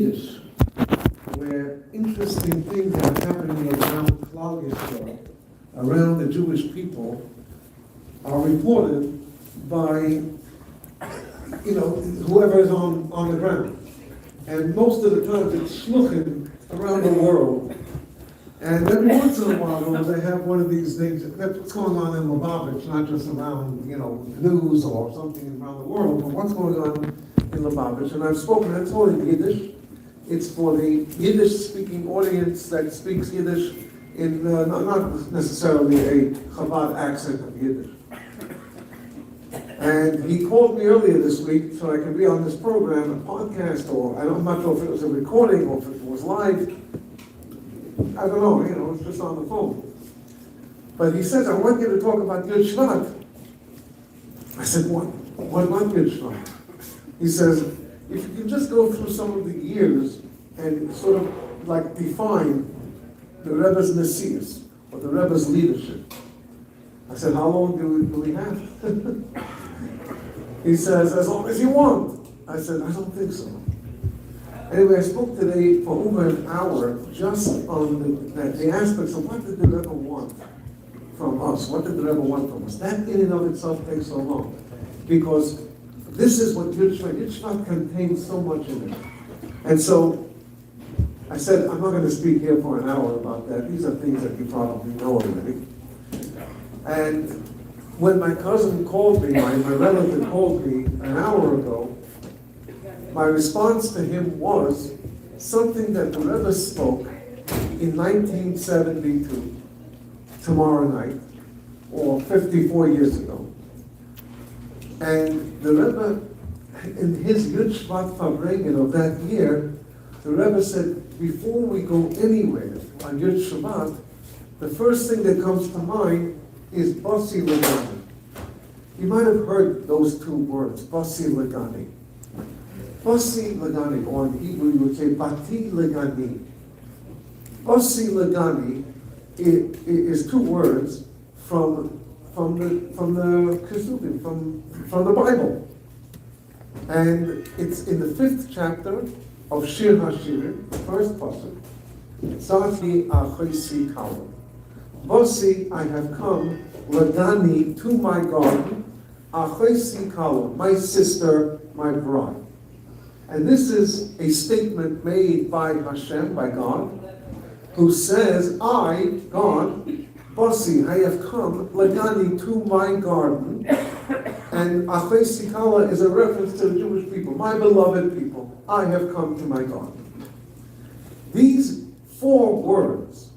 where interesting things are happening around Klal Yisrael, around the Jewish people, are reported by, whoever is on the ground. And most of the time it's shluchim around the world. And every once in a while, they have one of these things. That's what's going on in Lubavitch, not just around, news or something around the world, but what's going on in Lubavitch. And I've spoken, it's all in Yiddish. It's for the Yiddish-speaking audience that speaks Yiddish in not necessarily a Chabad accent of Yiddish. And he called me earlier this week so I could be on this program, a podcast, or I'm not sure if it was a recording or if it was live. I don't know, it's just on the phone. But he says, I want you to talk about Yud Shevat. I said, what about Yud Shevat? He says, if you can just go through some of the years and sort of like define the Rebbe's Messias or the Rebbe's leadership. I said, how long do we have? He says, as long as you want. I said, I don't think so. Anyway, I spoke today for over an hour just on the aspects of what did the Rebbe want from us? What did the Rebbe want from us? That in and of itself takes so long. Because this is what Yud Shevat contains so much in it. And so, I said, I'm not going to speak here for an hour about that. These are things that you probably know already. And when my cousin called me, my relative called me an hour ago, my response to him was something that the Rebbe spoke in 1972, tomorrow night, or 54 years ago. And the Rebbe, in his Yud Shevat Farbrengen of that year, the Rebbe said, before we go anywhere on Yud Shevat, the first thing that comes to mind is Basi Legani. You might have heard those two words, Basi Legani. Basi Legani, or in Hebrew you would say Bati Legani. Basi Legani is two words from the Kesuvim, from the Bible. And it's in the 5th chapter of Shir HaShirim, the first pasuk. Tzati achisi kalam. Bosi, I have come, Ladani, to my garden, achisi kalam, my sister, my bride. And this is a statement made by Hashem, by God, who says, I, God, Bosi, I have come, Ladani, to my garden. And achisi kalam is a reference to the Jewish people, my beloved people. I have come to my garden. These 4 words,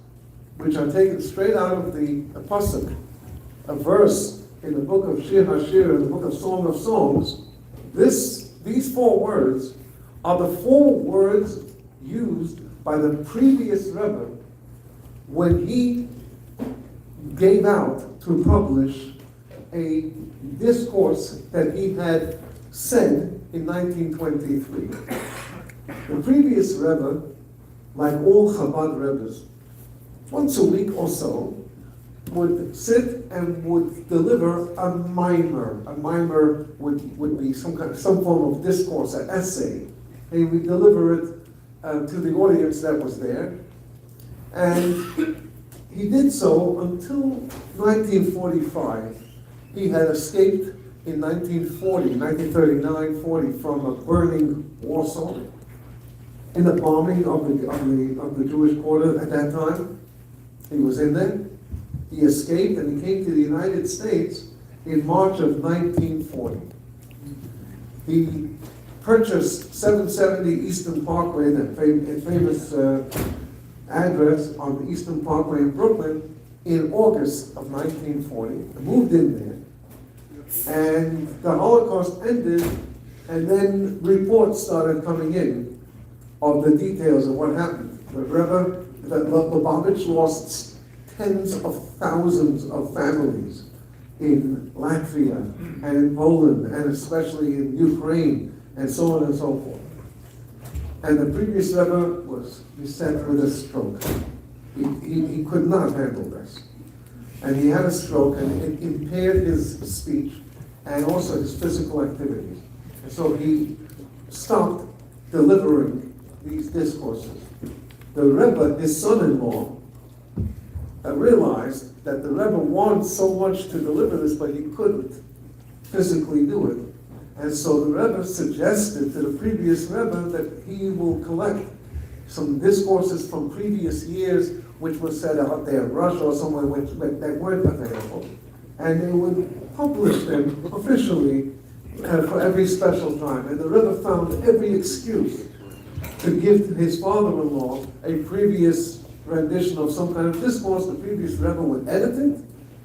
which are taken straight out of the pasuk, a verse in the book of Shir HaShir, in the book of Song of Songs, these 4 words are the 4 words used by the previous Rebbe when he gave out to publish a discourse that he had said in 1923. The previous Rebbe, like all Chabad Rebbes, once a week or so, would sit and would deliver a mimer. A mimer would be some form of discourse, an essay. He would deliver it to the audience that was there. And he did so until 1945. He had escaped in 1939-40 from a burning Warsaw in the bombing of the Jewish quarter at that time. He was in there. He escaped and he came to the United States in March of 1940. He purchased 770 Eastern Parkway, that famous address on the Eastern Parkway in Brooklyn, in August of 1940. He moved in there. And the Holocaust ended, and then reports started coming in of the details of what happened. The Rebbe, the Lubavitch lost tens of thousands of families in Latvia and in Poland, and especially in Ukraine, and so on and so forth. And the previous Rebbe was beset with a stroke. He could not handle this. And he had a stroke, and it impaired his speech and also his physical activities. And so he stopped delivering these discourses. The Rebbe, his son-in-law, realized that the Rebbe wanted so much to deliver this, but he couldn't physically do it. And so the Rebbe suggested to the previous Rebbe that he will collect some discourses from previous years, which were said out there in Russia or somewhere which they weren't available. And they would publish them officially for every special time. And the Rebbe found every excuse to give to his father-in-law a previous rendition of some kind of discourse. The previous Rebbe would edit it,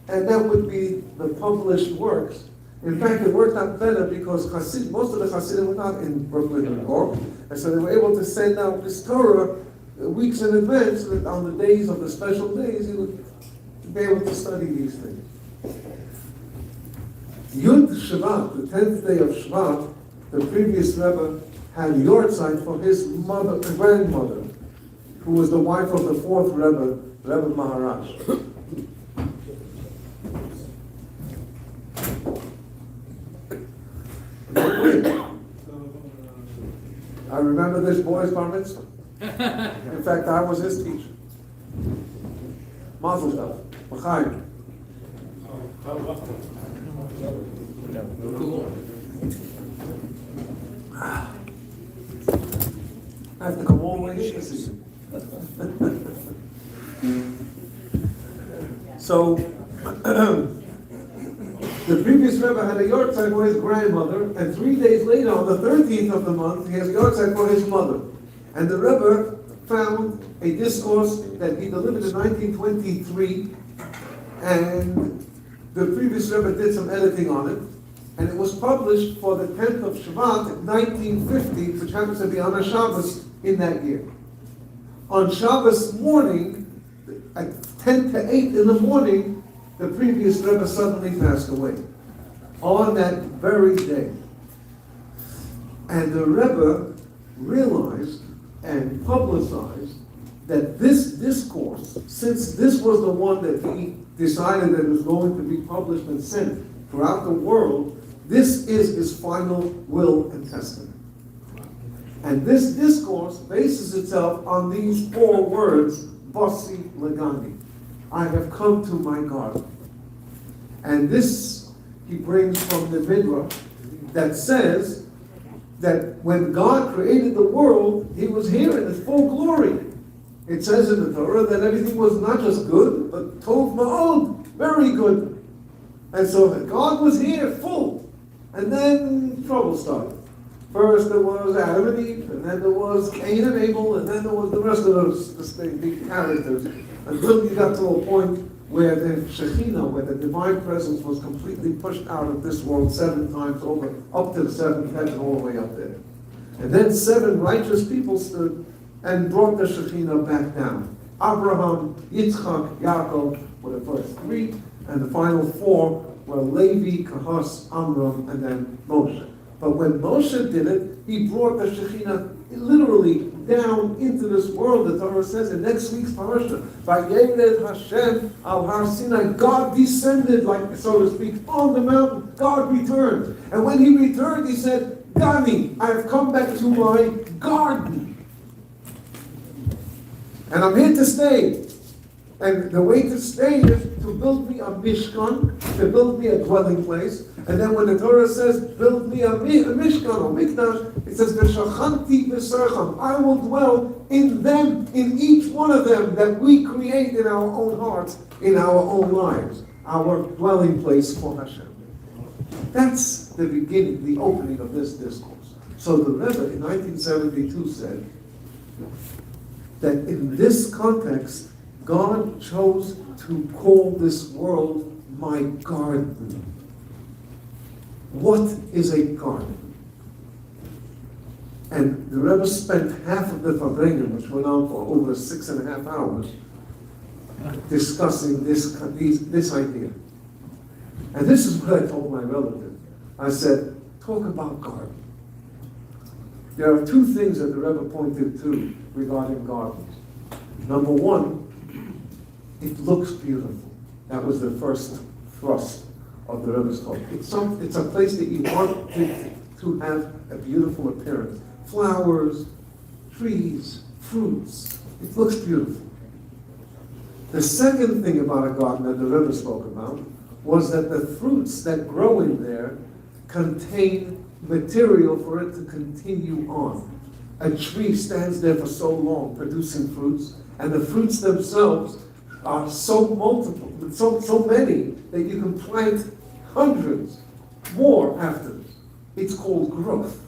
and that would be the published works. In fact, it worked out better because most of the Chassidim were not in Brooklyn or New York, and so they were able to send out this Torah weeks in advance, so that on the days of the special days, he would be able to study these things. Yud Shevat, the 10th day of Shevat, the previous Rebbe had yortzeit for his mother, grandmother, who was the wife of the fourth Rebbe, Rebbe Maharaj. I remember this boy's bar mitzvah. In fact, I was his teacher. Mazel tov. L'chaim. Cool. I have to come all the way to see you. So, the previous Rebbe had a yortzeit for his grandmother, and 3 days later, on the 13th of the month, he has a yortzeit for his mother. And the Rebbe found a discourse that he delivered in 1923, and the previous Rebbe did some editing on it, and it was published for the 10th of Shevat in 1950, which happens to be on a Shabbos in that year. On Shabbos morning, at 10 to 8 in the morning, the previous Rebbe suddenly passed away. On that very day. And the Rebbe realized and publicized that this discourse, since this was the one that he decided that was going to be published and sent throughout the world, this is his final will and testament. And this discourse bases itself on these 4 words, Bossi Legani. I have come to my garden. And this he brings from the Midrash that says that when God created the world, he was here in his full glory. It says in the Torah that everything was not just good, but tov ma'od, very good. And so God was here full. And then trouble started. First there was Adam and Eve, and then there was Cain and Abel, and then there was the rest of those big characters, until you got to a point where the Shekhinah, where the divine presence was completely pushed out of this world 7 times over, up to the 7th heaven, all the way up there. And then 7 righteous people stood and brought the Shekhinah back down. Abraham, Yitzchak, Yaakov were the first 3, and the final 4 were Levi, Kahas, Amram, and then Moshe. But when Moshe did it, he brought the Shekhinah literally down into this world. The Torah says in next week's parasha, Vayered Hashem al Har Sinai, God descended, like so to speak, on the mountain. God returned. And when he returned, he said, Gani, I have come back to my garden. And I'm here to stay. And the way to stay is to build me a mishkan, to build me a dwelling place. And then when the Torah says, build me a mishkan or mikdash, it says, V'shachanti b'sercham, I will dwell in them, in each one of them that we create in our own hearts, in our own lives, our dwelling place for Hashem. That's the beginning, the opening of this discourse. So the Rebbe in 1972 said that in this context, God chose to call this world my garden. What is a garden? And the Rebbe spent half of the Farbrengen, which went on for over 6.5 hours, discussing this idea. And this is what I told my relative. I said, talk about garden. There are 2 things that the Rebbe pointed to regarding gardens. Number 1, it looks beautiful. That was the first thrust of the Rebbe's talk. It's a place that you want to have a beautiful appearance. Flowers, trees, fruits. It looks beautiful. The second thing about a garden that the Rebbe spoke about was that the fruits that grow in there contain material for it to continue on. A tree stands there for so long producing fruits, and the fruits themselves are so multiple, so many, that you can plant hundreds more after this. It's called growth.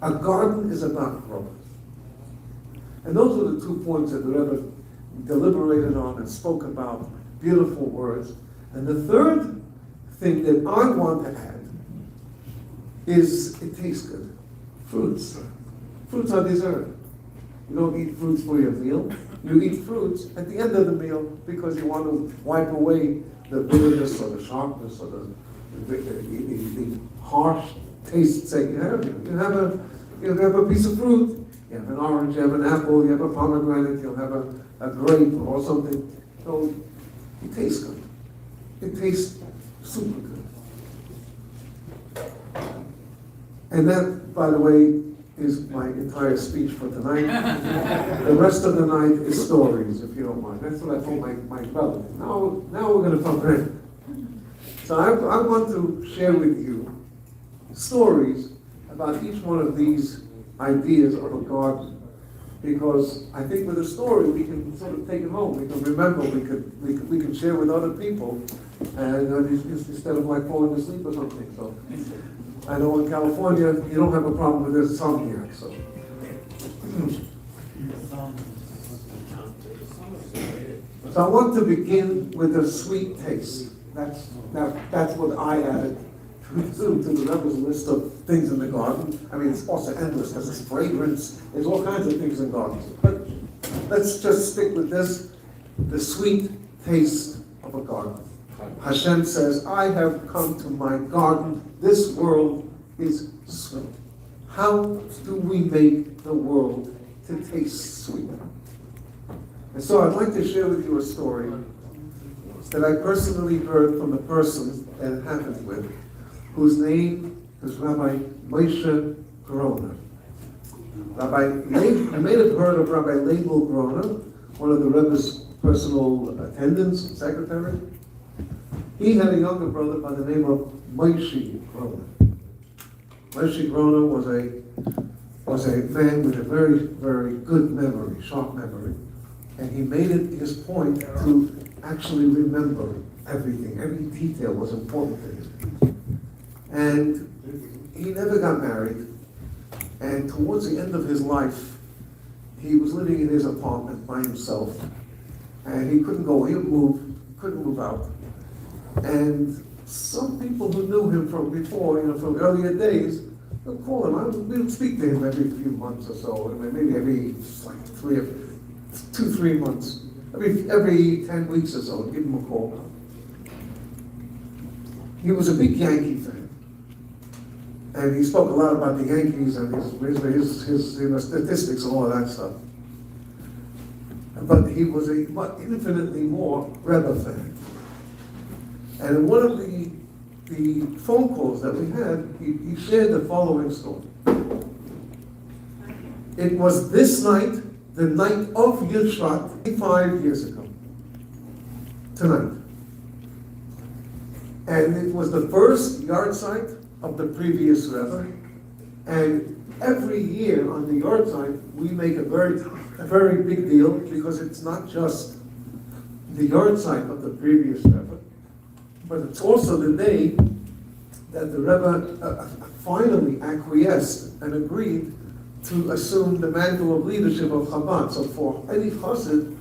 A garden is about growth. And those are the 2 points that the Rebbe deliberated on and spoke about, beautiful words. And the third thing that I want to add is it tastes good. Fruits. Fruits are dessert. You don't eat fruits for your meal. You eat fruits at the end of the meal because you want to wipe away the bitterness or the sharpness or the harsh tastes that you have. You have a piece of fruit. You have an orange, you have an apple, you have a pomegranate, you'll have a grape or something. So it tastes good. It tastes super good. And that, by the way, is my entire speech for tonight. The rest of the night is stories, if you don't mind. That's what I told my brother. Now we're going to talk French. So I want to share with you stories about each one of these ideas of a garden, because I think with a story we can sort of take it home. We can remember. We can share with other people, and instead of like falling asleep or something. So I know in California you don't have a problem with this sun here. So I want to begin with a sweet taste. That's what I added to the Rebbe's list of things in the garden. I mean, it's also endless because it's fragrance. There's all kinds of things in gardens. But let's just stick with this, the sweet taste of a garden. Hashem says, I have come to my garden. This world is sweet. How do we make the world to taste sweet? And so I'd like to share with you a story that I personally heard from the person that it happened with, whose name is Rabbi Moshe Levin. You may have heard of Rabbi Levin, one of the Rebbe's personal attendants and secretary. He had a younger brother by the name of Moshe Levin. Moshe Levin was a man with a very, very good memory, sharp memory. And he made it his point to actually remember everything. Every detail was important to him. And he never got married. And towards the end of his life, he was living in his apartment by himself. And he couldn't go, he couldn't move out. And some people who knew him from before, from earlier days, would call him. We would speak to him every few months or so, maybe every 2-3 months. Every 10 weeks or so, give him a call. He was a big Yankee fan. And he spoke a lot about the Yankees and his statistics and all of that stuff. But he was a infinitely more Rebbe fan. And in one of the phone calls that we had, he shared the following story. It was this night, the night of Shevat, 5 years ago, tonight. And it was the first yard site of the previous Rebbe. And every year on the yard site, we make a very big deal, because it's not just the yard site of the previous Rebbe, but it's also the day that the Rebbe finally acquiesced and agreed to assume the mantle of leadership of Chabad. So for any chassid,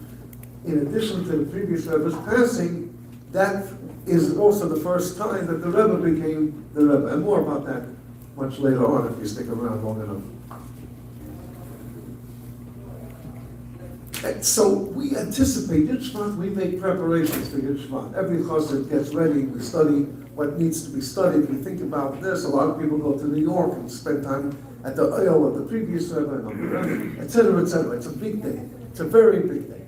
in addition to the previous Rebbe's passing, that is also the first time that the Rebbe became the Rebbe. And more about that much later on if you stick around long enough. And so we anticipate Shvat, we make preparations for Shvat. Every chassid gets ready, we study what needs to be studied, we think about this. A lot of people go to New York and spend time at the oil of the previous Rebbe and on the Rebbe, etc., etc. It's a big day. It's a very big day.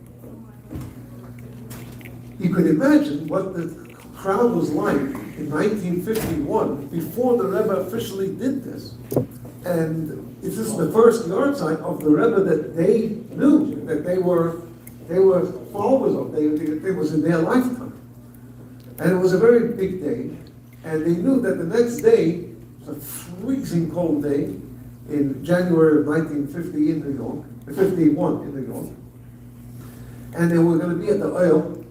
You could imagine what the crowd was like in 1951, before the Rebbe officially did this. And this is the first yard sign of the Rebbe that they knew, that they were followers of. It was in their lifetime. And it was a very big day. And they knew that the next day, it was a freezing cold day, in January of 1950 in New York, 51 in New York. And they were going to be at the oil.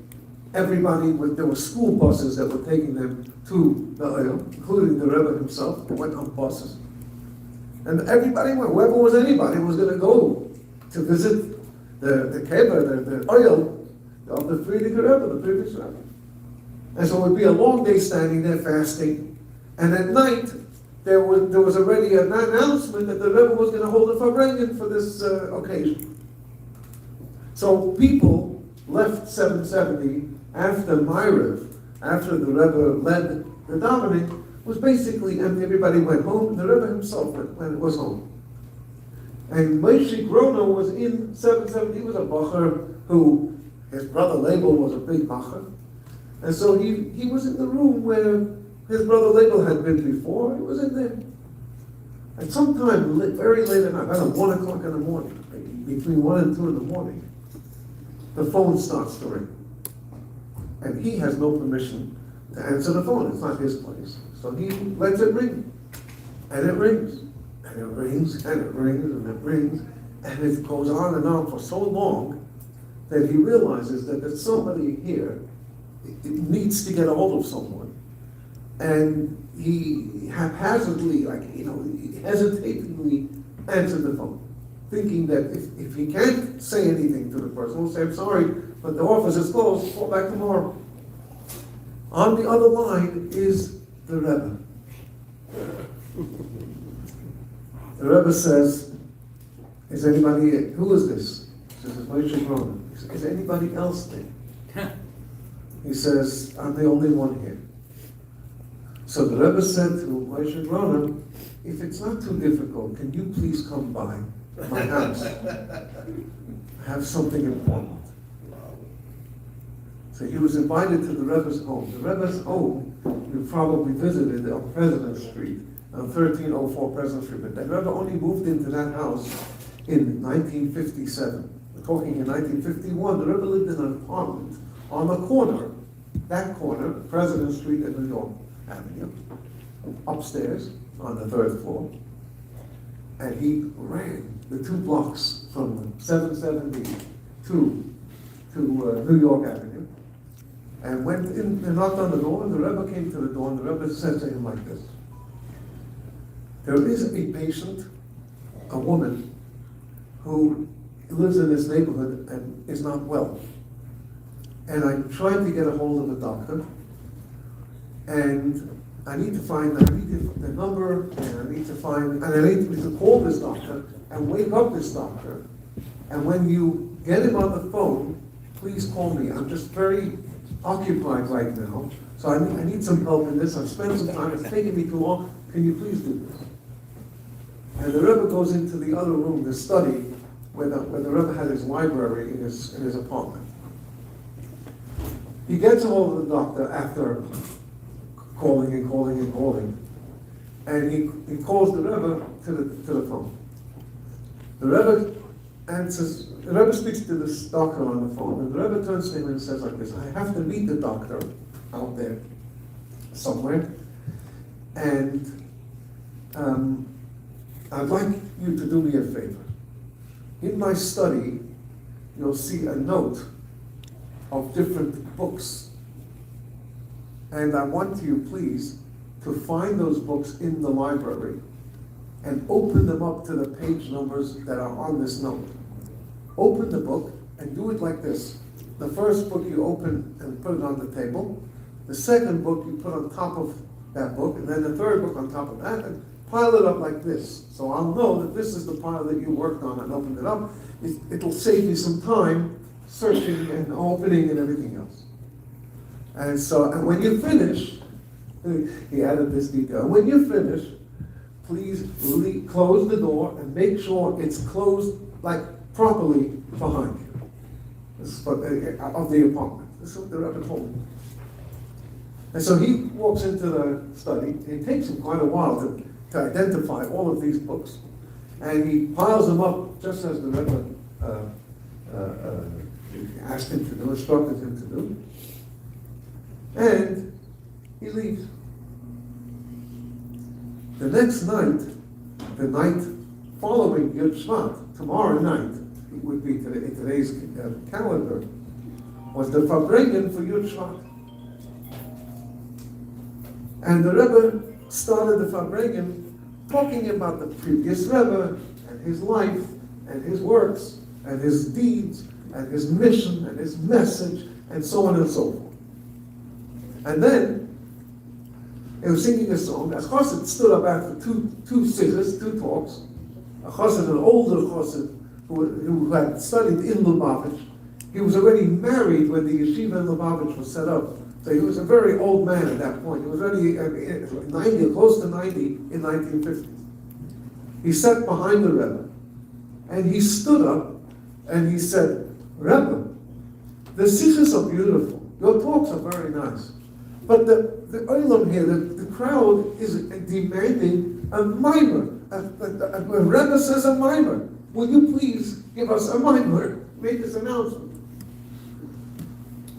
There were school buses that were taking them to the oil, including the Rebbe himself. They went on buses. And everybody went, whoever was anybody was going to go to visit the kever, the oil of the Friedrich Rebbe, the previous Rebbe. And so it would be a long day standing there fasting. And at night, there was already an announcement that the Rebbe was going to hold a Farbrengen for this occasion. So people left 770 after Ma'ariv, after the Rebbe led the davening, was basically empty. Everybody went home. The Rebbe himself was home. And Moshe Grono was in 770. He was a bacher who, his brother Label was a big bacher. And so he was in the room where his brother Label had been before. He was in there. And sometime very late at night, about 1 o'clock in the morning, between 1 and 2 in the morning, the phone starts to ring. And he has no permission to answer the phone. It's not his place. So he lets it ring. And it rings. And it rings, and it rings, and it rings. And it goes on and on for so long that he realizes that there's somebody here. It needs to get a hold of someone. And he haphazardly, hesitatingly answered the phone, thinking that if he can't say anything to the person, he'll say, I'm sorry, but the office is closed, call back tomorrow. On the other line is the Rebbe. The Rebbe says, is anybody, who is this? He says, it's Moshe Grono. He says, is anybody else there? He says, I'm the only one here. So the Rebbe said to Moshe Grono, if it's not too difficult, can you please come by my house? I have something important. So he was invited to the Rebbe's home. The Rebbe's home, you probably visited on President Street, on 1304 President Street. But the Rebbe only moved into that house in 1957. We're talking in 1951. The Rebbe lived in an apartment on the corner, that corner, President Street and New York Avenue, upstairs on the 3rd floor. And he ran the 2 blocks from 770 to New York Avenue, and went in and knocked on the door, and the Rebbe came to the door, and the Rebbe said to him like this, there is a patient, a woman, who lives in this neighborhood and is not well. And I'm trying to get a hold of a doctor, and I need the number, and I need to call this doctor and wake up this doctor. And when you get him on the phone, please call me. I'm just very occupied right now, so I need some help in this. I've spent some time, it's taking me too long. Can you please do this? And the Rebbe goes into the other room, the study, where the Rebbe had his library in his apartment. He gets a hold of the doctor after calling and calling and calling, and he calls the Rebbe to the phone. The Rebbe answers. The Rebbe speaks to this doctor on the phone, and the Rebbe turns to him and says like this, I have to meet the doctor out there somewhere, and I'd like you to do me a favor. In my study, you'll see a note of different books, and I want you, please, to find those books in the library and open them up to the page numbers that are on this note. Open the book and do it like this. The first book you open and put it on the table. The second book you put on top of that book, and then the third book on top of that, and pile it up like this. So I'll know that this is the pile that you worked on and opened it up. It'll save you some time searching and opening and everything else. And when you finish, he added this detail. When you finish, please close the door and make sure it's closed like properly behind you. This is of the apartment. This is what the Rebbe told me. And so he walks into the study. It takes him quite a while to identify all of these books. and he piles them up just as the Rebbe asked him to do, instructed him to do, and he leaves. The next night, the night following Yud Shvat, tomorrow night, it would be in today's calendar, was the Farbrengen for Yud Shvat. And the Rebbe started the Farbrengen talking about the previous Rebbe and his life and his works and his deeds and his mission and his message and so on and so forth. And then he was singing a song. As chassid stood up after two talks. A chassid, an older chassid who had studied in Lubavitch. He was already married when the yeshiva in Lubavitch was set up. So he was a very old man at that point. He was already 90, close to 90 in 1950. He sat behind the Rebbe, and he stood up, and he said, Rebbe, the sikhs are beautiful. Your talks are very nice. But the olam here, the crowd is demanding a mimer. A Rebbe says a mimer. Will you please give us a mimer? Make this announcement.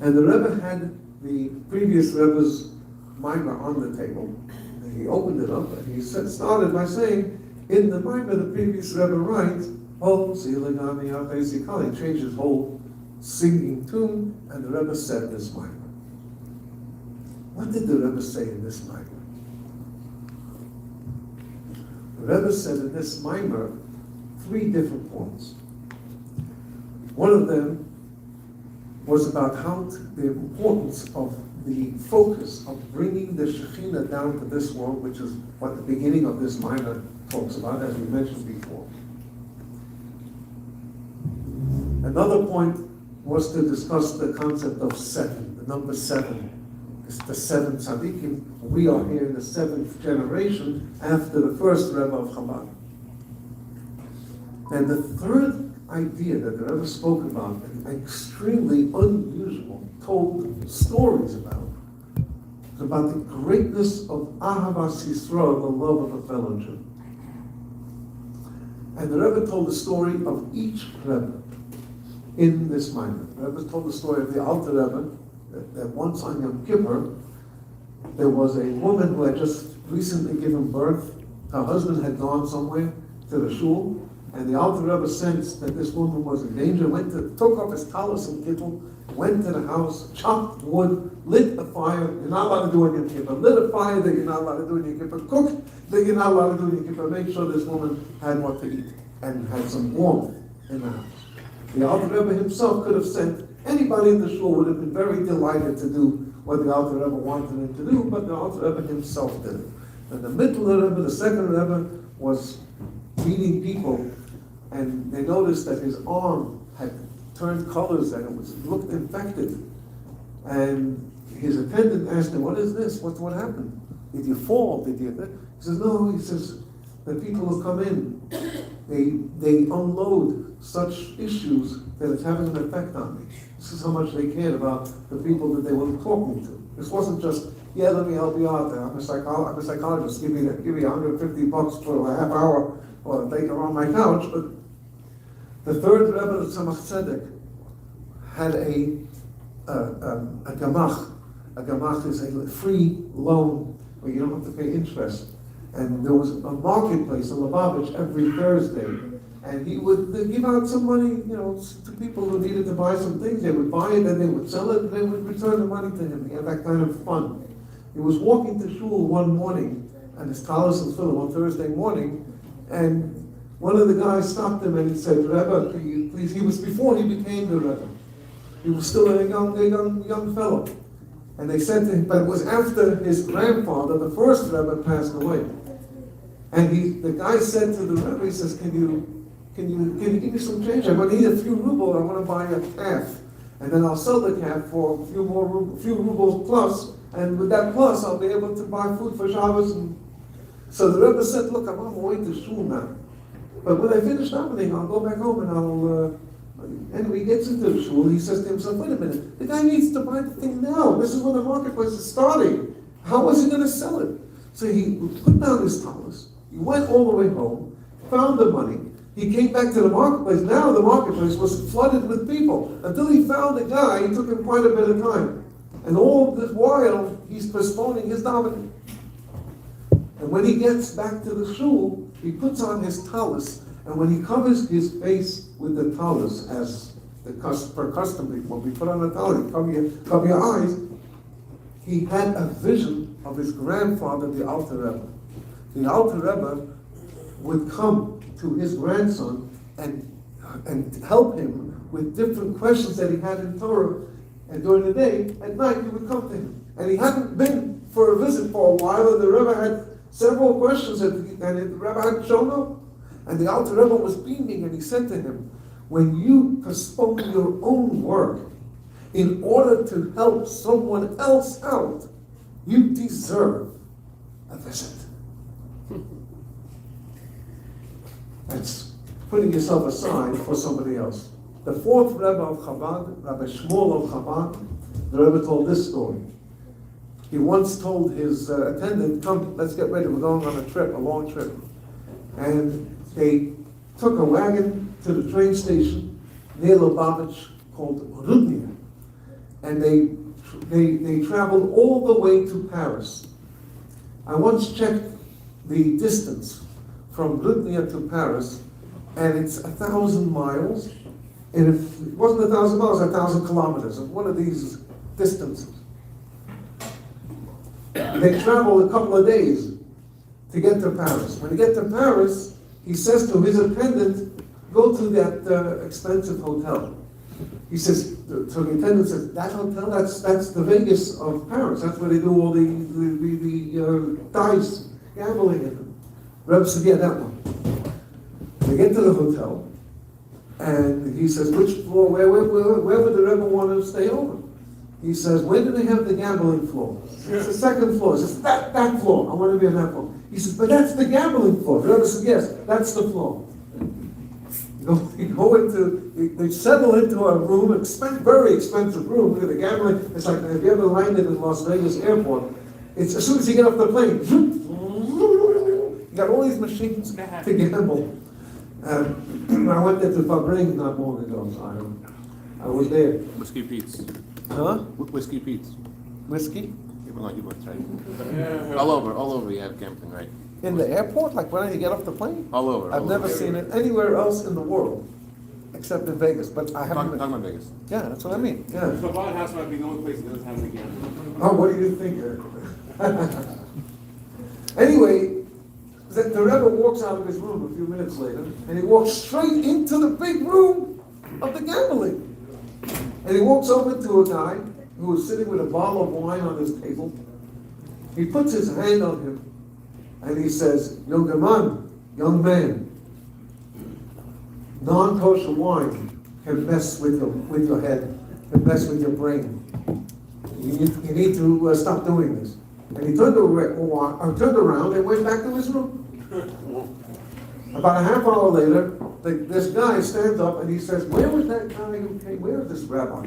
And the Rebbe had the previous Rebbe's mimer on the table. And he opened it up and he started by saying, in the mimer the previous Rebbe writes, oh, he changed his whole singing tune, and the Rebbe said this mimer. What did the Rebbe say in this mimer? The Rebbe said in this mimer 3 different points. One of them was about the importance of the focus of bringing the Shekhinah down to this world, which is what the beginning of this mimer talks about, as we mentioned before. Another point was to discuss the concept of 7, the number 7. It's the 7 tzaddikim. We are here in the 7th generation after the first Rebbe of Chabad. And the third idea that the Rebbe spoke about, and extremely unusual, told stories about, is about the greatness of Ahavas Yisrael, the love of a fellow Jew. And the Rebbe told the story of each Rebbe in this mimer. The Rebbe told the story of the Alter Rebbe, that once on Yom Kippur, there was a woman who had just recently given birth. Her husband had gone somewhere to the shul, and the Alter Rebbe sensed that this woman was in danger, took off his talus and kittel, went to the house, chopped wood, lit a fire. You're not allowed to do it in Yom Kippur. Lit a fire that you're not allowed to do in Yom Kippur. Cooked that you're not allowed to do in Yom Kippur. Make sure this woman had what to eat and had some warmth in the house. The Alter Rebbe himself could have sent anybody in the shul, would have been very delighted to do what the Alter Rebbe wanted him to do, but the Alter Rebbe himself did it. And the middle Rebbe, the second Rebbe, was feeding people, and they noticed that his arm had turned colors and looked infected. And his attendant asked him, what is this? What happened? Did you fall? He says, no. He says, the people who come in, they unload such issues that it's having an effect on me. This is how much they cared about the people that they were talking to. This wasn't just, yeah, let me help you out there. I'm a psychologist. Give me $150 for a half hour or take her on my couch. But the third Rebbe of Tzemach Tzedek had a gamach. A gamach is a free loan where you don't have to pay interest. And there was a marketplace in Lubavitch every Thursday. And he would give out some money, to people who needed to buy some things. They would buy it, and they would sell it, and they would return the money to him. He had that kind of fun. He was walking to shul one morning, and his talus was full one Thursday morning, and one of the guys stopped him and he said, Rebbe, please, he was before he became the Rebbe. He was still a young fellow. And they said to him, but it was after his grandfather, the first Rebbe, passed away. And the guy said to the Rebbe, he says, can you give me some change? I'm going to need a few rubles. I want to buy a calf. And then I'll sell the calf for a few rubles plus. And with that plus, I'll be able to buy food for shabbos. So the Rebbe said, look, I'm on my way to shul now. But when I finish davening, I'll go back home and anyway, he gets into the shul. He says to himself, wait a minute, the guy needs to buy the thing now. This is when the marketplace is starting. How is he going to sell it? So he put down his talus. He went all the way home, found the money. He came back to the marketplace. Now the marketplace was flooded with people. Until he found the guy, it took him quite a bit of time. And all this while, he's postponing his davening. And when he gets back to the shul, he puts on his talus, and when he covers his face with the talus, as per custom, when we put on a talus, cover your eyes, he had a vision of his grandfather, the Alter Rebbe. The Alter Rebbe would come to his grandson and help him with different questions that he had in Torah. And during the day, at night, he would come to him. And he hadn't been for a visit for a while, and the Rebbe had several questions, and the Rebbe hadn't shown up. And the Alter Rebbe was beaming, and he said to him, when you postpone your own work in order to help someone else out, you deserve a visit. That's putting yourself aside for somebody else. The fourth Rebbe of Chabad, Rabbi Shmuel of Chabad, the Rebbe told this story. He once told his attendant, come, let's get ready, we're going on a trip, a long trip. And they took a wagon to the train station near Lubavitch called Rudnia. And they traveled all the way to Paris. I once checked the distance from Rudnia to Paris, and it's 1,000 miles. And if it wasn't 1,000 miles, 1,000 kilometers, of one of these distances. They traveled a couple of days to get to Paris. When they get to Paris, he says to his attendant, go to that expensive hotel. He says, so the attendant says, that hotel, that's the Vegas of Paris. That's where they do all the dice, gambling. And Rebbe said, yeah, that one. They get to the hotel, and he says, which floor, where would the Rebbe want to stay over? He says, where do they have the gambling floor? It's the second floor. He says, that floor, I want to be on that floor. He says, but that's the gambling floor. The Rebbe says, yes, that's the floor. They settle into a room, very expensive room. Look at the gambling. It's like, if you ever landed in Las Vegas airport, it's as soon as you get off the plane, you got all these machines to gamble. I went there to Farbrengen not long ago, so I was there. Whiskey Pete's. Huh? Whiskey Pete's. Whiskey? Even though you went, right? Yeah. All over you have gambling, right? In the airport? Like when you get off the plane? All over. I've never seen it anywhere else in the world, except in Vegas. But I haven't. Talking about Vegas. Yeah, that's what I mean. Yeah. Chabad House might be the only place that doesn't have it again. Oh, what do you think? Anyway, the Rebbe walks out of his room a few minutes later, and he walks straight into the big room of the gambling. And he walks over to a guy who was sitting with a bottle of wine on his table. He puts his hand on him, and he says, young man, non-kosher wine can mess with your head, can mess with your brain. You need to stop doing this. And he turned around and went back to his room. About a half hour later, this guy stands up and he says, where was that guy who came? Where is this rabbi?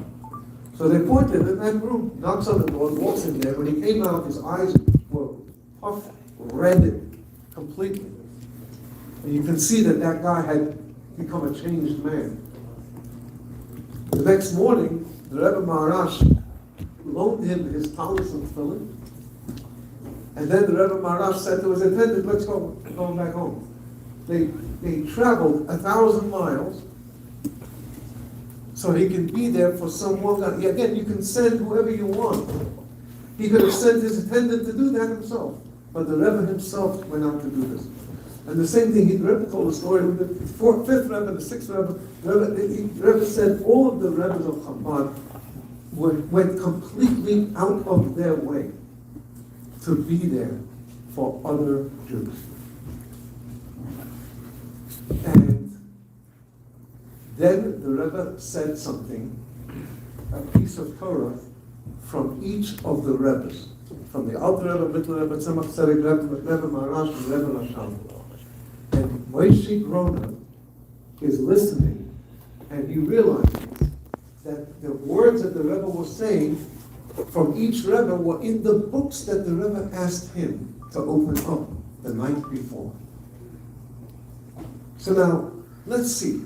So they pointed in that room, knocks on the door, walks in there. When he came out, his eyes were puffed, red completely. And you can see that guy had become a changed man. The next morning, the Rebbe Maharash loaned him his talus and tefillin. And then the Rebbe Maharash said to his attendant, let's go, we're going back home. They traveled 1,000 miles so he can be there for someone. Again, you can send whoever you want. He could have sent his attendant to do that himself. But the Rebbe himself went out to do this. And the same thing, the Rebbe told a story with the fifth Rebbe, the sixth Rebbe. The Rebbe said all of the Rebbes of Chabad went completely out of their way to be there for other Jews. And then the Rebbe said something, a piece of Torah from each of the Rebbes, from the Alter Rebbe, Middle Rebbe, Tzemach Tzedek Rebbe Maharash, and Rebbe Rasham. And Moshe Grona is listening, and he realizes that the words that the Rebbe was saying from each Rebbe were in the books that the Rebbe asked him to open up the night before. So now, let's see.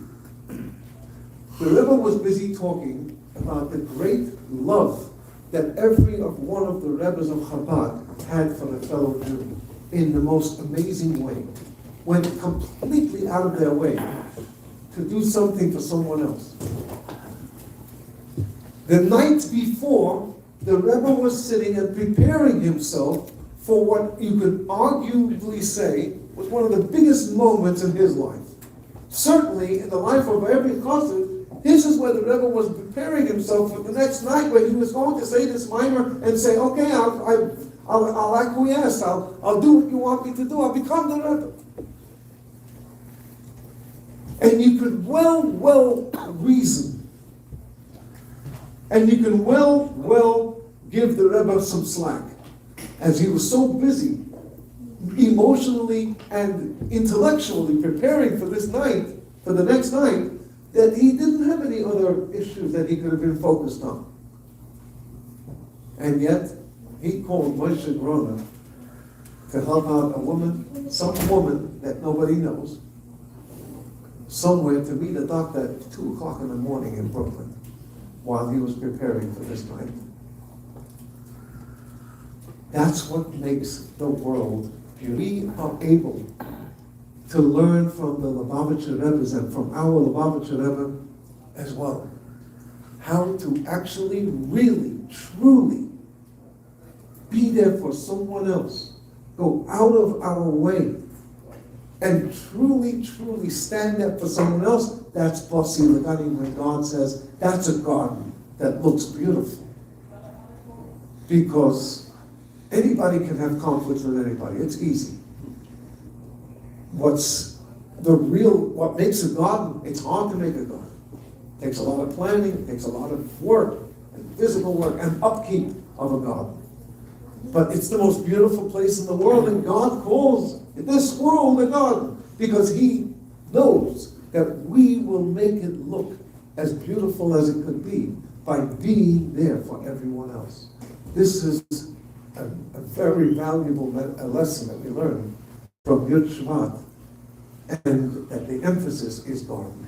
The Rebbe was busy talking about the great love that every one of the Rebbes of Chabad had for a fellow Jew in the most amazing way. Went completely out of their way to do something for someone else. The night before, the Rebbe was sitting and preparing himself for what you could arguably say was one of the biggest moments in his life. Certainly, in the life of every chassid, this is where the Rebbe was preparing himself for the next night, where he was going to say this mimer and say, "Okay, I'll acquiesce. I'll do what you want me to do. I'll become the Rebbe." And you could well reason, and you can well give the Rebbe some slack, as he was so busy, emotionally and intellectually preparing for this night, for the next night, that he didn't have any other issues that he could have been focused on. And yet, he called Moshe Levin to help out a woman, some woman that nobody knows, somewhere to meet a doctor at 2 o'clock in the morning in Brooklyn, while he was preparing for this night. That's what makes the world. We are able to learn from the Lubavitcher Rebbe's and from our Lubavitcher Rebbe as well, how to actually, really, truly be there for someone else, go out of our way, and truly stand there for someone else. That's Basi Lagani, when God says that's a garden that looks beautiful. Because anybody can have conflicts with anybody. It's easy. What makes a garden? It's hard to make a garden. It takes a lot of planning, it takes a lot of work, and physical work, and upkeep of a garden. But it's the most beautiful place in the world, and God calls this world a garden, because He knows that we will make it look as beautiful as it could be by being there for everyone else. This is a very valuable lesson that we learn from Yud Shevat, and that the emphasis is garden,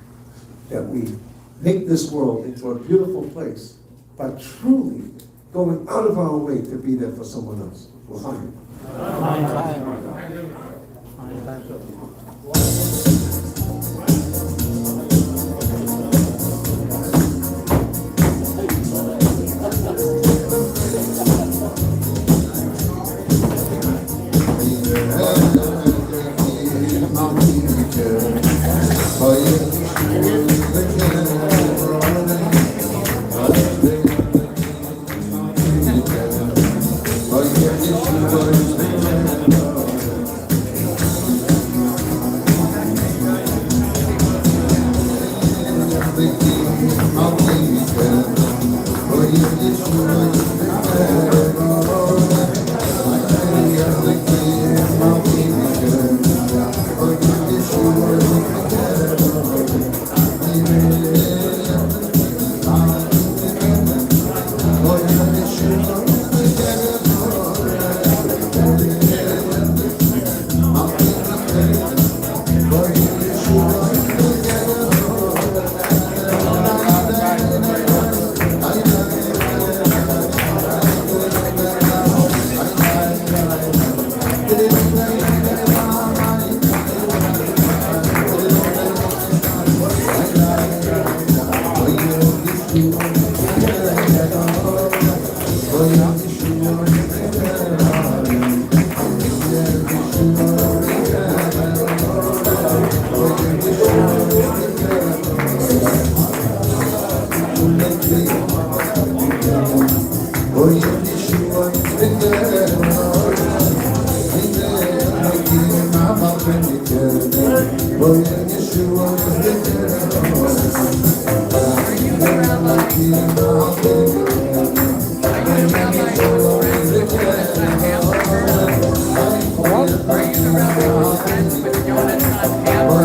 that we make this world into a beautiful place by truly going out of our way to be there for someone else. L'chaim.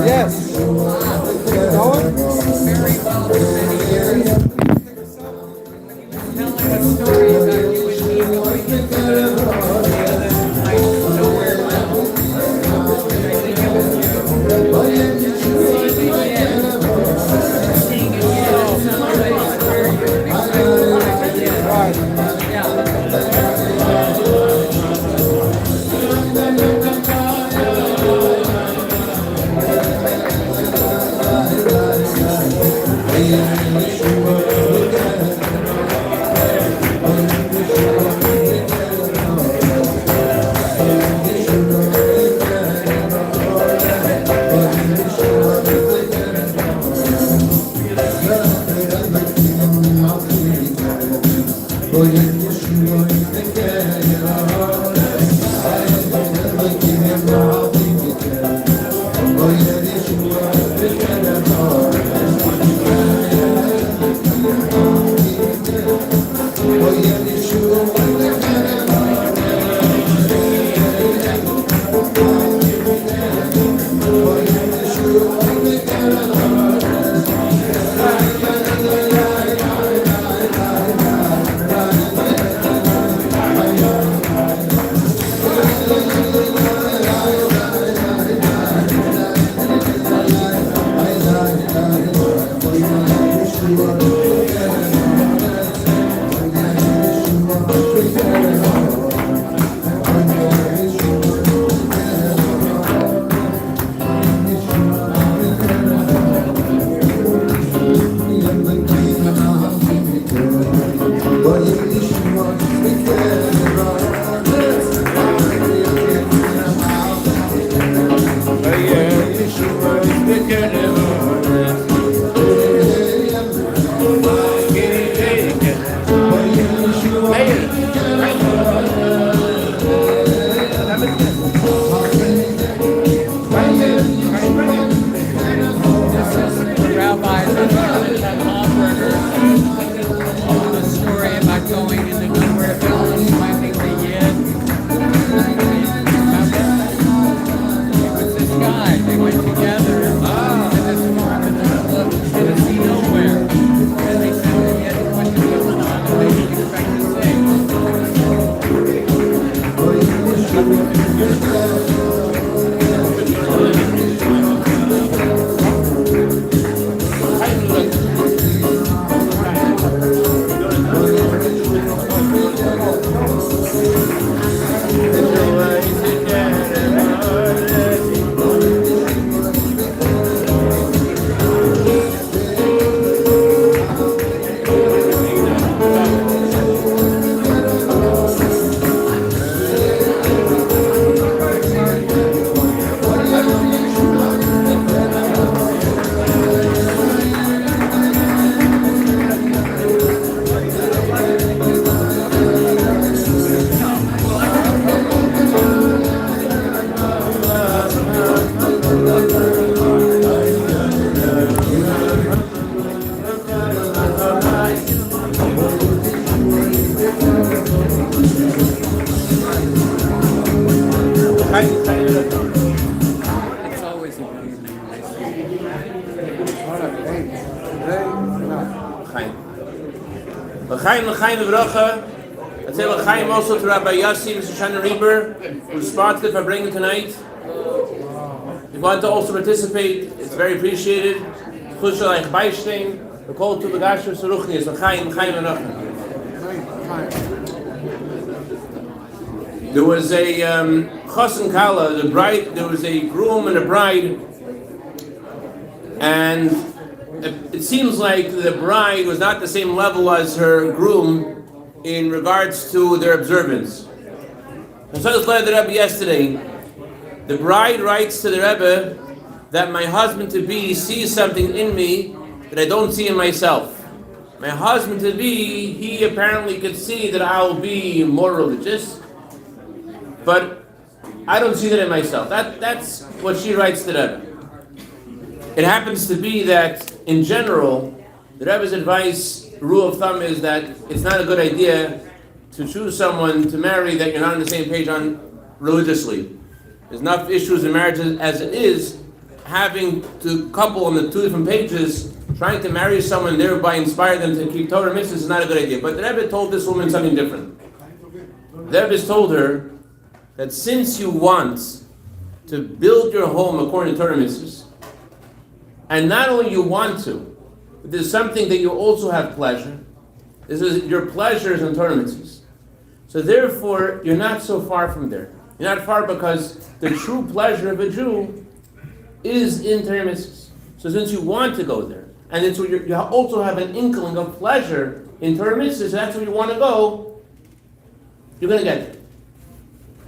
Yes. L'chaim v'bracha. I say l'chaim also to Rabbi Yossi, Mr. Shana Reber, who sponsored Farbrengen tonight. If you want to also participate, it's very appreciated. Chushalayich Beishtein, the call to the Gasher Saruchnis, l'chaim v'bracha. There was a chas and kala, the bride. There was a groom and a bride, and it seems like the bride was not the same level as her groom in regards to their observance. And so I was glad the Rebbe yesterday. The bride writes to the Rebbe that my husband-to-be sees something in me that I don't see in myself. My husband-to-be, he apparently could see that I'll be more religious, but I don't see that in myself. That's what she writes to the Rebbe. It happens to be that, in general, the Rebbe's advice, rule of thumb, is that it's not a good idea to choose someone to marry that you're not on the same page on religiously. There's enough issues in marriage as it is. Having to couple on the two different pages, trying to marry someone, thereby inspire them to keep Torah mitzvahs, is not a good idea. But the Rebbe told this woman something different. The Rebbe told her that since you want to build your home according to Torah mitzvahs, and not only you want to, but there's something that you also have pleasure. This is your pleasures in Torah mitzvahs. So therefore, you're not so far from there. You're not far because the true pleasure of a Jew is in Torah mitzvahs. So since you want to go there, and it's where you also have an inkling of pleasure in Torah mitzvahs, so that's where you want to go, you're going to get there.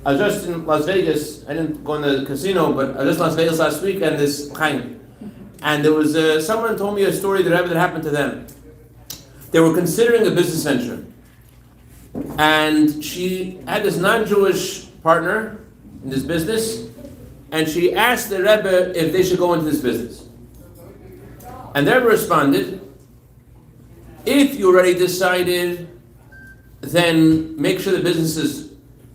I was just in Las Vegas. I didn't go in the casino, but I was just in Las Vegas last week, and this Chaim. And there was someone told me a story that happened to them. They were considering a business venture, and she had this non-Jewish partner in this business, and she asked the Rebbe if they should go into this business. And the Rebbe responded, if you already decided, then make sure the business is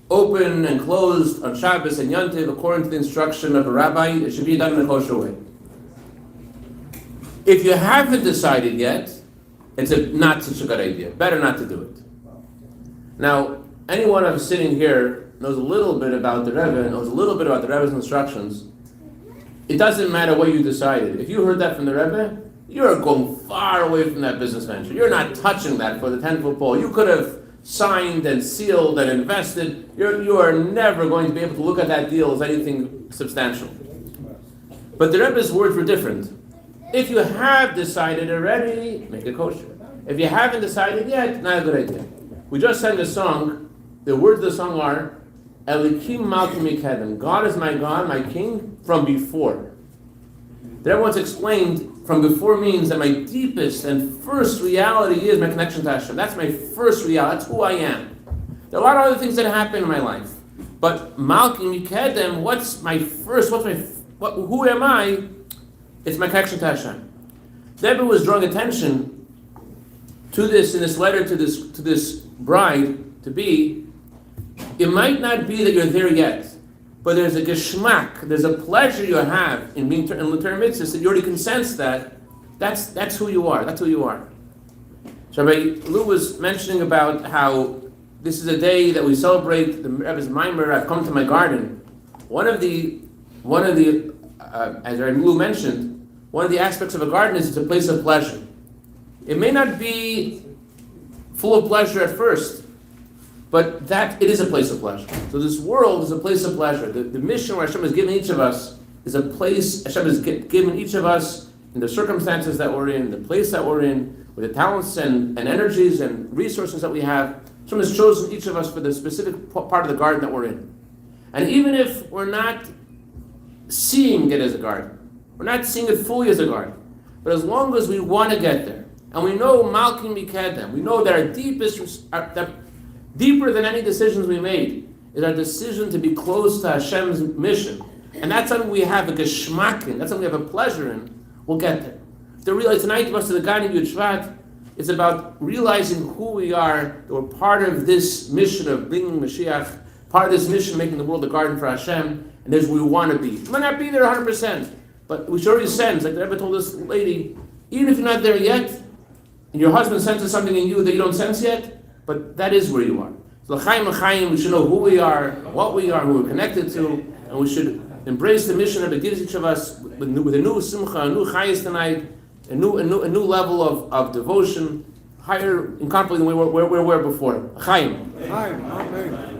open and closed on Shabbos and Yontiv according to the instruction of a rabbi. It should be done in a kosher way. If you haven't decided yet, it's not such a good idea. Better not to do it. Now, anyone of us sitting here knows a little bit about the Rebbe, knows a little bit about the Rebbe's instructions. It doesn't matter what you decided. If you heard that from the Rebbe, you're going far away from that business venture. You're not touching that for the 10-foot pole. You could have signed and sealed and invested. You are never going to be able to look at that deal as anything substantial. But the Rebbe's words were different. If you have decided already, make it kosher. If you haven't decided yet, not a good idea. We just sang a song. The words of the song are, Elikim Malkim Mikedem. God is my God, my King, from before. The Rebbe once explained, from before means that my deepest and first reality is my connection to Hashem. That's my first reality. That's who I am. There are a lot of other things that happen in my life. But Malkim Mikedem, who am I? It's my connection to Hashem. The Rebbe was drawing attention to this in this letter to this bride to be. It might not be that you're there yet, but there's a geschmack, there's a pleasure you have in being in Torah mitzvahs that you already can sense that. That's who you are. That's who you are. So Rabbi Lou was mentioning about how this is a day that we celebrate the Rebbe's Maimer. I've come to my garden. One of the as Rabbi Lou mentioned, one of the aspects of a garden is it's a place of pleasure. It may not be full of pleasure at first, but that it is a place of pleasure. So this world is a place of pleasure. The mission where Hashem has given each of us is a place Hashem has given each of us in the circumstances that we're in, the place that we're in, with the talents and energies and resources that we have. Hashem has chosen each of us for the specific part of the garden that we're in. And even if we're not seeing it as a garden, we're not seeing it fully as a garden, but as long as we want to get there, and we know Malkim Mikedem, we know that our deeper than any decisions we made is our decision to be close to Hashem's mission. And that's something we have a geschmack in, that's something we have a pleasure in, we'll get there. To realize tonight, to us to the guide of Shevat, it's about realizing who we are, that we're part of this mission of bringing Mashiach, part of this mission of making the world a garden for Hashem, and there's where we want to be. We might not be there 100%, but we should already sense, like the Rebbe told this lady, even if you're not there yet, and your husband senses something in you that you don't sense yet, but that is where you are. So l'chaim, we should know who we are, what we are, who we're connected to, and we should embrace the mission that it gives each of us with a new simcha, a new chayis tonight, a new level of devotion, higher, incomparably than we were before. L'chaim. Amen.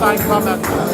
sign comment.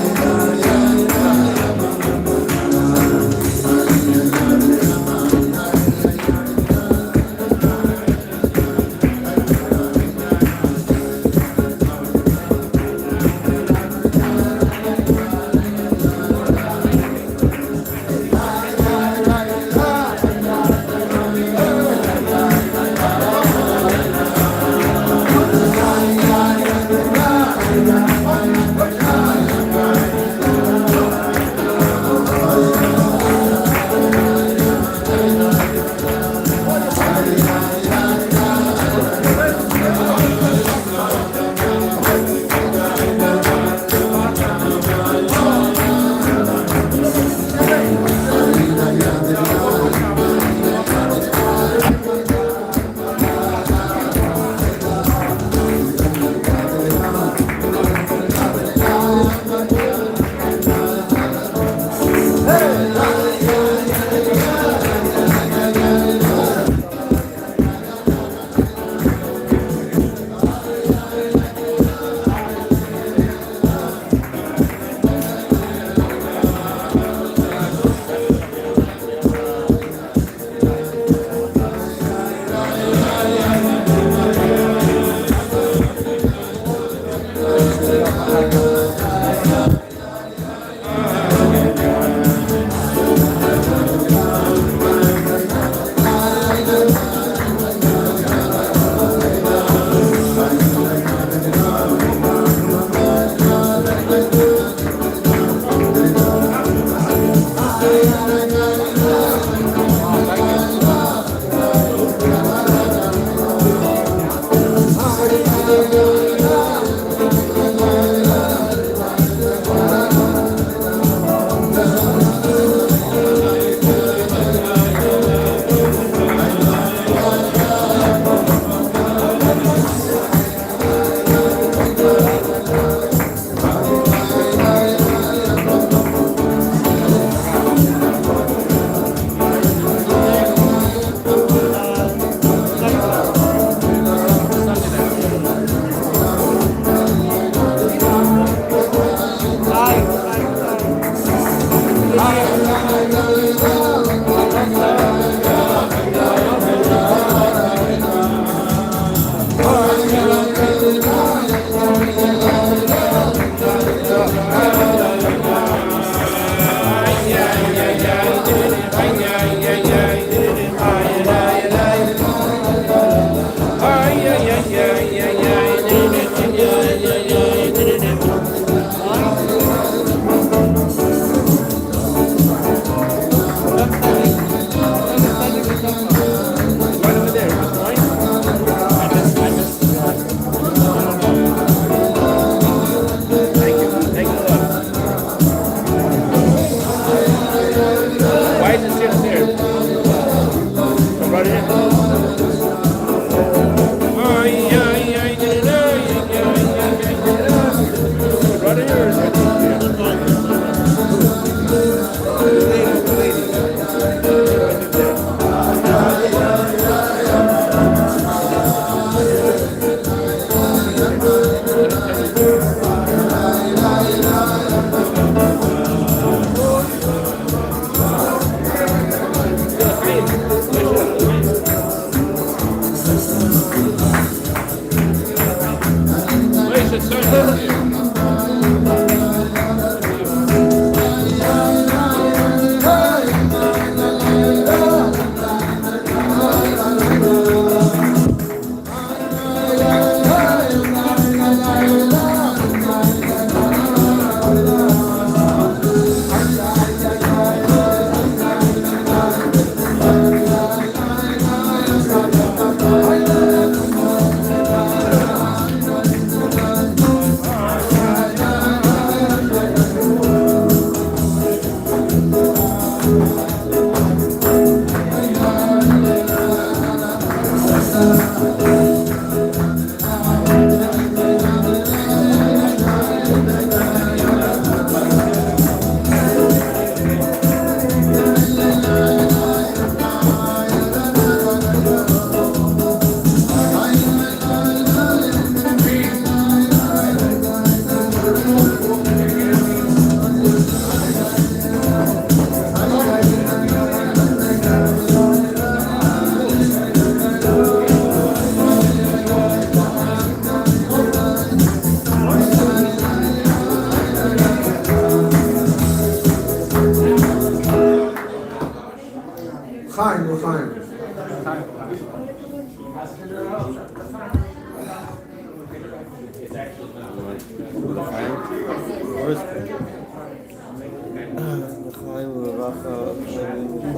L'chaim, l'chaim.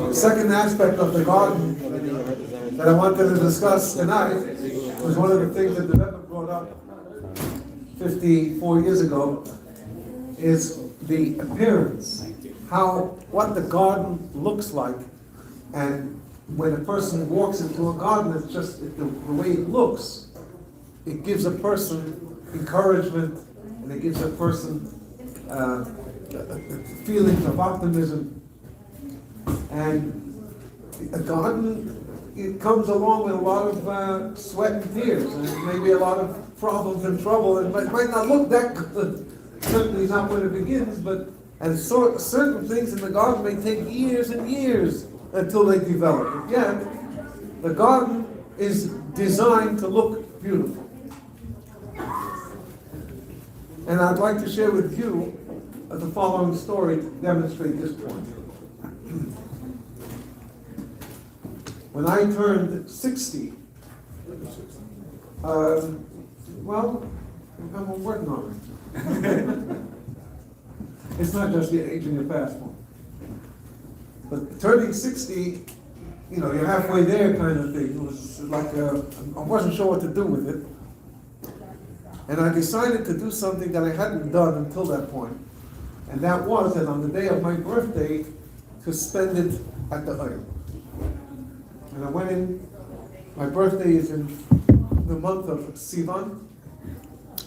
The second aspect of the garden that I wanted to discuss tonight was one of the things that the Rebbe brought up 54 years ago, is the appearance, what the garden looks like. And when a person walks into a garden, it's just the way it looks. It gives a person encouragement, and it gives a person feelings of optimism. And a garden, it comes along with a lot of sweat and tears, and maybe a lot of problems and trouble. It might not look that good. Certainly not when it begins, and certain things in the garden may take years and years until they develop. Yet, the garden is designed to look beautiful. And I'd like to share with you the following story to demonstrate this point. When I turned 60, I'm working on it. It's not just the age in your passport. But turning 60, you're halfway there kind of thing. It was like I wasn't sure what to do with it. And I decided to do something that I hadn't done until that point. And that was that on the day of my birthday, to spend it at the Oil. And I went in, my birthday is in the month of Sivan.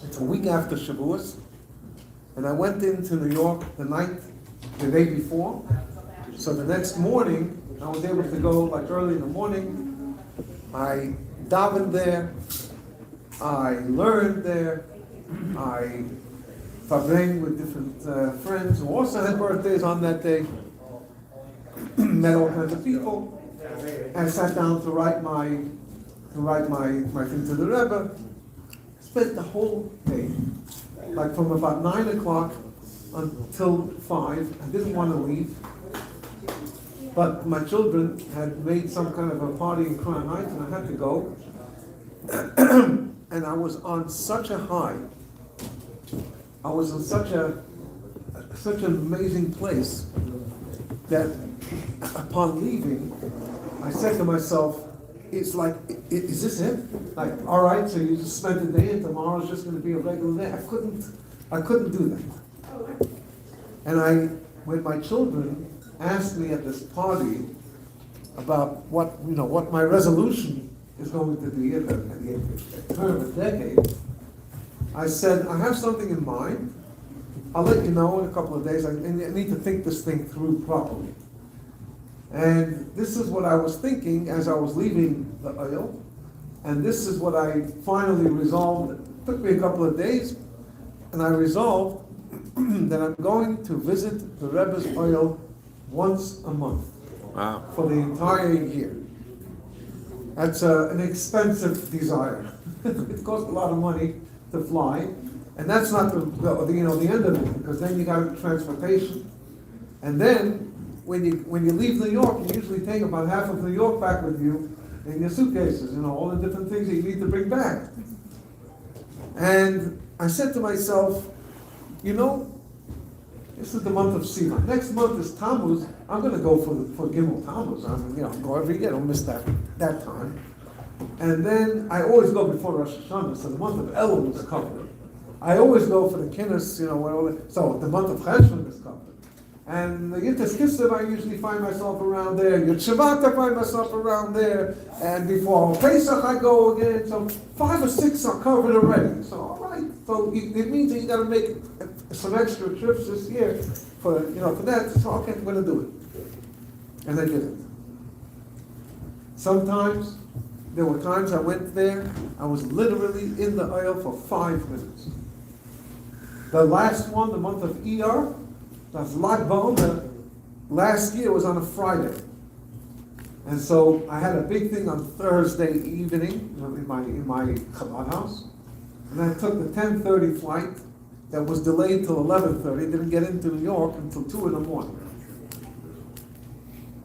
It's a week after Shabbos. And I went into New York the day before. So the next morning, I was able to go like early in the morning. I davened there. I learned there. I Farbrengen with different friends who also had birthdays on that day. Met all kinds of people. I sat down to write my thing to the Rebbe. Spent the whole day, like from about 9 o'clock until 5. I didn't want to leave, but my children had made some kind of a party in Crown Heights, and I had to go. And I was on such a high. I was in such an amazing place that upon leaving, I said to myself, it's like, is this it? Like, all right, so you just spent the day and tomorrow's just going to be a regular day. I couldn't do that. And when my children asked me at this party about what my resolution is going to be at the turn of a decade, I said, I have something in mind. I'll let you know in a couple of days. I need to think this thing through properly. And this is what I was thinking as I was leaving the oil. And this is what I finally resolved. It took me a couple of days. And I resolved that I'm going to visit the Rebbe's oil once a month. Wow. For the entire year. That's an expensive desire. It costs a lot of money to fly. And that's not the end of it, because then you got transportation. And then when you leave New York, you usually take about half of New York back with you in your suitcases, all the different things that you need to bring back. And I said to myself, this is the month of Sivan. Next month is Tammuz. I'm going to go for Gimel Tammuz. Go every year. Don't miss that time. And then I always go before Rosh Hashanah, so the month of Elul is covered. I always go for the Kinnis, so the month of Cheshvan is covered. And the Yittas Kislev, I usually find myself around there. Yud Shevat, I find myself around there. And before Pesach, I go again. So 5 or 6 are covered already. So, all right. So it means that you got to make some extra trips this year for that. So, okay, I'm going to do it. And I did it. Sometimes, there were times I went there, I was literally in the oil for 5 minutes. The last one, the month of Iyar, that's Lag BaOmer, last year was on a Friday. And so I had a big thing on Thursday evening in my Chabad house. And I took the 10:30 flight that was delayed till 11:30, didn't get into New York until 2 in the morning.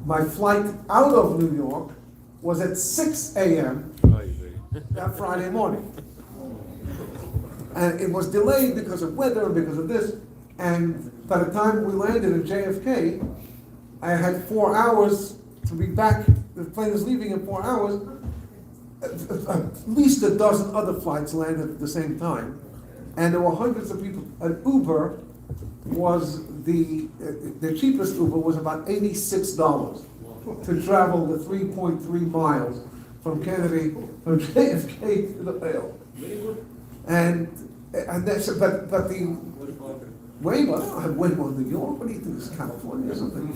My flight out of New York was at 6 a.m. that Friday morning. And it was delayed because of weather and because of this. And by the time we landed in JFK, I had 4 hours to be back. The plane was leaving in 4 hours. At least a dozen other flights landed at the same time. And there were hundreds of people. An Uber was the cheapest Uber was about $86 to travel the 3.3 miles from JFK to the Vale. And that's, but the Waymo, I don't have Waymo in New York. What do you think? It's California or something.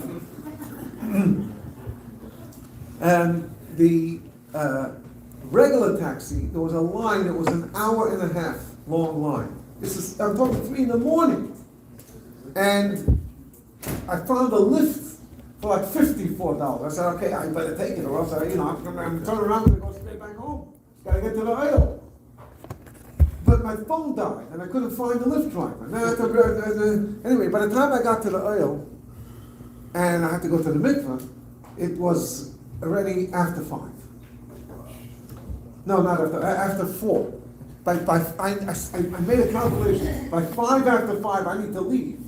And the regular taxi, there was a line that was an hour and a half long line. I'm talking 3 in the morning. And I found a lift for like $54. I said, okay, I better take it, or else I'm turning around and go straight back home. Gotta get to the aisle. But my phone died, and I couldn't find the lift driver. Anyway, by the time I got to the aisle, and I had to go to the mikveh, it was already after 5. No, not after 4. I made a calculation. By 5 after 5, I need to leave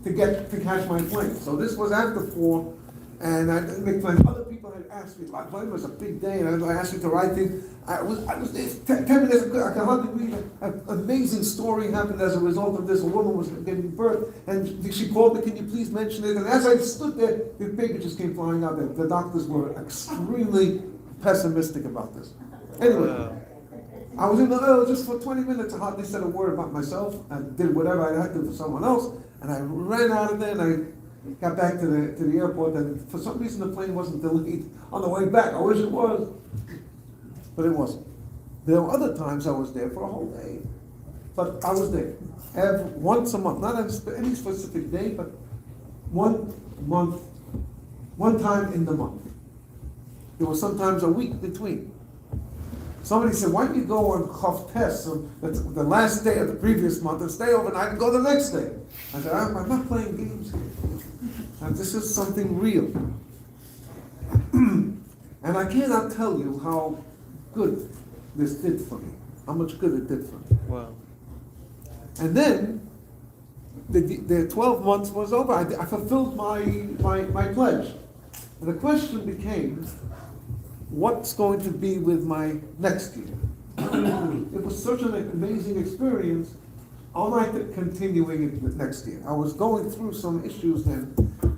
to catch my plane. So this was after 4, and other people had asked me. Like, it was a big day, and I asked me to write things. I was 10 minutes ago. I can hardly read. An amazing story happened as a result of this. A woman was giving birth, and she called me. Can you please mention it? And as I stood there, the baby just came flying out. The doctors were extremely pessimistic about this. Anyway. I was in the aisle just for 20 minutes. I hardly said a word about myself. I did whatever I had to for someone else, and I ran out of there. And I got back to the airport. And for some reason, the plane wasn't delayed on the way back. I wish it was, but it wasn't. There were other times I was there for a whole day, but I was there once a month, not on any specific day, but 1 month, one time in the month. There was sometimes a week between. Somebody said, why don't you go on Chav Tes, the last day of the previous month, and stay overnight and go the next day? I said, I'm not playing games here. And this is something real. And I cannot tell you how good this did for me, how much good it did for me. Wow. And then, the 12 months was over. I fulfilled my pledge. And the question became, what's going to be with my next year? It was such an amazing experience. Am I continuing it next year? I was going through some issues then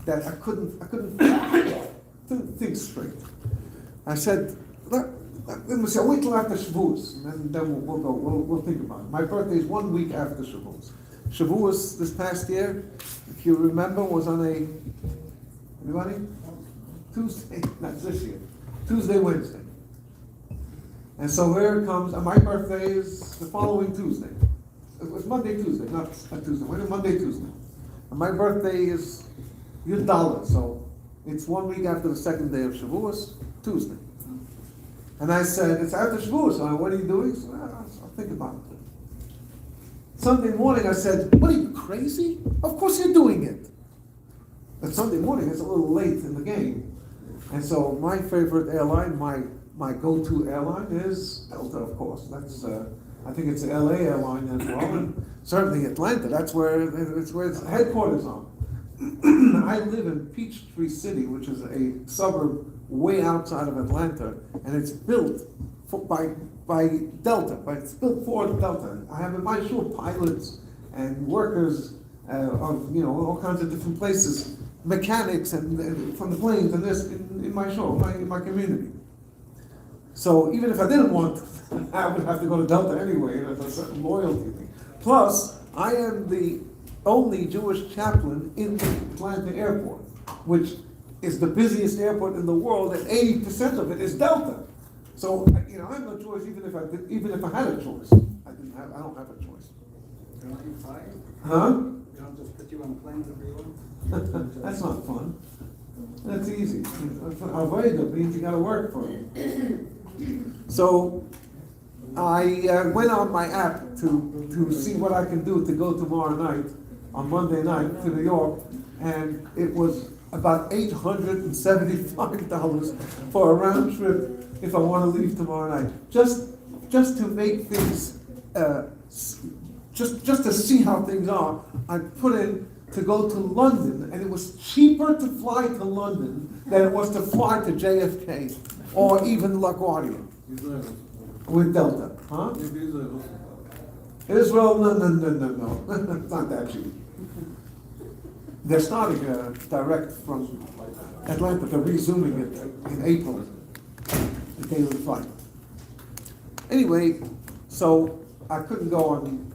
that I couldn't think straight. I said, let me say, wait till after Shavuos, and then we'll think about it. My birthday is 1 week after Shavuos. Shavuos this past year, if you remember, was on anybody? Tuesday, not this year. Tuesday, Wednesday. And so here it comes, and my birthday is the following Tuesday. It was Monday, Tuesday, not Tuesday, Monday, Tuesday. And my birthday is Yud Dalet, so it's 1 week after the second day of Shavuos, Tuesday. And I said, it's after Shavuos, so what are you doing? So, I'll think about it. Sunday morning I said, what are you, crazy? Of course you're doing it. But Sunday morning it's a little late in the game. And so my favorite airline, my go-to airline is Delta, of course. That's I think it's the LA airline as well, and certainly Atlanta. That's where its headquarters are. I live in Peachtree City, which is a suburb way outside of Atlanta, and it's built by Delta. It's built for Delta. I have in my show pilots and workers of all kinds of different places. Mechanics and from the planes and this in my show, in my community. So even if I didn't want, I would have to go to Delta anyway. There's a certain loyalty thing. Plus, I am the only Jewish chaplain in the Atlanta airport, which is the busiest airport in the world, and 80% of it is Delta. So I have no choice. Even if I had a choice, I don't have a choice. You're not fired? Huh? They don't just put you on planes everywhere? That's not fun. That's easy. Avoida means you got to work for it. So I went on my app to see what I can do to go tomorrow night, on Monday night, to New York, and it was about $875 for a round trip if I want to leave tomorrow night. Just to make things, just to see how things are, I put in to go to London, and it was cheaper to fly to London than it was to fly to JFK or even LaGuardia with Delta. Huh? Israel, no. It's not that cheap. They're starting direct from Atlanta. They're resuming it in April, the daily flight. Anyway, so I couldn't go on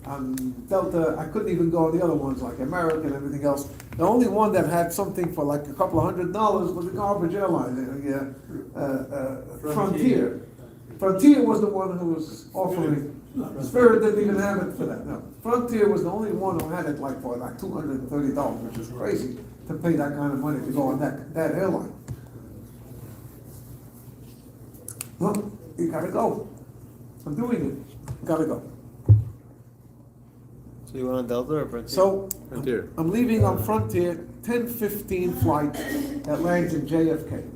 Delta. I couldn't even go on the other ones like American and everything else. The only one that had something for like a couple of $100 was the garbage airline, Frontier. Frontier was the one who was offering. Spirit didn't even have it for that. No, Frontier was the only one who had it like for like $230, which is crazy to pay that kind of money to go on that airline. Well, you gotta go. I'm doing it. Gotta go. So you went on Delta or Frontier? So Frontier. I'm leaving on Frontier, 10:15 flight that lands in JFK.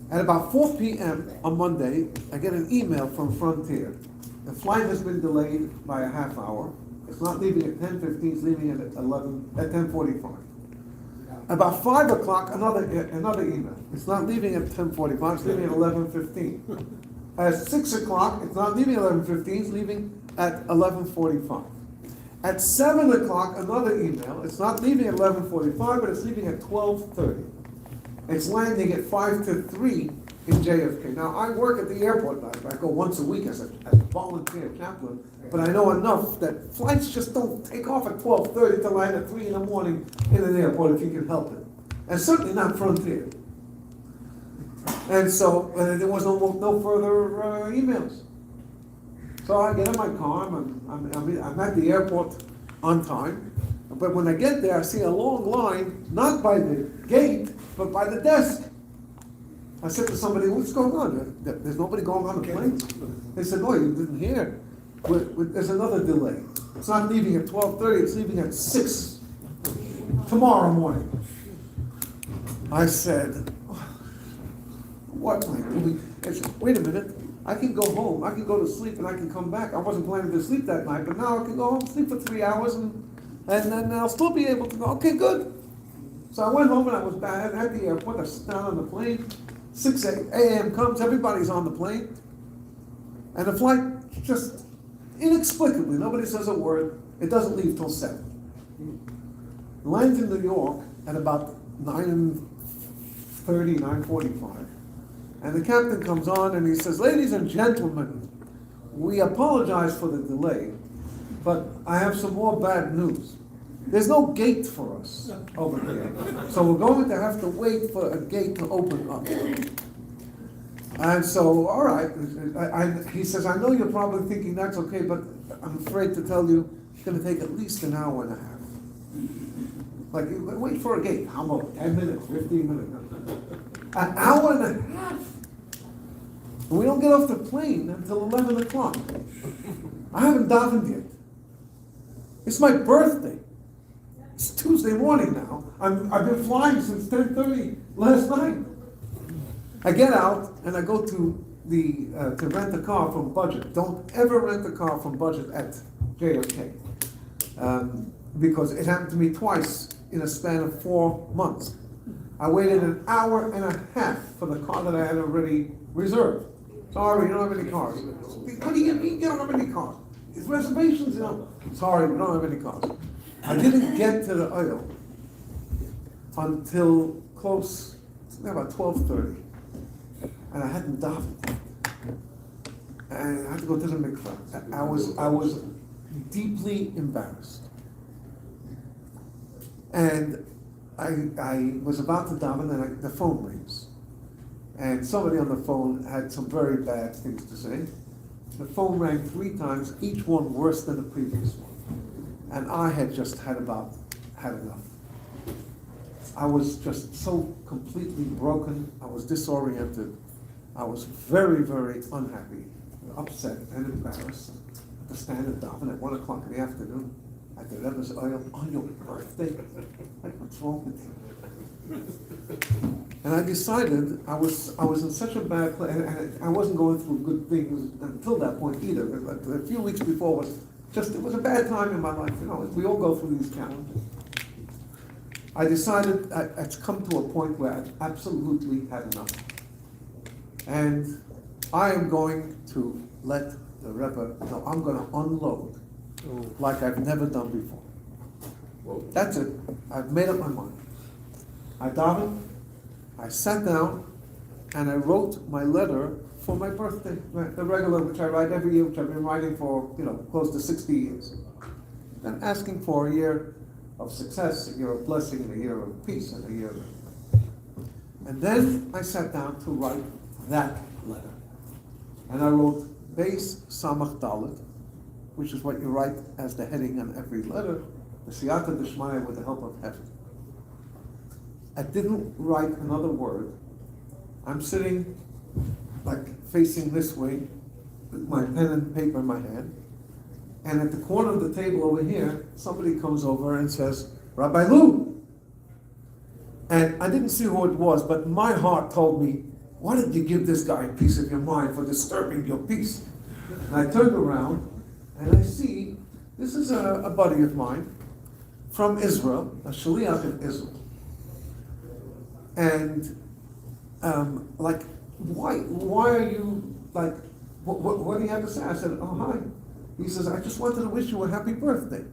At about 4 p.m. on Monday, I get an email from Frontier. The flight has been delayed by a half hour. It's not leaving at 10:15, it's leaving at 10:45. About 5 o'clock, another email. It's not leaving at 10:45, it's leaving at 11:15. At 6 o'clock, it's not leaving at 11:15, it's leaving at 11:45. At 7 o'clock, another email. It's not leaving at 11:45, but it's leaving at 12:30. It's landing at 5 to 3 in JFK. Now, I work at the airport. I go once a week as a volunteer chaplain, but I know enough that flights just don't take off at 12:30 to land at 3 in the morning in an airport if you can help it. And certainly not Frontier. And so there was no further emails. So I get in my car, I'm at the airport on time, but when I get there, I see a long line, not by the gate, but by the desk. I said to somebody, what's going on? There's nobody going on the plane? They said, no, you didn't hear. There's another delay. It's not leaving at 12:30, it's leaving at 6 tomorrow morning. I said, what am I doing? I said, wait a minute, I can go home, I can go to sleep and I can come back. I wasn't planning to sleep that night, but now I can go home, sleep for 3 hours, and then I'll still be able to go. Okay, good. So I went home and I was back at the airport. I sit down on the plane. 6 a.m. comes, everybody's on the plane. And the flight just inexplicably, nobody says a word, it doesn't leave till 7. Lands in New York at about 9:30, 9:45. And the captain comes on and he says, ladies and gentlemen, we apologize for the delay, but I have some more bad news. There's no gate for us over here. So we're going to have to wait for a gate to open up. And so, all right, he says, I know you're probably thinking that's okay, but I'm afraid to tell you it's going to take at least an hour and a half. Like, wait for a gate. How about 10 minutes, 15 minutes? An hour and a half. And we don't get off the plane until 11 o'clock. I haven't davened yet. It's my birthday. It's Tuesday morning now. I've been flying since 10:30 last night. I get out and I go to rent a car from Budget. Don't ever rent a car from Budget at JFK. Because it happened to me twice in a span of 4 months. I waited an hour and a half for the car that I had already reserved. Sorry, you don't have any cars. What do you mean you don't have any cars? It's reservations, you know. Sorry, we don't have any cars. I didn't get to the aisle until close, about 12:30. And I hadn't davened. And I had to go to the mikvah. I was deeply embarrassed. And I was about to daven and the phone rings. And somebody on the phone had some very bad things to say. The phone rang 3 times, each one worse than the previous one. And I had just had enough. I was just so completely broken. I was disoriented. I was very, very unhappy, upset, and embarrassed to stand and daven at 1 o'clock in the afternoon. And the Rebbe said, on your birthday? Like, what's wrong with you? And I decided I was in such a bad place, and I wasn't going through good things until that point either. But a few weeks before it was a bad time in my life. We all go through these challenges. I decided I'd come to a point where I absolutely had enough. And I am going to let the Rebbe know I'm going to unload like I've never done before. That's it. I've made up my mind. I davened, I sat down, and I wrote my letter for my birthday, the regular, which I write every year, which I've been writing for, close to 60 years. And asking for a year of success, a year of blessing, and a year of peace, and a year of... And then I sat down to write that letter. And I wrote Beis Samach Dalet, which is what you write as the heading on every letter, the Siyata Deshmaya with the help of heaven. I didn't write another word. I'm sitting facing this way with my pen and paper in my hand. And at the corner of the table over here, somebody comes over and says, Rabbi Lou. And I didn't see who it was, but my heart told me, why did you give this guy a piece of your mind for disturbing your peace? And I turned around and I see, this is a buddy of mine from Israel, a shaliach in Israel. And why are you what do you have to say? I said, oh, hi. He says, I just wanted to wish you a happy birthday.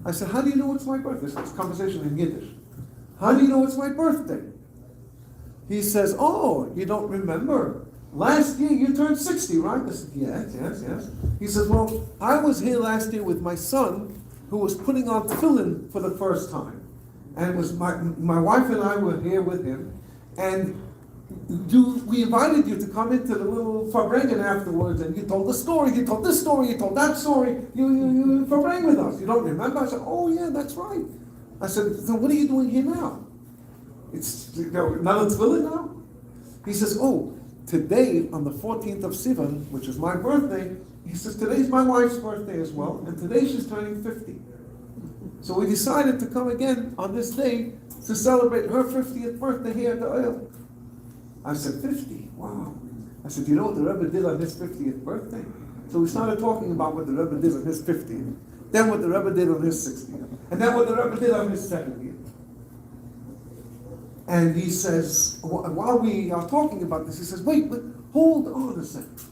I said, how do you know it's my birthday? This is a conversation in Yiddish. How do you know it's my birthday? He says, oh, you don't remember? Last year you turned 60, right? I said, yes. He says, well, I was here last year with my son who was putting on tefillin for the first time. And it was my wife and I were here with him. And we invited you to come into the little Farbrengen afterwards, and you told the story, you told this story, you told that story, you Farbrengen with us. You don't remember? I said, oh yeah, that's right. I said, so what are you doing here now? It's another tefillin now? He says, oh, today on the 14th of Sivan, which is my birthday, he says, today's my wife's birthday as well, and today she's turning 50. So we decided to come again on this day to celebrate her 50th birthday here at the oil. I said, 50? Wow. I said, you know what the Rebbe did on his 50th birthday? So we started talking about what the Rebbe did on his 50th, then what the Rebbe did on his 60th, and then what the Rebbe did on his 70th. And he says, while we are talking about this, he says, wait, but hold on a second.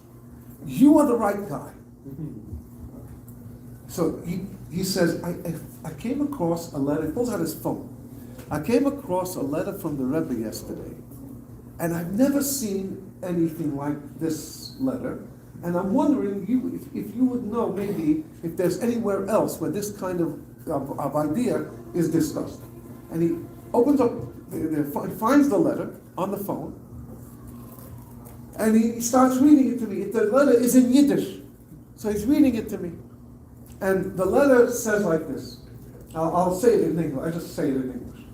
You are the right guy. So he says, I came across a letter, he pulls out his phone. I came across a letter from the Rebbe yesterday, and I've never seen anything like this letter. And I'm wondering if you would know maybe if there's anywhere else where this kind of idea is discussed. And he opens up, finds the letter on the phone, and he starts reading it to me. The letter is in Yiddish, so he's reading it to me. And the letter says like this. I'll say it in English. I just say it in English.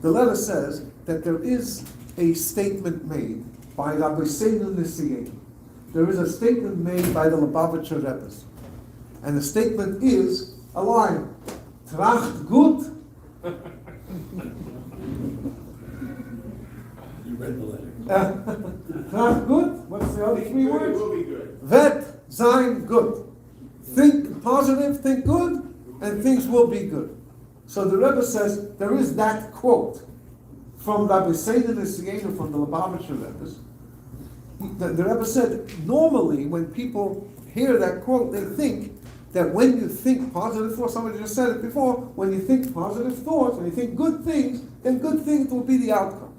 The letter says that there is a statement made by Rabbi Moshe. There is a statement made by the Lubavitcher Rebbe's. And the statement is a line. Tracht gut. You read the letter. Tracht gut. What's the other three words? It will be good. Vet sein gut. Think positive, think good, and things will be good. So the Rebbe says there is that quote from Rabbi Moshe from the Lubavitcher Rebbe's. The Rebbe said normally when people hear that quote, they think that when you think positive thoughts, somebody just said it before, when you think positive thoughts, when you think good things, then good things will be the outcome.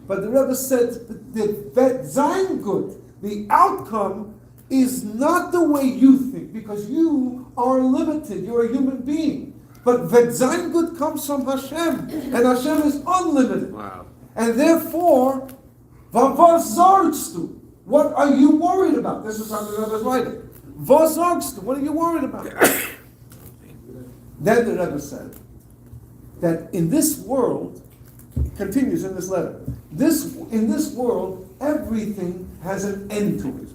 But the Rebbe said that sein gut, the outcome is not the way you think, because you are limited, you're a human being. But sein gut comes from Hashem, and Hashem is unlimited. Wow. And therefore, was sorgst du? What are you worried about? This is how the Rebbe is writing. Was sorgst du? What are you worried about? Then the Rebbe said that in this world, it continues in this letter, in this world, everything has an end to it.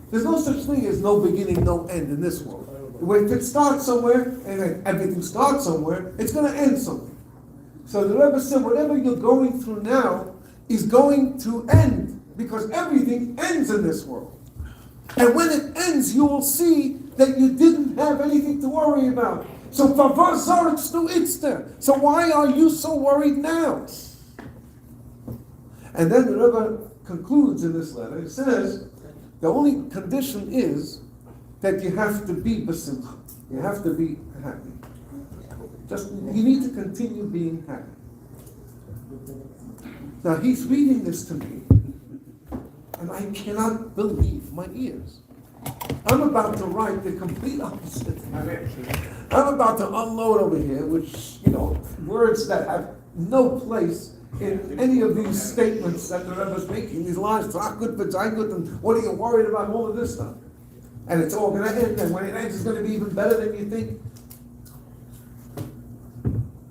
There's no such thing as no beginning, no end in this world. If it starts somewhere, and everything starts somewhere, it's going to end somewhere. So the Rebbe said, whatever you're going through now is going to end, because everything ends in this world. And when it ends, you will see that you didn't have anything to worry about. So why are you so worried now? And then the Rebbe concludes in this letter. It says, the only condition is that you have to be besimcha. You have to be happy. You need to continue being happy. Now he's reading this to me, and I cannot believe my ears. I'm about to write the complete opposite. I'm about to unload over here, which, words that have no place in any of these statements that the Rebbe is making, these lines, good, and what are you worried about, all of this stuff? And it's all going to end, and when it ends, it's going to be even better than you think.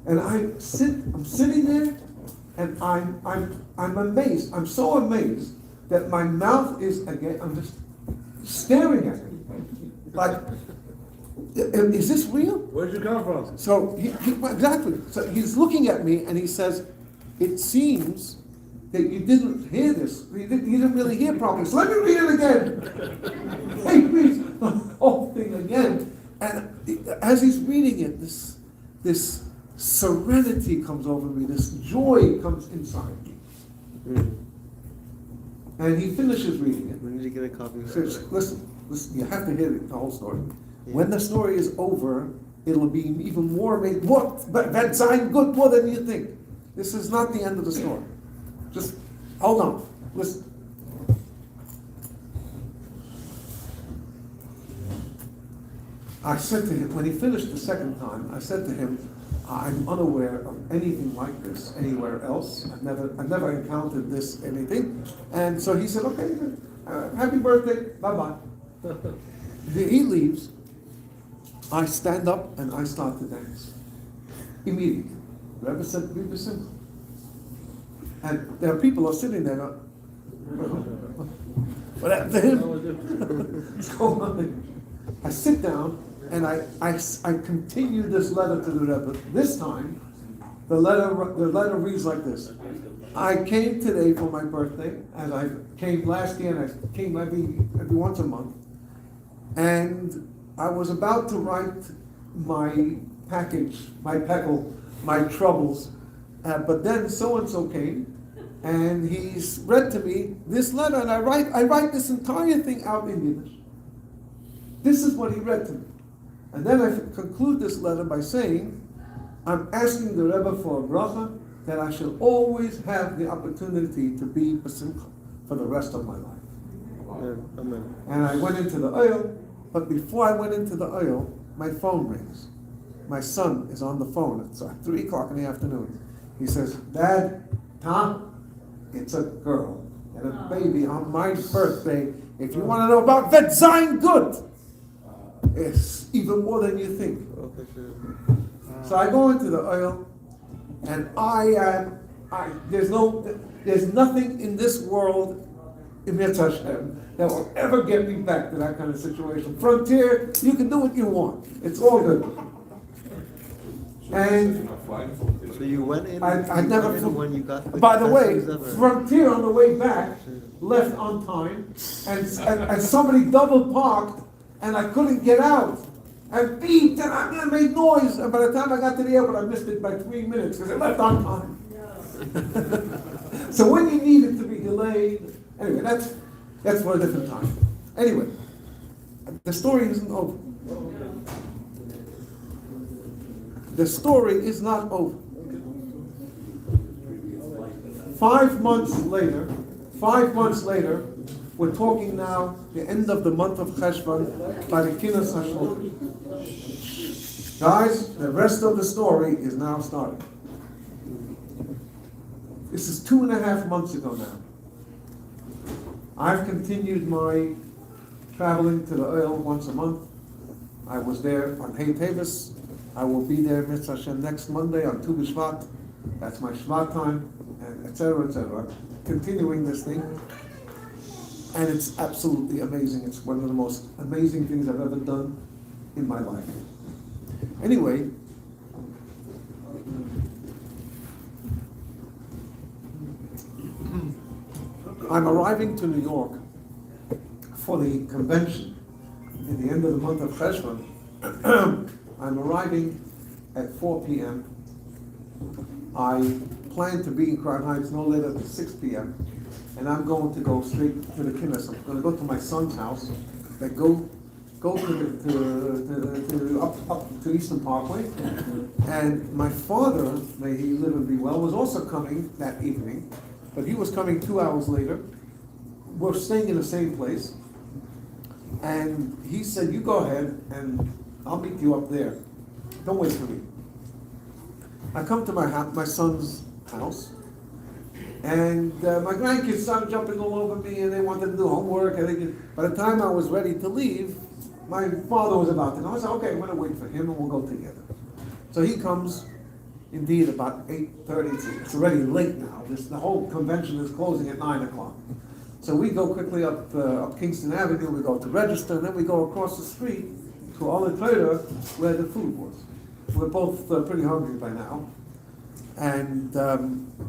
And I'm sitting there, and I'm amazed. I'm so amazed that my mouth is again. I'm just staring at it, like, is this real? Where'd you come from? So exactly. So he's looking at me, and he says, "It seems that you didn't hear this. You didn't really hear properly. So let me read it again." He reads the whole thing again, and as he's reading it, this serenity comes over me. This joy comes inside me. And he finishes reading it. When did you get a copy? He says, listen, you have to hear the whole story. Yeah. When the story is over, it'll be even more amazing. That's good, more than you think. This is not the end of the story. Just hold on. Listen. I said to him, when he finished the second time, I said to him, I'm unaware of anything like this anywhere else. I've never encountered this anything. And so he said, okay, happy birthday, bye-bye. He leaves. I stand up and I start to dance. Immediately. The Rebbe said, be besimcha. And there are people who are sitting there, what happened to him? What's going on there? I sit down and I continue this letter to the Rebbe. This time, the letter reads like this. I came today for my birthday, as I came last year, and I came every once a month. And I was about to write my package, my peckle, my troubles. But then so-and-so came, and he's read to me this letter, and I write this entire thing out in Yiddish. This is what he read to me. And then I conclude this letter by saying, I'm asking the Rebbe for a bracha that I shall always have the opportunity to be besimcha for the rest of my life. Amen. And I went into the oil, but before I went into the oil, my phone rings. My son is on the phone. It's 3 o'clock in the afternoon. He says, Dad, Tom, it's a girl and a baby on my birthday. If you want to know about that, Zayin good. It's even more than you think. So I go into the oil, and there's nothing in this world, in Hashem, that will ever get me back to that kind of situation. Frontier, you can do what you want. It's all good. And so you went in. I never. When you got. By the way, Frontier on the way back left on time, and somebody double parked, and I couldn't get out. And beeped, and I made noise. And by the time I got to the airport, I missed it by 3 minutes because it left on time. No. So when you need it to be delayed, anyway, that's for a different time. Anyway, the story isn't over. The story is not over. 5 months later, we're talking now the end of the month of Cheshvan by the Kinas Hashlokim. Guys, the rest of the story is now starting. This is 2.5 months ago now. I've continued my traveling to the oil once a month. I was there on Hey Tevis. I will be there, Mitzvah Hashem, next Monday on Tu B'Shvat. That's my Shvat time, and etc., etc. Continuing this thing. And it's absolutely amazing. It's one of the most amazing things I've ever done. in my life. Anyway, I'm arriving to New York for the convention in the end of the month of Cheshvan. I'm arriving at 4 p.m. I plan to be in Crown Heights no later than 6 p.m. and I'm going to go straight to the Kinnis. I'm going to go to my son's house, then go up to Eastern Parkway. And my father, may he live and be well, was also coming that evening, but he was coming 2 hours later. We're staying in the same place. And he said, you go ahead and I'll meet you up there. Don't wait for me. I come to my son's house, and my grandkids started jumping all over me, and they wanted to do homework. By the time I was ready to leave, my father was about to go. I said, okay, I'm going to wait for him, and we'll go together. So he comes, indeed, about 8:30. It's already late now. The whole convention is closing at 9 o'clock. So we go quickly up Kingston Avenue, we go to register, and then we go across the street to Olive Torah, where the food was. We're both pretty hungry by now. And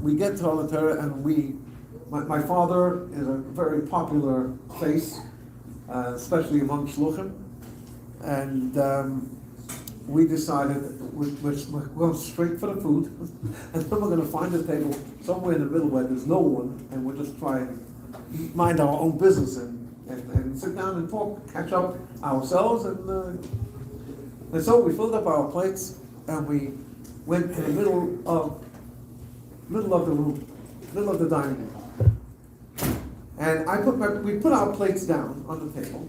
we get to Olive Torah, and my father is a very popular face, especially among shluchim. And we decided we're going straight for the food, and then we're going to find a table somewhere in the middle where there's no one, and we'll just try and mind our own business and sit down and talk, catch up ourselves, and so we filled up our plates and we went in the middle of the room, middle of the dining room, and we put our plates down on the table,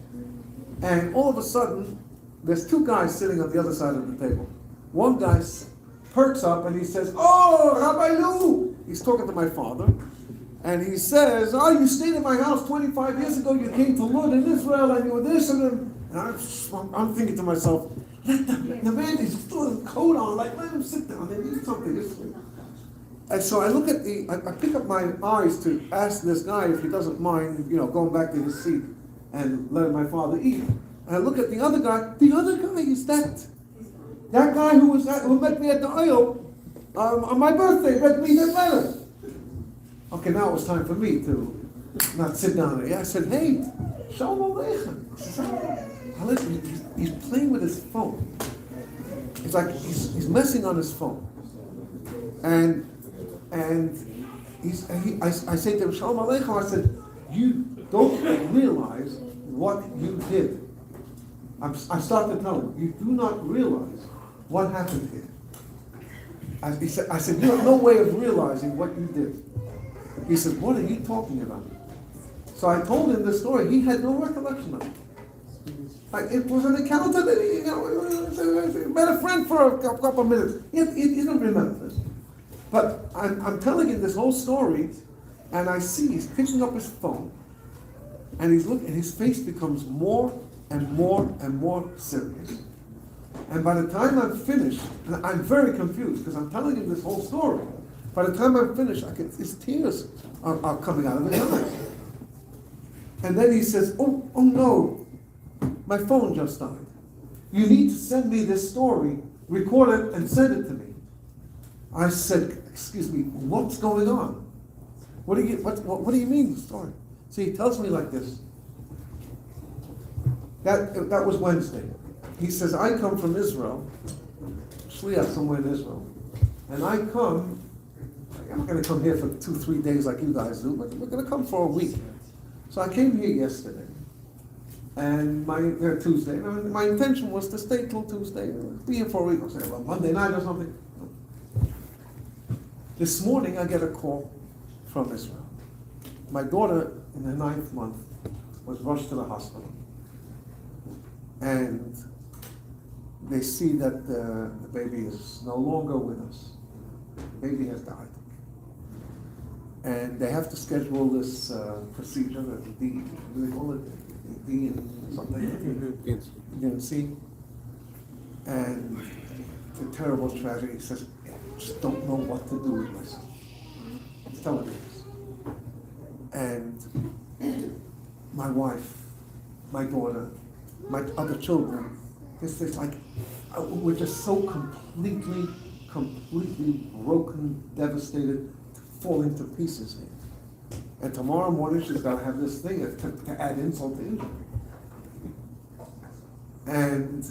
and all of a sudden there's two guys sitting on the other side of the table. One guy perks up and he says, "Oh, Rabbi Lou!" He's talking to my father. And he says, "Oh, you stayed in my house 25 years ago. You came to learn in Israel, and you were this and that." And I'm thinking to myself, let the man is still with a coat on. Like, let him sit down and eat something. And so I look at I pick up my eyes to ask this guy if he doesn't mind, going back to his seat and letting my father eat. And I look at the other guy. The other guy is that guy who met me at the aisle on my birthday. Met me that letter. Okay, now it was time for me to not sit down there. I said, "Hey, shalom aleichem." He's playing with his phone. It's like he's messing on his phone. And I say to him, "Shalom aleichem." I said, "You don't realize what you did." I start to tell him, "You do not realize what happened here." I said, "You have no way of realizing what you did." He said, "What are you talking about?" So I told him the story. He had no recollection of it. It was an encounter that he met a friend for a couple of minutes. He didn't remember this. But I'm telling him this whole story, and I see he's picking up his phone, and he's looking, and his face becomes more and more and more serious. And by the time I'm finished, and I'm very confused because I'm telling him this whole story. By the time I'm finished, his tears are coming out of his eyes. And then he says, oh no, my phone just died. You need to send me this story, record it, and send it to me. I said, excuse me, what's going on? What do you mean the story? See, he tells me like this. That was Wednesday. He says, I come from Israel, Shliach somewhere in Israel, and I'm not going to come here for 2-3 days like you guys do, but we're going to come for a week. So I came here yesterday, and Tuesday. And my intention was to stay till Tuesday, be here for a week. I'll say, well, Monday night or something. This morning I get a call from Israel. My daughter, in her 9th month, was rushed to the hospital, and they see that the baby is no longer with us. The baby has died. And they have to schedule this procedure, the DNC, and it's a terrible tragedy. He says, I just don't know what to do with myself. He's telling me this. And my wife, my daughter, my other children, It's like, we're just so completely broken, devastated, falling to pieces here. And tomorrow morning she's got to have this thing to add insult to injury. And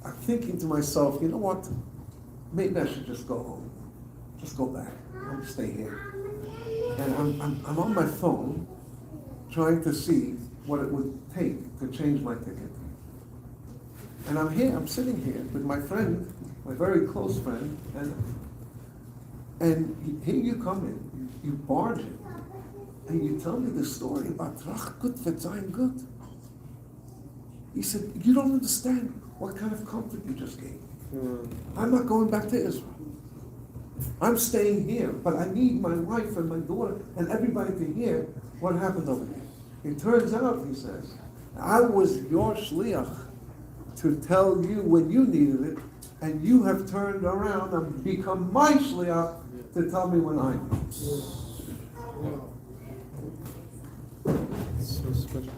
I'm thinking to myself, you know what? Maybe I should just go home. Just go back. I'll stay here. And I'm on my phone trying to see what it would take to change my ticket. And I'm sitting here with my friend, my very close friend, and here you come in, you barge in, and you tell me the story about Trach gut verzeihen gut. He said, you don't understand what kind of comfort you just gave. I'm not going back to Israel. I'm staying here, but I need my wife and my daughter and everybody to hear what happened over here. It turns out, he says, I was your shliach to tell you when you needed it, and you have turned around and become my shliach to tell me when I need it. So special.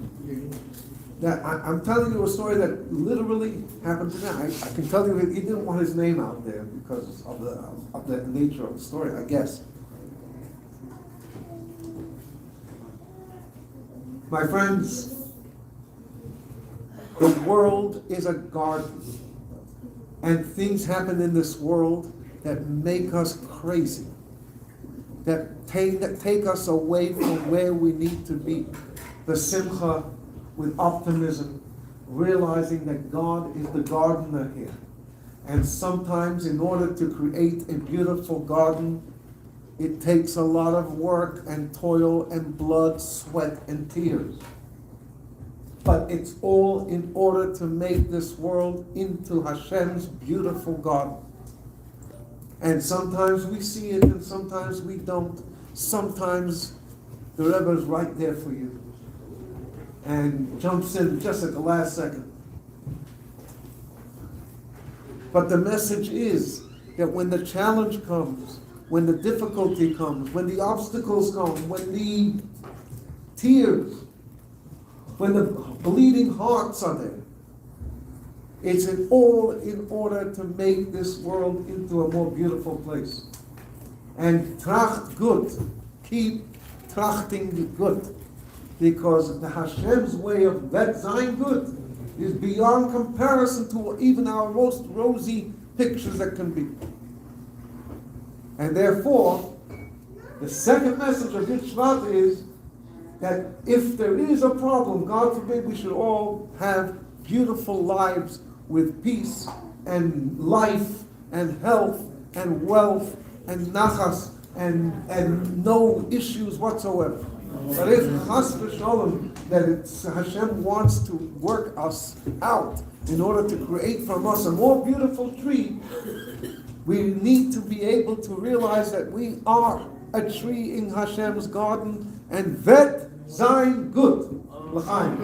That I'm telling you a story that literally happened to me. I can tell you he didn't want his name out there because of the nature of the story, I guess. My friends, the world is a garden, and things happen in this world that make us crazy, that take us away from where we need to be. The simcha with optimism, realizing that God is the gardener here. And sometimes in order to create a beautiful garden, it takes a lot of work and toil and blood, sweat and tears. But it's all in order to make this world into Hashem's beautiful garden. And sometimes we see it and sometimes we don't. Sometimes the Rebbe is right there for you and jumps in just at the last second. But the message is that when the challenge comes, when the difficulty comes, when the obstacles come, when the tears, when the bleeding hearts are there, it's all in order to make this world into a more beautiful place. And tracht gut, keep trachting gut, because the Hashem's way of that sein good is beyond comparison to even our most rosy pictures that can be. And therefore, the second message of Shevat is that if there is a problem, God forbid, we should all have beautiful lives with peace and life and health and wealth and nachas and no issues whatsoever. But if chas v'shalom, that Hashem wants to work us out in order to create from us a more beautiful tree, we need to be able to realize that we are a tree in Hashem's garden, and vet sein good. L'chaim.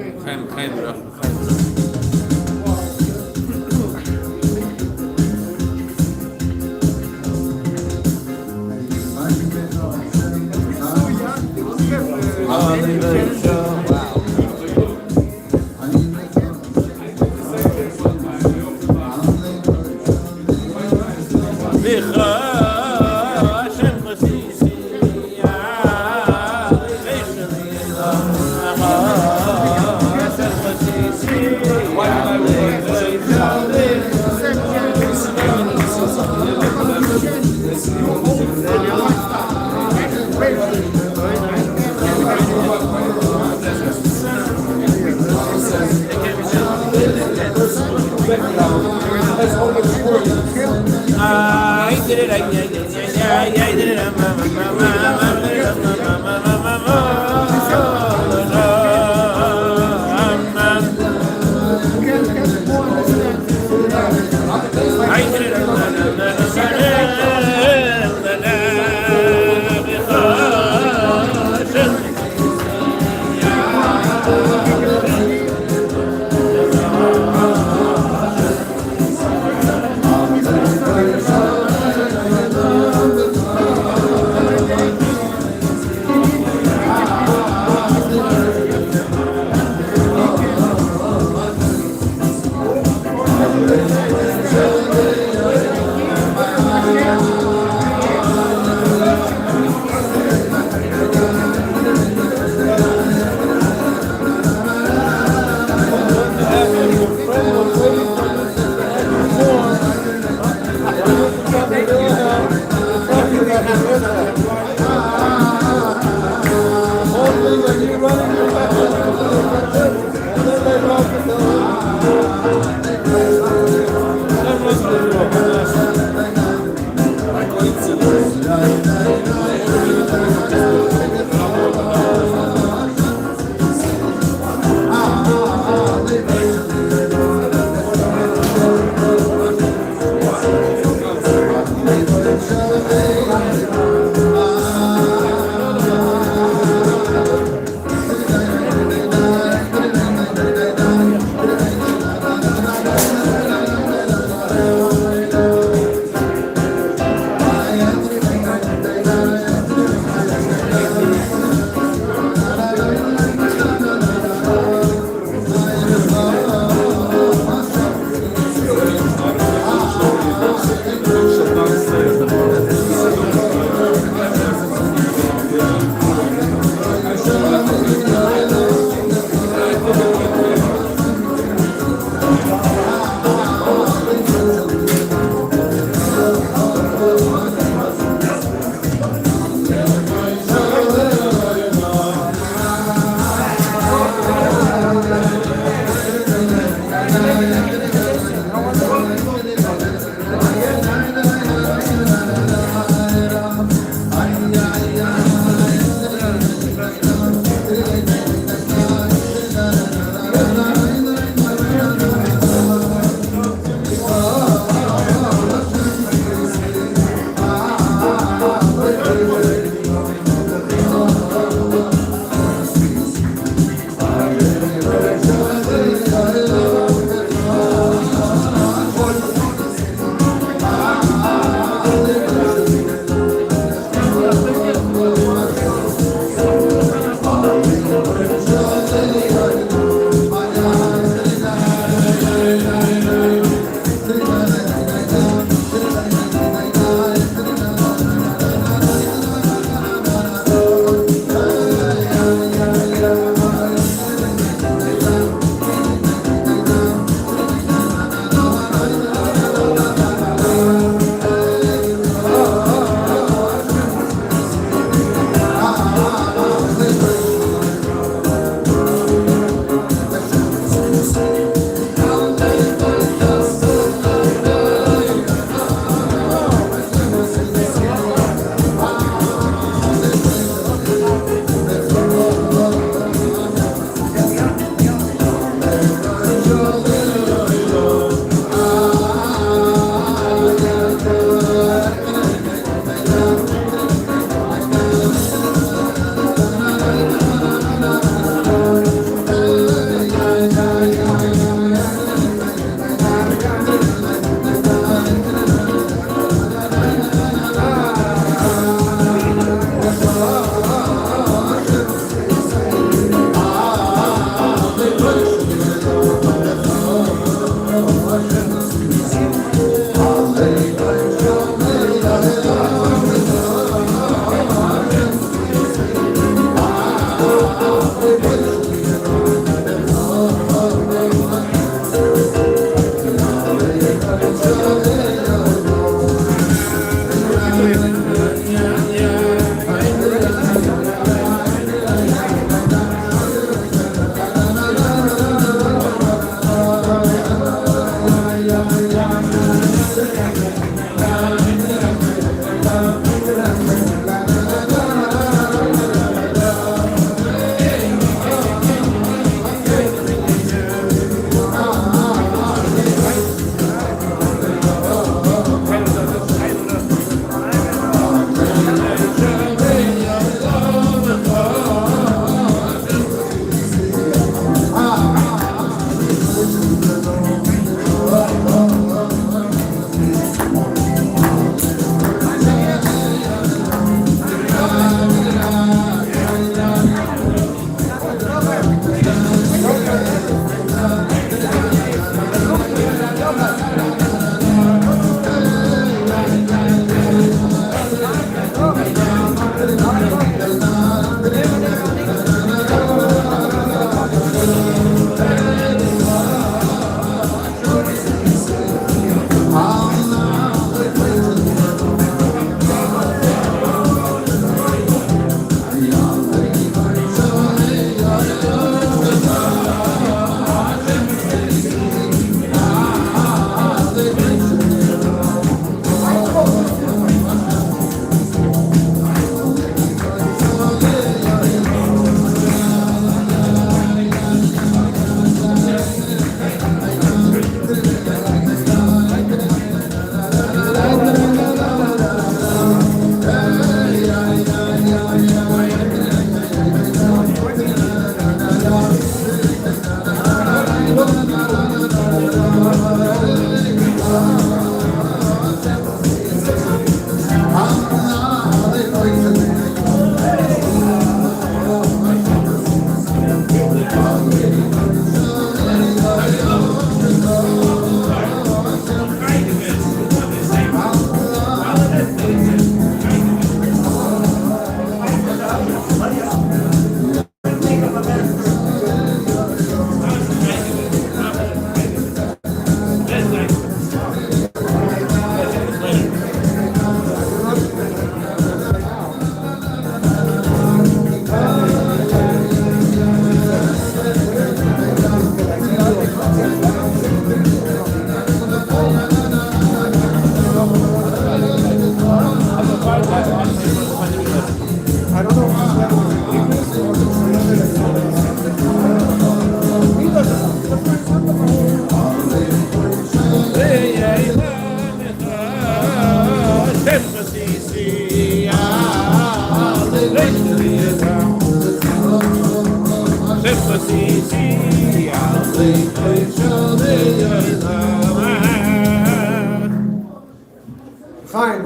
Chaim.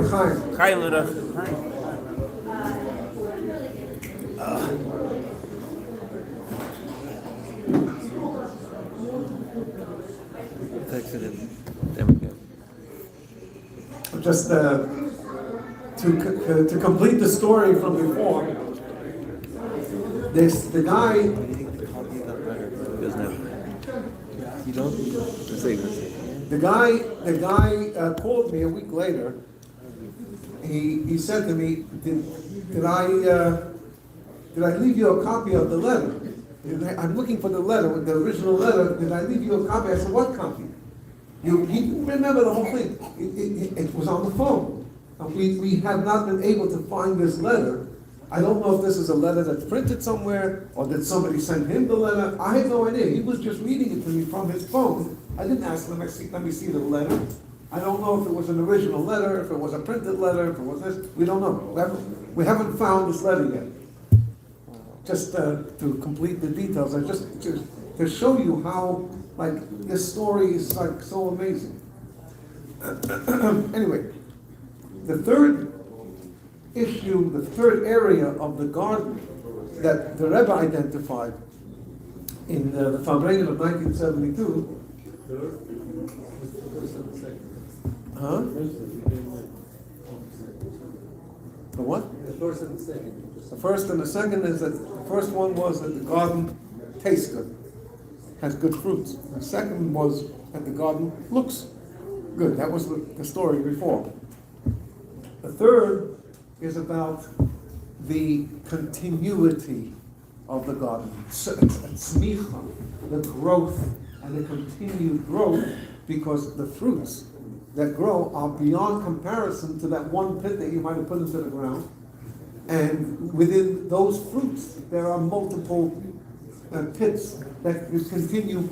Chaim Luna. Just to complete the story from before, the guy. The guy called me a week later. He said to me, "Did I leave you a copy of the letter? I'm looking for the letter, the original letter. Did I leave you a copy?" I said, "What copy?" You remember the whole thing. It was on the phone. We have not been able to find this letter. I don't know if this is a letter that's printed somewhere, or did somebody send him the letter. I have no idea. He was just reading it to me from his phone. I didn't ask him, let me see the letter. I don't know if it was an original letter, if it was a printed letter, if it was this. We don't know. We haven't found this letter yet. Just to complete the details, to show you how, this story is so amazing. Anyway, the third issue, the third area of the garden that the Rebbe identified in the Farbrengen of 1972. Huh? The what? The first and the second. The first and the second is that the first one was that the garden tastes good, has good fruits. The second was that the garden looks good. That was the story before. The third is about the continuity of the garden, tzmicha, the growth and the continued growth, because the fruits that grow are beyond comparison to that one pit that you might have put into the ground. And within those fruits, there are multiple pits that continue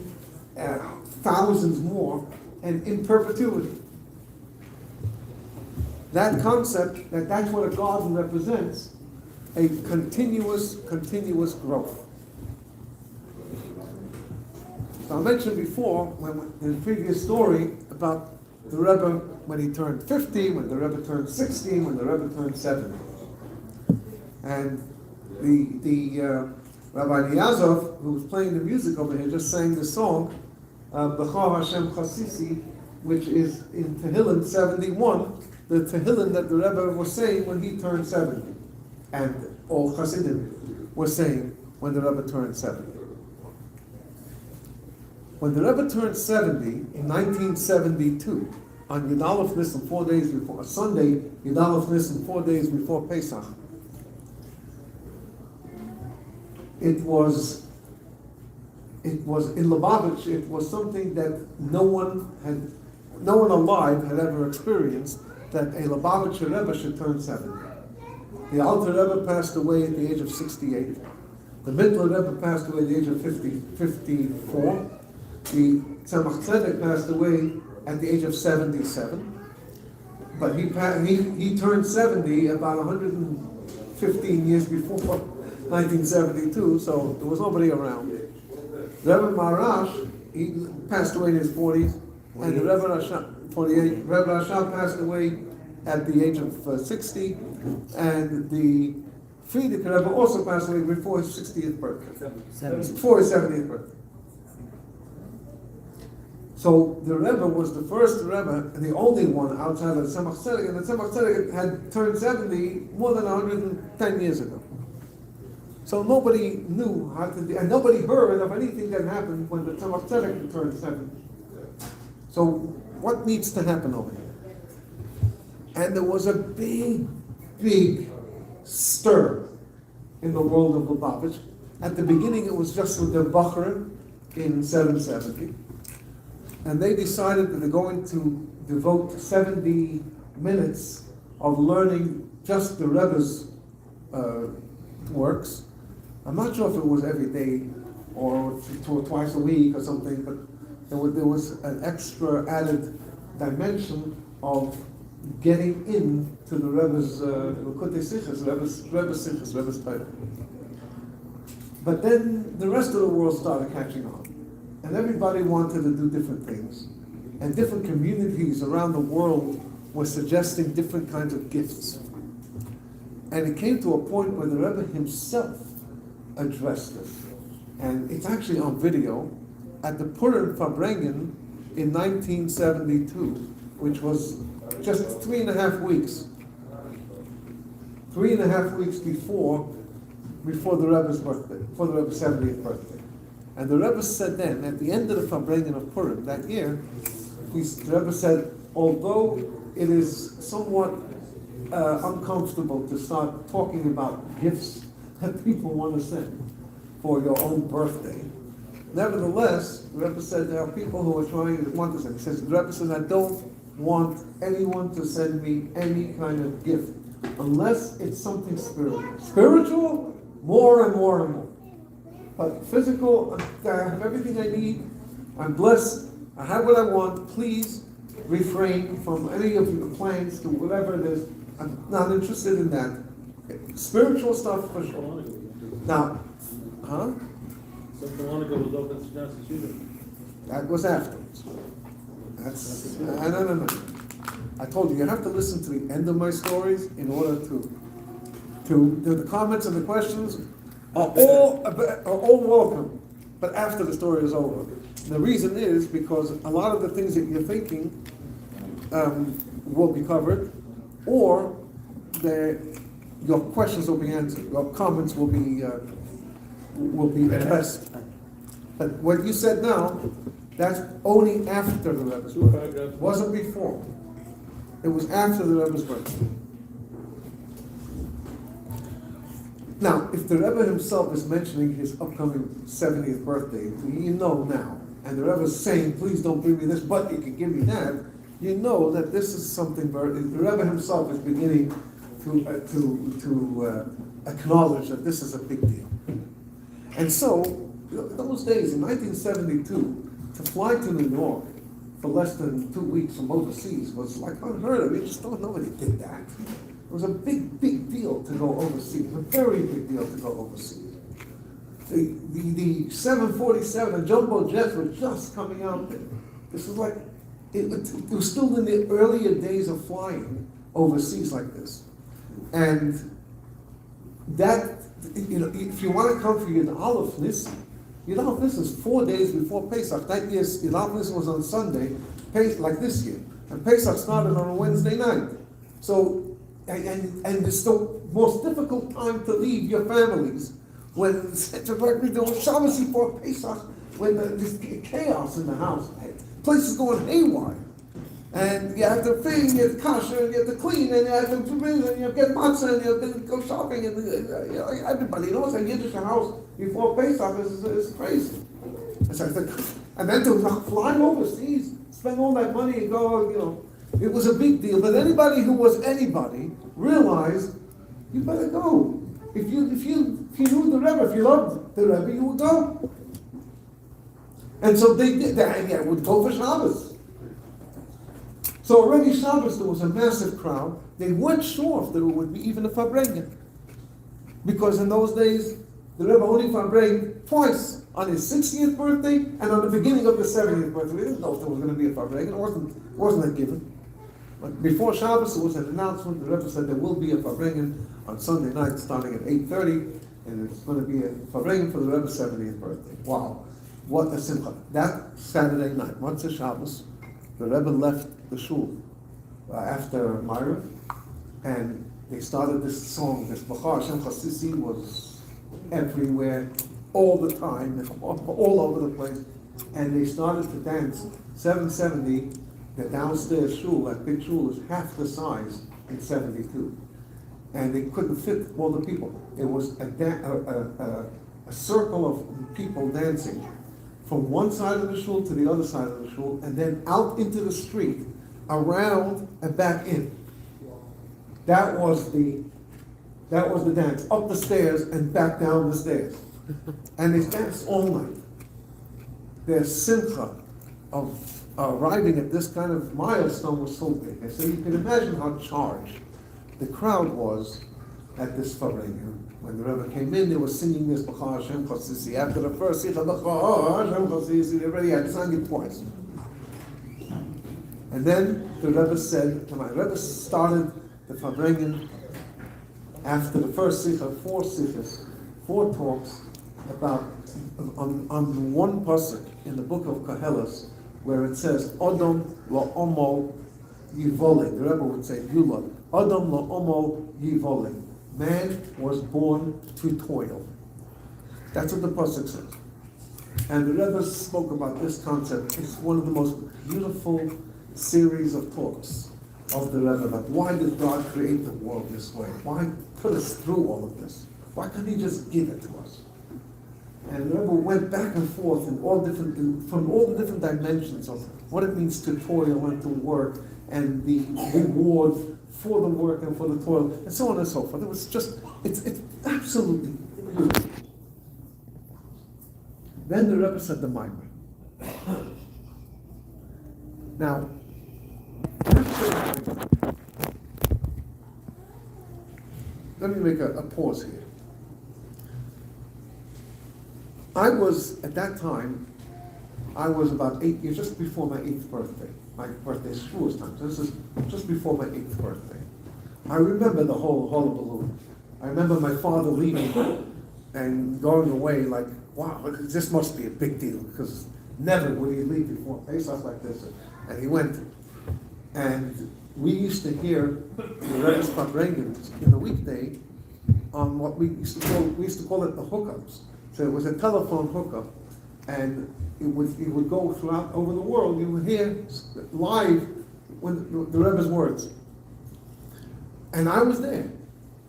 thousands more and in perpetuity. That concept, that's what a garden represents, a continuous growth. So I mentioned before, in the previous story, about the Rebbe when he turned 50, when the Rebbe turned 60, when the Rebbe turned 70. And the Rabbi Niazov, who was playing the music over here, just sang the song, B'chor Hashem Chasisi, which is in Tehillim 71, the Tehillim that the Rebbe was saying when he turned 70, and all Chassidim were saying when the Rebbe turned 70. When the Rebbe turned 70 in 1972, on Yud Aleph Nisan, 4 days before, a Sunday, Yud Aleph Nisan, 4 days before Pesach, it was in Lubavitch, it was something that no one alive had ever experienced, that a Lubavitcher Rebbe should turn 70. The Alter Rebbe passed away at the age of 68. The Mittler Rebbe passed away at the age of 54. The Tzemach Tzedek passed away at the age of 77. But he turned 70 about 115 years before 1972, so there was nobody around. Rebbe Marash, he passed away in his 40s, and the Rebbe Rashab, 48. Rebbe Rashab passed away at the age of 60, and the Frierdiker Rebbe also passed away before his 60th birthday. Before his 70th birthday. So the Rebbe was the first Rebbe, and the only one outside of the Tzemach Tzedek, and the Tzemach Tzedek had turned 70 more than 110 years ago. So nobody knew how to do, and nobody heard of anything that happened when the Tzemach Tzedek turned 70. So what needs to happen over here? And there was a big stir in the world of Lubavitch. At the beginning, it was just with the Bachar in 770. And they decided that they're going to devote 70 minutes of learning just the Rebbe's works. I'm not sure if it was every day or twice a week or something, but there was an extra added dimension of getting into the Rebbe's Likutei Sichos, Rebbe's Sichos, Rebbe's Torah. But then the rest of the world started catching on. And everybody wanted to do different things. And different communities around the world were suggesting different kinds of gifts. And it came to a point where the Rebbe himself addressed this. And it's actually on video at the Purim Farbrengen in 1972, which was just 3.5 weeks. 3.5 weeks before the Rebbe's birthday, before the Rebbe's 70th birthday. And the Rebbe said then, at the end of the Farbrengen of Purim that year, the Rebbe said, although it is somewhat uncomfortable to start talking about gifts that people want to send for your own birthday, nevertheless, the Rebbe said there are people who are want to send. He says, the Rebbe says, I don't want anyone to send me any kind of gift unless it's something spiritual. Spiritual, more and more and more. But physical, I have everything I need. I'm blessed. I have what I want. Please refrain from any of your plans to whatever it is. I'm not interested in that. Spiritual stuff for sure. Now, that was afterwards. That's no. I told you have to listen to the end of my stories in order to the comments and the questions are all welcome, but after the story is over. The reason is because a lot of the things that you're thinking will be covered, or your questions will be answered, your comments will be addressed. But what you said now, that's only after the Rebbe's birthday. It wasn't before. It was after the Rebbe's birthday. Now, if the Rebbe himself is mentioning his upcoming 70th birthday, you know now, and the Rebbe is saying, please don't bring me this, but you can give me that, you know that this is something, the Rebbe himself is beginning to acknowledge that this is a big deal. And so, those days, in 1972, to fly to New York for less than 2 weeks from overseas was like unheard of. You just don't know nobody did that. It was a big deal to go overseas, a very big deal to go overseas. The 747 and jumbo jets were just coming out there. This was like, it was still in the earlier days of flying overseas like this. And that, if you want to come for Yud Aleph Nisan, Yud Aleph Nisan is 4 days before Pesach. That year, Yud Aleph Nisan was on Sunday, like this year. And Pesach started on a Wednesday night. So, and it's the most difficult time to leave your families when Shabbos before Pesach, when there's chaos in the house. Places going haywire. And you have to feed, you have to kasher, and you have to clean, and you have to bring, and you have to get matzah, and you have to go shopping, and everybody knows a Yiddish house before Pesach is crazy. And then to fly overseas, spend all that money and go, it was a big deal. But anybody who was anybody realized you better go. If you knew the Rebbe, if you loved the Rebbe, you would go. And so they did. They would go for Shabbos. So already Shabbos, there was a massive crowd. They weren't sure if there would be even a Farbrengen. Because in those days, the Rebbe only Farbrengen twice, on his 60th birthday and on the beginning of the 70th birthday. We didn't know if there was going to be a Farbrengen. It wasn't a given. But before Shabbos, there was an announcement. The Rebbe said there will be a Farbrengen on Sunday night starting at 8:30, and it's going to be a Farbrengen for the Rebbe's 70th birthday. Wow. What a simcha. That Saturday night, once a Shabbos, the Rebbe left the shul after Ma'ariv, and they started this song, this Bachar Hashem Chassisi was everywhere, all the time, all over the place, and they started to dance. 770, the downstairs shul, that big shul, is half the size in 72. And they couldn't fit all the people. It was a circle of people dancing from one side of the shul to the other side of the shul, and then out into the street, around and back in. That was the dance, up the stairs and back down the stairs. And they danced all night. Their simcha of arriving at this kind of milestone was so big. And so you can imagine how charged the crowd was at this Farbrengen. When the Rebbe came in, they were singing this B'cha Hashem Chassidus. After the first Sikha, B'cha Hashem Chassidus, they already had sung it twice. And then the Rebbe said, my Rebbe started the Farbrengen after the first Sikha, 4 Sikhas, 4 talks about, on one pasuk in the book of Koheles, where it says, Odom la'omo yivole. The Rebbe would say, Yula. Odom la'omo yivole. Man was born to toil. That's what the pasuk says. And the Rebbe spoke about this concept. It's one of the most beautiful series of talks of the Rebbe. Like, why did God create the world this way? Why put us through all of this? Why couldn't He just give it to us? And the Rebbe went back and forth from all the different dimensions of what it means to toil and to work, and the reward for the work and for the toil, and so on and so forth. It was just, it's absolutely beautiful. Then the Rebbe said the Maimer. Now, let me make a pause here. I was, at that time, I was about 8 years, just before my 8th birthday. My birthday is Shavuos time, so this is just before my 8th birthday. I remember the whole hullabaloo. I remember my father leaving and going away like, wow, this must be a big deal, because never would he leave before Pesach like this. And he went. And we used to hear the Rebbe's Farbrengen in the weekday on what we used to call it the hookups. So it was a telephone hookup, and it would go throughout over the world. You would hear live when the Rebbe's words. And I was there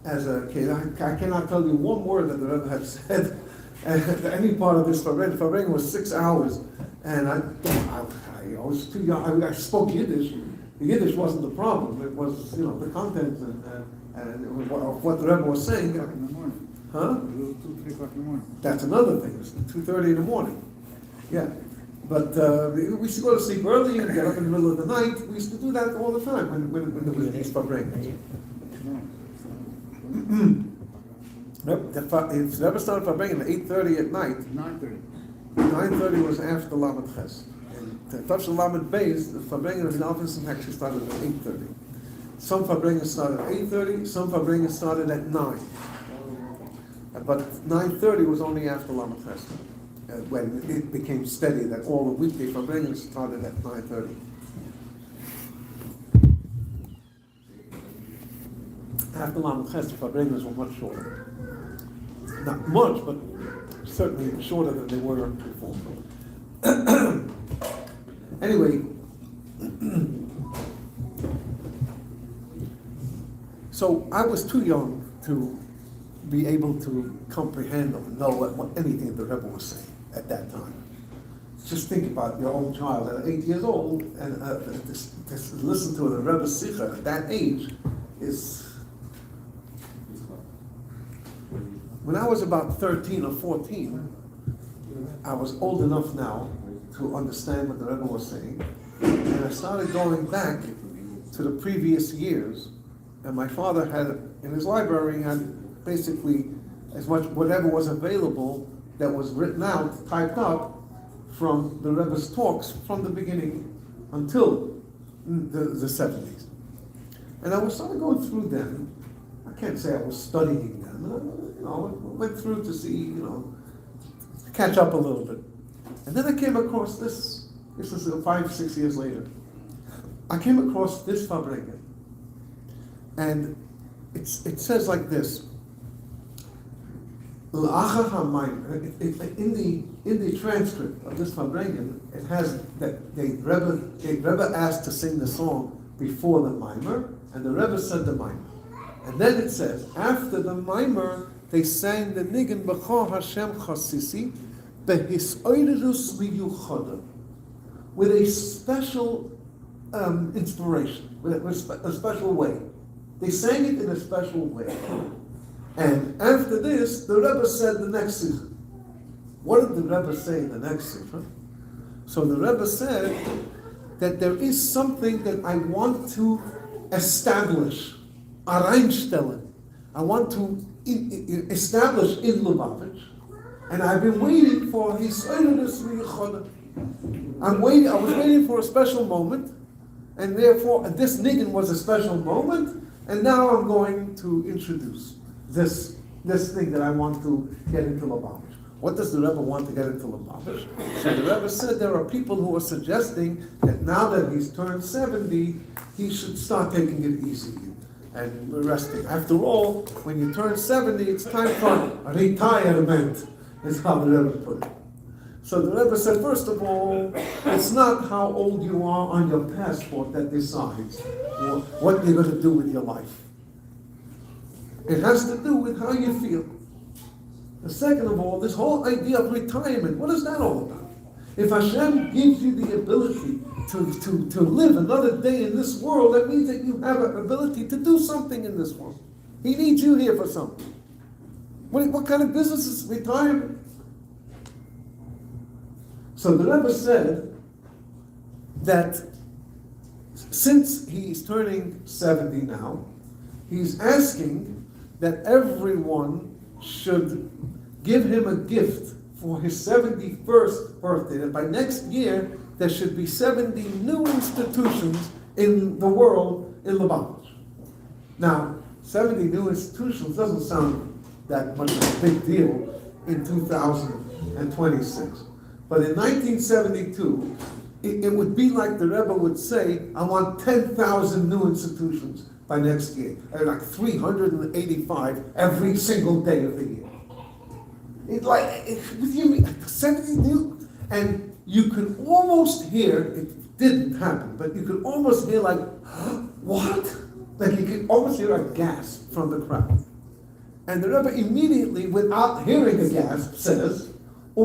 as a kid. I cannot tell you one word that the Rebbe had said at any part of this Farbrengen. Farbrengen was 6 hours, and I was too young. I spoke Yiddish. The Yiddish wasn't the problem. It was, the content and what the Rebbe was saying. In the morning. Huh? 2, 3 o'clock in the morning. That's another thing. It's 2:30 in the morning. Yeah. But we used to go to sleep early and get up in the middle of the night. We used to do that all the time when there was these Farbrengen. If the Rebbe started Farbrengen at 8:30 at night, 9:30. 9:30 was after Lamed Ches. And to touch the Lamed Beis, the Farbrengen of the Alphason actually started at 8:30. Some Farbrengen started at 8:30, some Farbrengen started at 9. But 9:30 was only after Lamed Ches, when it became steady that all the weekday Farbrengen started at 9:30. After Lamed Ches, the Farbrengen were much shorter. Not much, but certainly shorter than they were before. Anyway, so I was too young to be able to comprehend or know what anything the Rebbe was saying at that time. Just think about your own child at 8 years old, and to listen to the Rebbe's Sikha at that age is... When I was about 13 or 14, I was old enough now to understand what the Rebbe was saying, and I started going back to the previous years, and my father had, in his library, had basically as much, whatever was available that was written out, typed up, from the Rebbe's talks from the beginning until the 70s. And I was started going through them. I can't say I was studying them. I went through to see, catch up a little bit. And then I came across this is 5-6 years later. I came across this Farbrengen. And it says like this. In the transcript of this Farbrengen, it has that the Rebbe asked to sing the song before the Maimer, and the Rebbe said the Maimer. And then it says, after the Maimer, they sang the Nigan B'cha Hashem Chasisi Behisoidus Miyuchada, with a special inspiration, with a special way. They sang it in a special way. And after this, the Rebbe said the next Sikha. What did the Rebbe say in the next Sikha? So the Rebbe said that there is something that I want to establish, reinstellen. I want to establish in Lubavitch, and I've been waiting for his I was waiting for a special moment, and therefore this niggin was a special moment, and now I'm going to introduce this thing that I want to get into Lubavitch. What does the Rebbe want to get into Lubavitch? So the Rebbe said there are people who are suggesting that now that he's turned 70, he should start taking it easy and resting. After all, when you turn 70, it's time for retirement, is how the Rebbe put it. So the Rebbe said, first of all, it's not how old you are on your passport that decides what you're going to do with your life. It has to do with how you feel. And second of all, this whole idea of retirement, what is that all about? If Hashem gives you the ability to live another day in this world, that means that you have an ability to do something in this world. He needs you here for something. What kind of business is retirement? So the Rebbe said that since he's turning 70 now, he's asking that everyone should give him a gift for his 71st birthday, that by next year there should be 70 new institutions in the world in Lubavitch. Now, 70 new institutions doesn't sound that much of a big deal in 2026. But in 1972, it would be like the Rebbe would say, I want 10,000 new institutions by next year. Like 385 every single day of the year. It's like, 70 new, and you could almost hear, it didn't happen, but you could almost hear like, what? Like you could almost hear a gasp from the crowd. And the Rebbe immediately, without hearing a gasp, says, you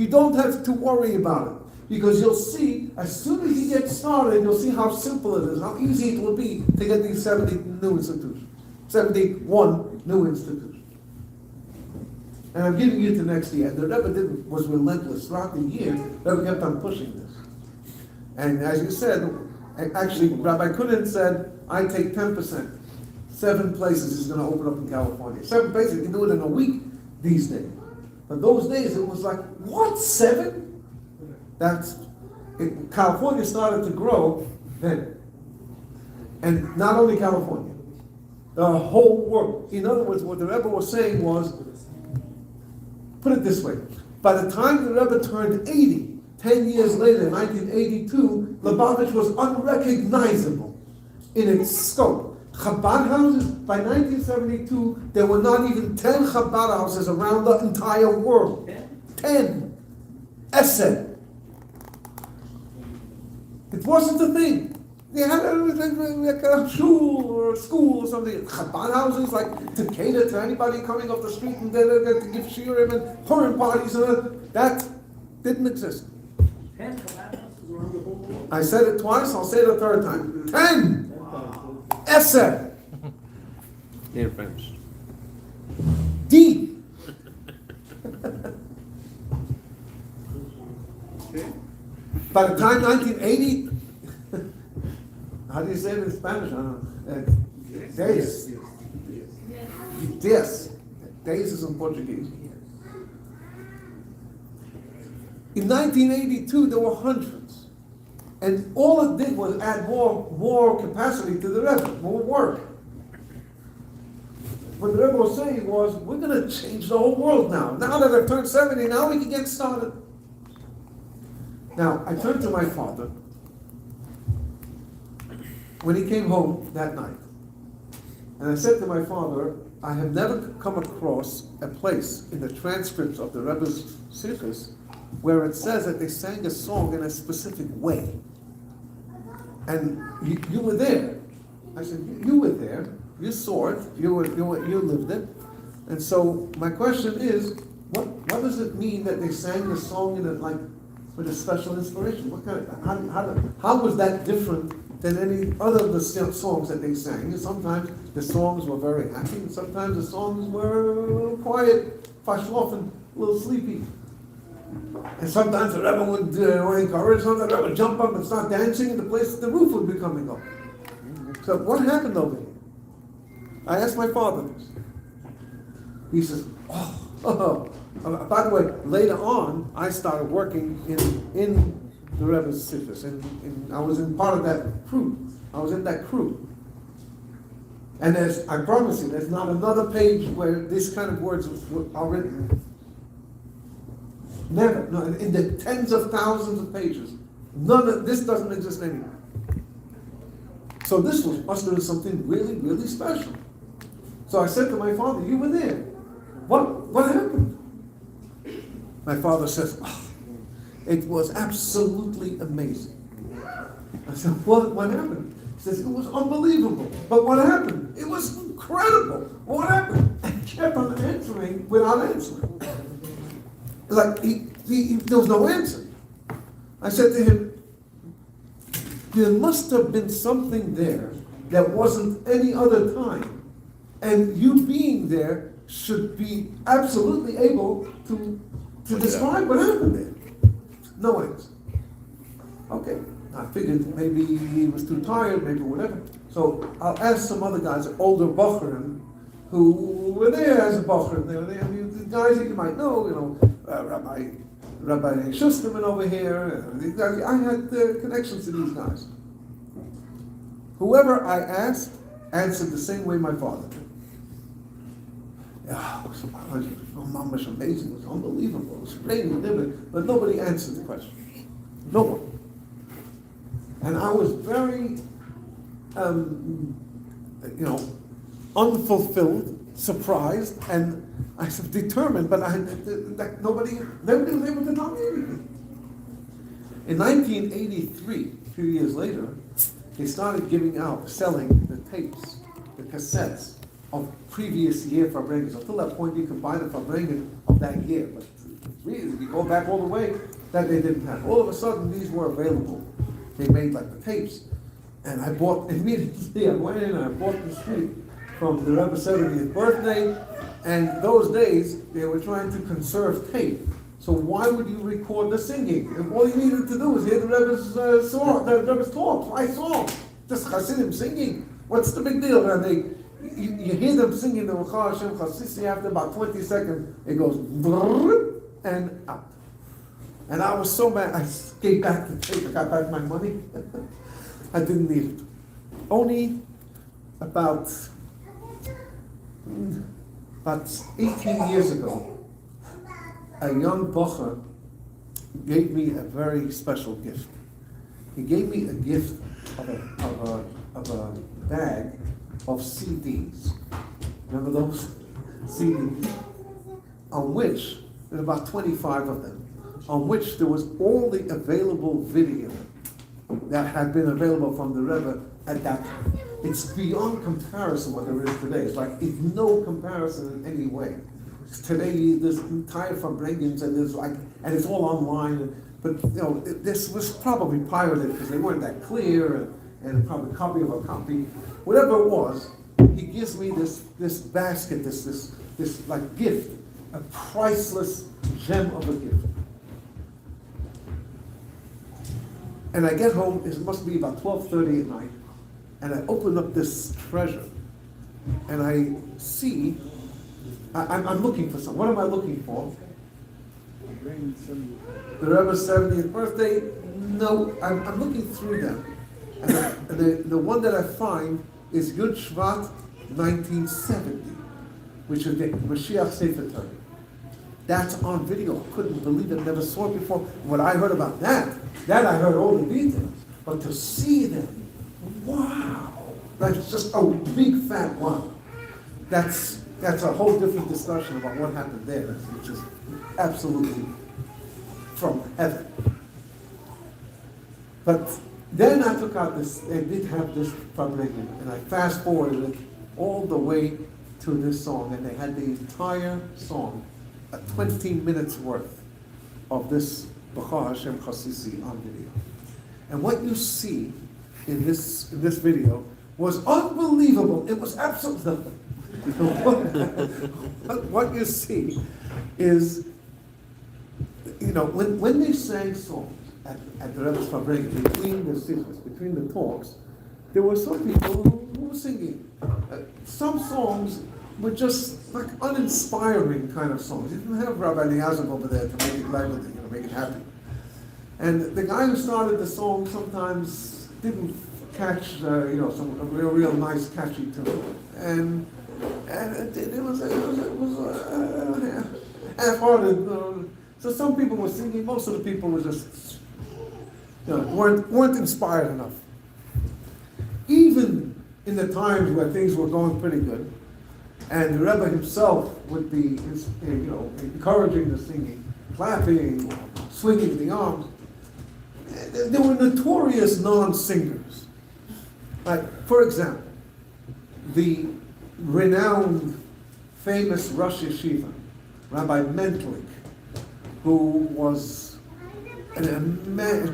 don't have to worry about it. Because you'll see, as soon as you get started, you'll see how simple it is, how easy it will be to get these 70 new institutions. 71 new institutions. And I'm giving you to next year. And the Rebbe was relentless throughout the year. The Rebbe kept on pushing this. And as you said, actually, Rabbi Kunin said, I take 10%. 7 places he's going to open up in California. 7 places, you can do it in a week these days. But those days, it was like, what, 7? California started to grow then. And not only California, the whole world. In other words, what the Rebbe was saying was, put it this way, by the time the Rebbe turned 80, 10 years later, in 1982, Lubavitch was unrecognizable in its scope. Chabad houses, by 1972, there were not even 10 Chabad houses around the entire world. 10. Esed. It wasn't a thing. They had like a shul or a school or something. Chabad houses, like to cater to anybody coming off the street and to give shiurim and Purim parties, that didn't exist. 10 Chabad houses around the whole world. I said it twice, I'll say it a third time. 10! Esed! Dear friends. D! By the time 1980, how do you say it in Spanish? I don't know. Days. Yes. Days is in Portuguese. In 1982, there were hundreds. And all it did was add more capacity to the Rebbe, more work. What the Rebbe was saying was, we're going to change the whole world now. Now that I've turned 70, now we can get started. Now, I turned to my father when he came home that night. And I said to my father, I have never come across a place in the transcripts of the Rebbe's Sikhs where it says that they sang a song in a specific way. And you were there. I said, you were there. You saw it. You lived it. And so my question is, what does it mean that they sang the song in it like with a special inspiration? What kind of, how was that different than any other of the songs that they sang? And sometimes the songs were very happy, and sometimes the songs were a little quiet, and a little sleepy. And sometimes the Rebbe would encourage, sometimes the Rebbe would jump up and start dancing, and the roof would be coming up. So what happened over here? I asked my father this. He says, oh. By the way, later on, I started working in the Rebbe's Sifis, and I was in part of that crew. I was in that crew. And I promise you, there's not another page where this kind of words are written. Never. No, in the tens of thousands of pages. This doesn't exist anywhere. So this must have been something really, really special. So I said to my father, you were there. What happened? My father says, it was absolutely amazing. I said, what happened? He says, it was unbelievable. But what happened? It was incredible. What happened? I kept on answering without answering. Like, there was no answer. I said to him, there must have been something there that wasn't any other time. And you being there should be absolutely able to describe what happened there. No answer. Okay. I figured maybe he was too tired, maybe whatever. So I'll ask some other guys, older Bochrim, who were there as a Bochrim. They were there. I mean, the guys that you might know, Rabbi Schusterman over here. I had connections to these guys. Whoever I asked answered the same way my father did. Yeah, it was amazing. It was unbelievable. It was great, but nobody answered the question. No one. And I was very, unfulfilled, surprised, and I was determined, but nobody was able to tell me anything. In 1983, a few years later, they started selling the tapes, the cassettes of previous year Farbrengen. Until that point, you could buy the Farbrengen of that year, but really, if you go back all the way, that they didn't have. All of a sudden, these were available. They made like the tapes, and I bought immediately. I went in and I bought the street from the Rebbe's 70th birthday, and those days they were trying to conserve tape. So why would you record the singing? And all you needed to do was hear the Rebbe's song, the Rebbe's talk, my song, just chassidim singing. What's the big deal? And you hear them singing the Rucha Hashem Chassisi. After about 20 seconds, it goes brrr, and out. And I was so mad, I gave back the tape, I got back my money. I didn't need it. Only about 18 years ago, a young bocher gave me a very special gift. He gave me a gift of a bag of CDs. Remember those CDs? On which, there's about 25 of them, on which there was all the available video that had been available from the Rebbe at that time. It's beyond comparison what there is today. It's no comparison in any way. Today there's entire Farbrengens and it's all online. But this was probably pirated because they weren't that clear, and probably a copy of a copy, whatever it was. He gives me this basket, this like gift, a priceless gem of a gift. And I get home, it must be about 12:30 at night, and I open up this treasure, and I see, I'm looking for something. What am I looking for? The Rebbe's 70th birthday? No, I'm looking through them. And the one that I find is Yud Shevat 1970, which is the Mashiach Sefer Torah. That's on video. I couldn't believe it, never saw it before. When I heard about that I heard all the details. But to see them, wow! That's just a big fat wow. That's a whole different discussion about what happened there, which is absolutely from heaven. But then I took out this, they did have this Farbrengen, and I fast forwarded it all the way to this song, and they had the entire song, 20 minutes worth of this B'cha Hashem Chassisi on video. And what you see in this video was unbelievable. It was absolutely what you see is, when they sang songs at the Rebbe's Farbrengen, between the talks, there were some people who who was singing. Some songs were just like uninspiring kind of songs. You didn't have Rabbi Eliezer over there to make it lively, make it happy. And the guy who started the song sometimes didn't catch, some real nice catchy tune. And it was half-hearted. So some people were singing, most of the people were just, weren't inspired enough. Even in the times where things were going pretty good, and the Rebbe himself would be, encouraging the singing, clapping, swinging the arms, there were notorious non-singers. Like, for example, the renowned, famous Rosh Yeshiva, Rabbi Mentlik, who was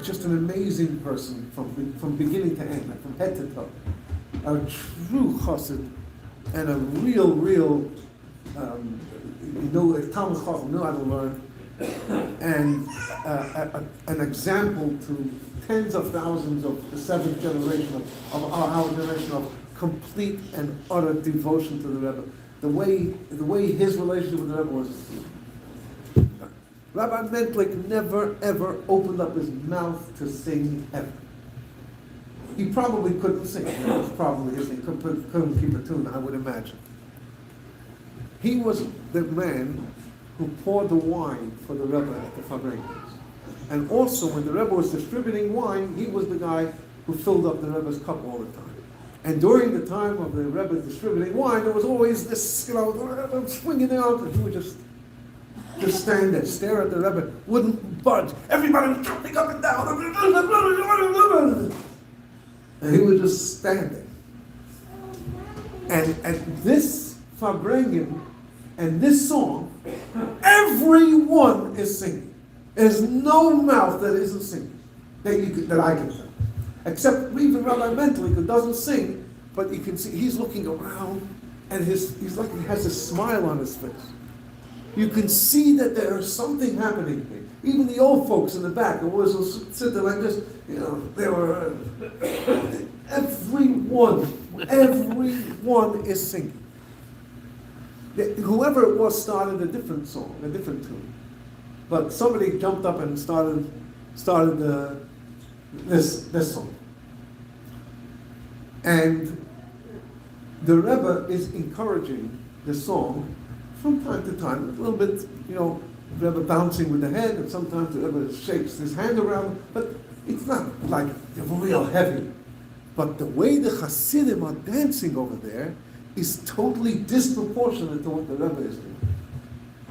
just an amazing person from beginning to end, like from head to toe. A true chassid and a real Talmud Chacham, knew how to learn, and an example to tens of thousands of the seventh generation of our generation of complete and utter devotion to the Rebbe. The way his relationship with the Rebbe was. Rabbi Mentlik never ever opened up his mouth to sing ever. He probably couldn't sing. It was probably his thing. Couldn't keep a tune, I would imagine. He was the man who poured the wine for the Rebbe at the Farbrengen. And also, when the Rebbe was distributing wine, he was the guy who filled up the Rebbe's cup all the time. And during the time of the Rebbe distributing wine, there was always this, the Rebbe swinging out, and he would just stand there, stare at the Rebbe, wouldn't budge. Everybody was jumping up and down. And he would just stand there. And this Farbrengen and this song, everyone is singing. There's no mouth that isn't singing, that I can tell. Except even Rabbi Mentlik, who doesn't sing, but you can see he's looking around, and he's like he has a smile on his face. You can see that there is something happening here. Even the old folks in the back, who always will sit there like this, they were, everyone is singing. Whoever it was started a different song, a different tune. But somebody jumped up and started this song. And the Rebbe is encouraging the song from time to time, a little bit, the Rebbe bouncing with the head, and sometimes the Rebbe shakes his hand around, but it's not like real heavy. But the way the Hasidim are dancing over there is totally disproportionate to what the Rebbe is doing.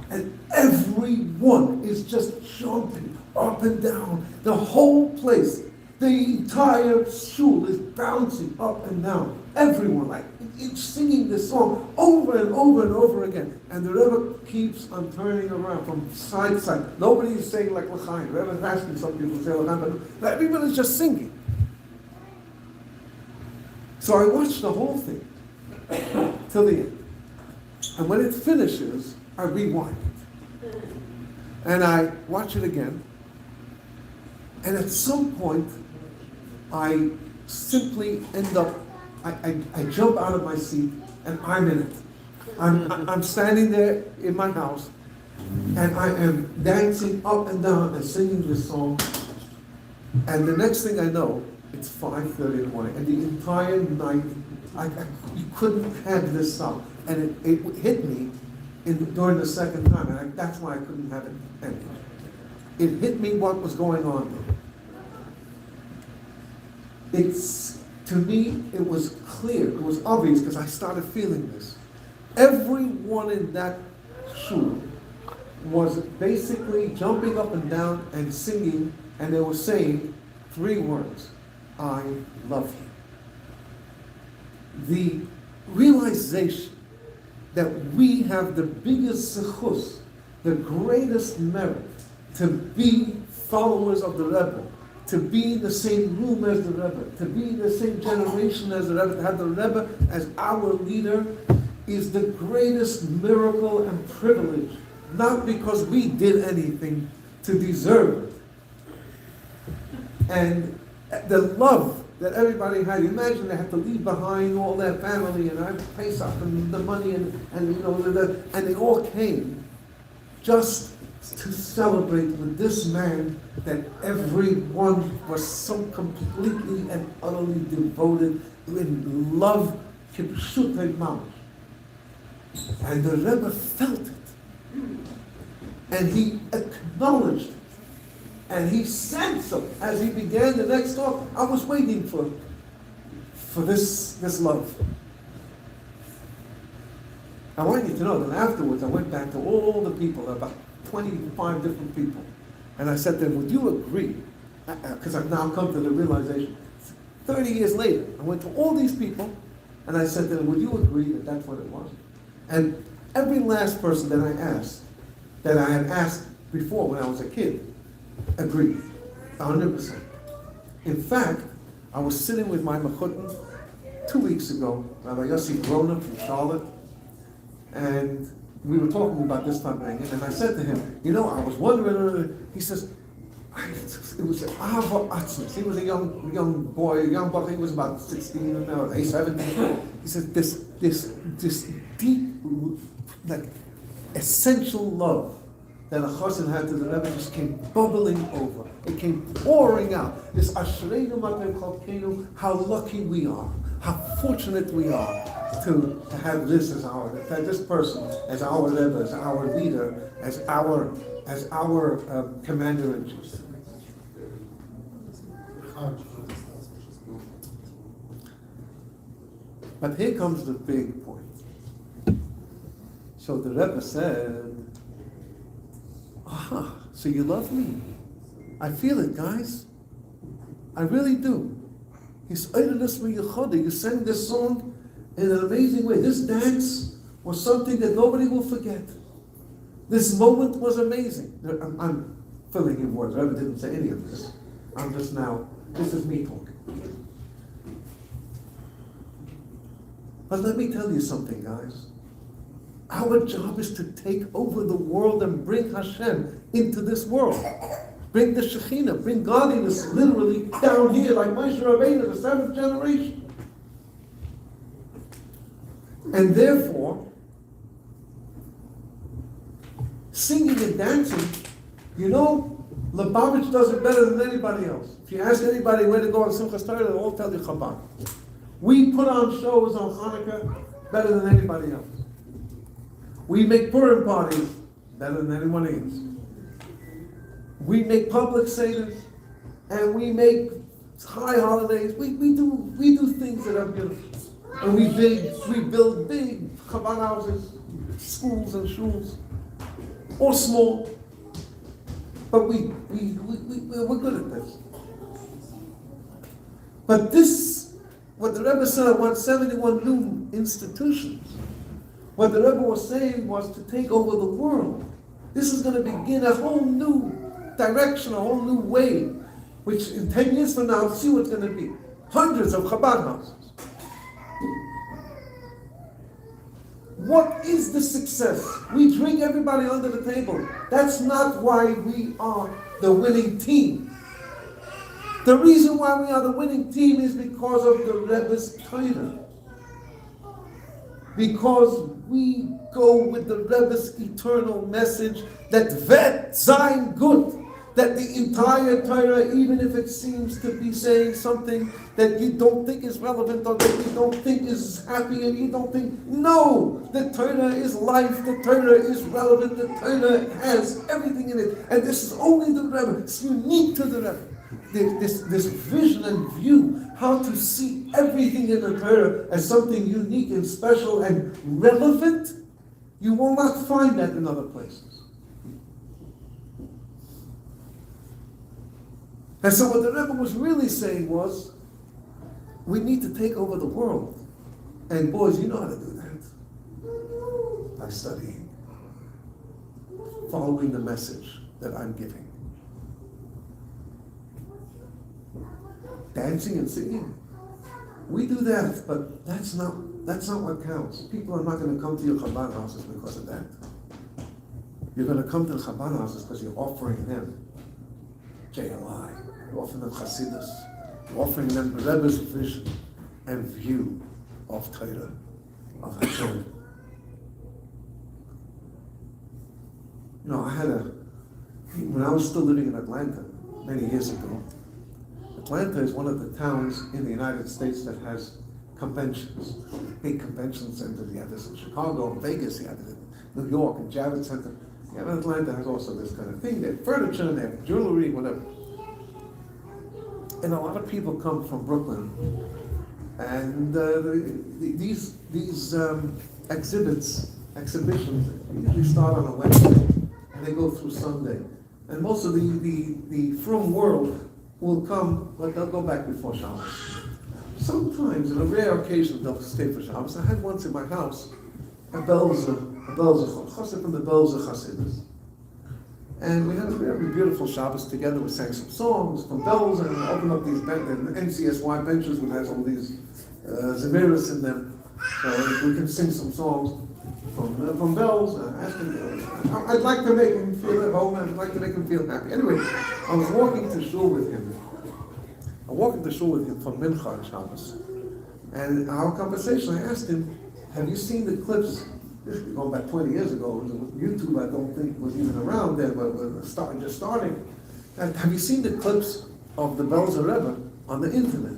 And everyone is just jumping up and down. The whole place, the entire shul is bouncing up and down. Everyone, like, it's singing this song over and over and over again. And the Rebbe keeps on turning around from side to side. Nobody is saying like L'chaim. The Rebbe is asking some people to say L'chaim, but everyone is just singing. So I watched the whole thing till the end. And when it finishes, I rewind it. And I watch it again. And at some point, I simply end up, I jump out of my seat and I'm in it. I'm standing there in my house and I am dancing up and down and singing this song. And the next thing I know, it's 5:30 in the morning. And the entire night, you couldn't have this song. And it hit me during the second time. And that's why I couldn't have it ended. It hit me what was going on there. To me, it was clear, it was obvious, because I started feeling this. Everyone in that shul was basically jumping up and down and singing, and they were saying 3 words: I love you. The realization that we have the biggest zechus, the greatest merit, to be followers of the Rebbe, to be in the same room as the Rebbe, to be in the same generation as the Rebbe, to have the Rebbe as our leader, is the greatest miracle and privilege, not because we did anything to deserve it. And the love that everybody had. Imagine they had to leave behind all their family and I pay something, the money and and they all came just to celebrate with this man that everyone was so completely and utterly devoted in love, kipshutei mamash. And the Rebbe felt it. And he acknowledged it. And he said so as he began the next talk. I was waiting for this love. I want you to know that afterwards I went back to all the people, about 25 different people. And I said to them, would you agree? Because I've now come to the realization. 30 years later, I went to all these people and I said to them, would you agree that that's what it was? And every last person that I asked, that I had asked before when I was a kid, agreed, 100%. In fact, I was sitting with my mechutin 2 weeks ago, Rabbi Yossi from Charlotte, and we were talking about this Farbrengen, and I said to him, you know, I was wondering, he says, it was Ava Atzmus. He was a young boy, he was about 16 or 17. He said, this deep, like, essential love that a chassid had to the Rebbe just came bubbling over. It came pouring out. This Ashreinu Matem Chalkeinu, how lucky we are, how fortunate we are to have this as this person as our Rebbe, as our leader, as our commander in chief. But here comes the big point. So the Rebbe said, so you love me. I feel it, guys. I really do. You sang this song in an amazing way. This dance was something that nobody will forget. This moment was amazing. I'm filling in words. Rebbe didn't say any of this. This is me talking. But let me tell you something, guys. Our job is to take over the world and bring Hashem into this world. Bring the Shekhinah, bring godliness literally down here, like Moshe Rabbeinu, the 7th generation. And therefore, singing and dancing, you know, Lubavitch does it better than anybody else. If you ask anybody where to go on Simchas Torah, they'll all tell you Chabad. We put on shows on Hanukkah better than anybody else. We make Purim parties better than anyone else. We make public seders, and we make high holidays. We do things that are beautiful, and we build big Chabad houses, schools and shuls, or small. But we're good at this. But this, what the Rebbe said, I want 71 new institutions. What the Rebbe was saying was to take over the world. This is going to begin a whole new direction, a whole new way, which in 10 years from now, see what's going to be. Hundreds of Chabad houses. What is the success? We bring everybody under the table. That's not why we are the winning team. The reason why we are the winning team is because of the Rebbe's Torah. Because we go with the Rebbe's eternal message that vet sein gut, that the entire Torah, even if it seems to be saying something that you don't think is relevant or that you don't think is happy and you don't think, no, the Torah is life, the Torah is relevant, the Torah has everything in it, and this is only the Rebbe, it's unique to the Rebbe. This vision and view, how to see everything in the Torah as something unique and special and relevant, you will not find that in other places. And so what the Rebbe was really saying was, we need to take over the world. And boys, you know how to do that. By studying. Following the message that I'm giving. Dancing and singing. We do that, but that's not what counts. People are not going to come to your Chabad houses because of that. You're going to come to the Chabad houses because you're offering them JLI, you're offering them chassidus, offering them the Rebbe's vision and view of Torah, of Hashem. When I was still living in Atlanta many years ago, Atlanta is one of the towns in the United States that has conventions, big convention centers. You have this in Chicago and Vegas, you have it in New York and Javits Center. Yeah, Atlanta has also this kind of thing. They have furniture, they have jewelry, whatever. And a lot of people come from Brooklyn. And these exhibitions usually start on a Wednesday and they go through Sunday. And most of the frum world will come, but they'll go back before Shabbos. Sometimes, on a rare occasion, they'll stay for Shabbos. I had once in my house a chassid from the Belzer chassidus. And we had a very beautiful Shabbos together. We sang some songs from bells and opened up these NCSY benches which has all these zemiris in them. So we can sing some songs from bells. I asked him, I'd like to make him feel at home. I'd like to make him feel happy. Anyway, I was walking to shul with him. From Mincha on Shabbos. And our conversation, I asked him, have you seen the clips? This is going back 20 years ago. YouTube, I don't think, was even around then, but was just starting. And have you seen the clips of the Belzer Rebbe on the internet?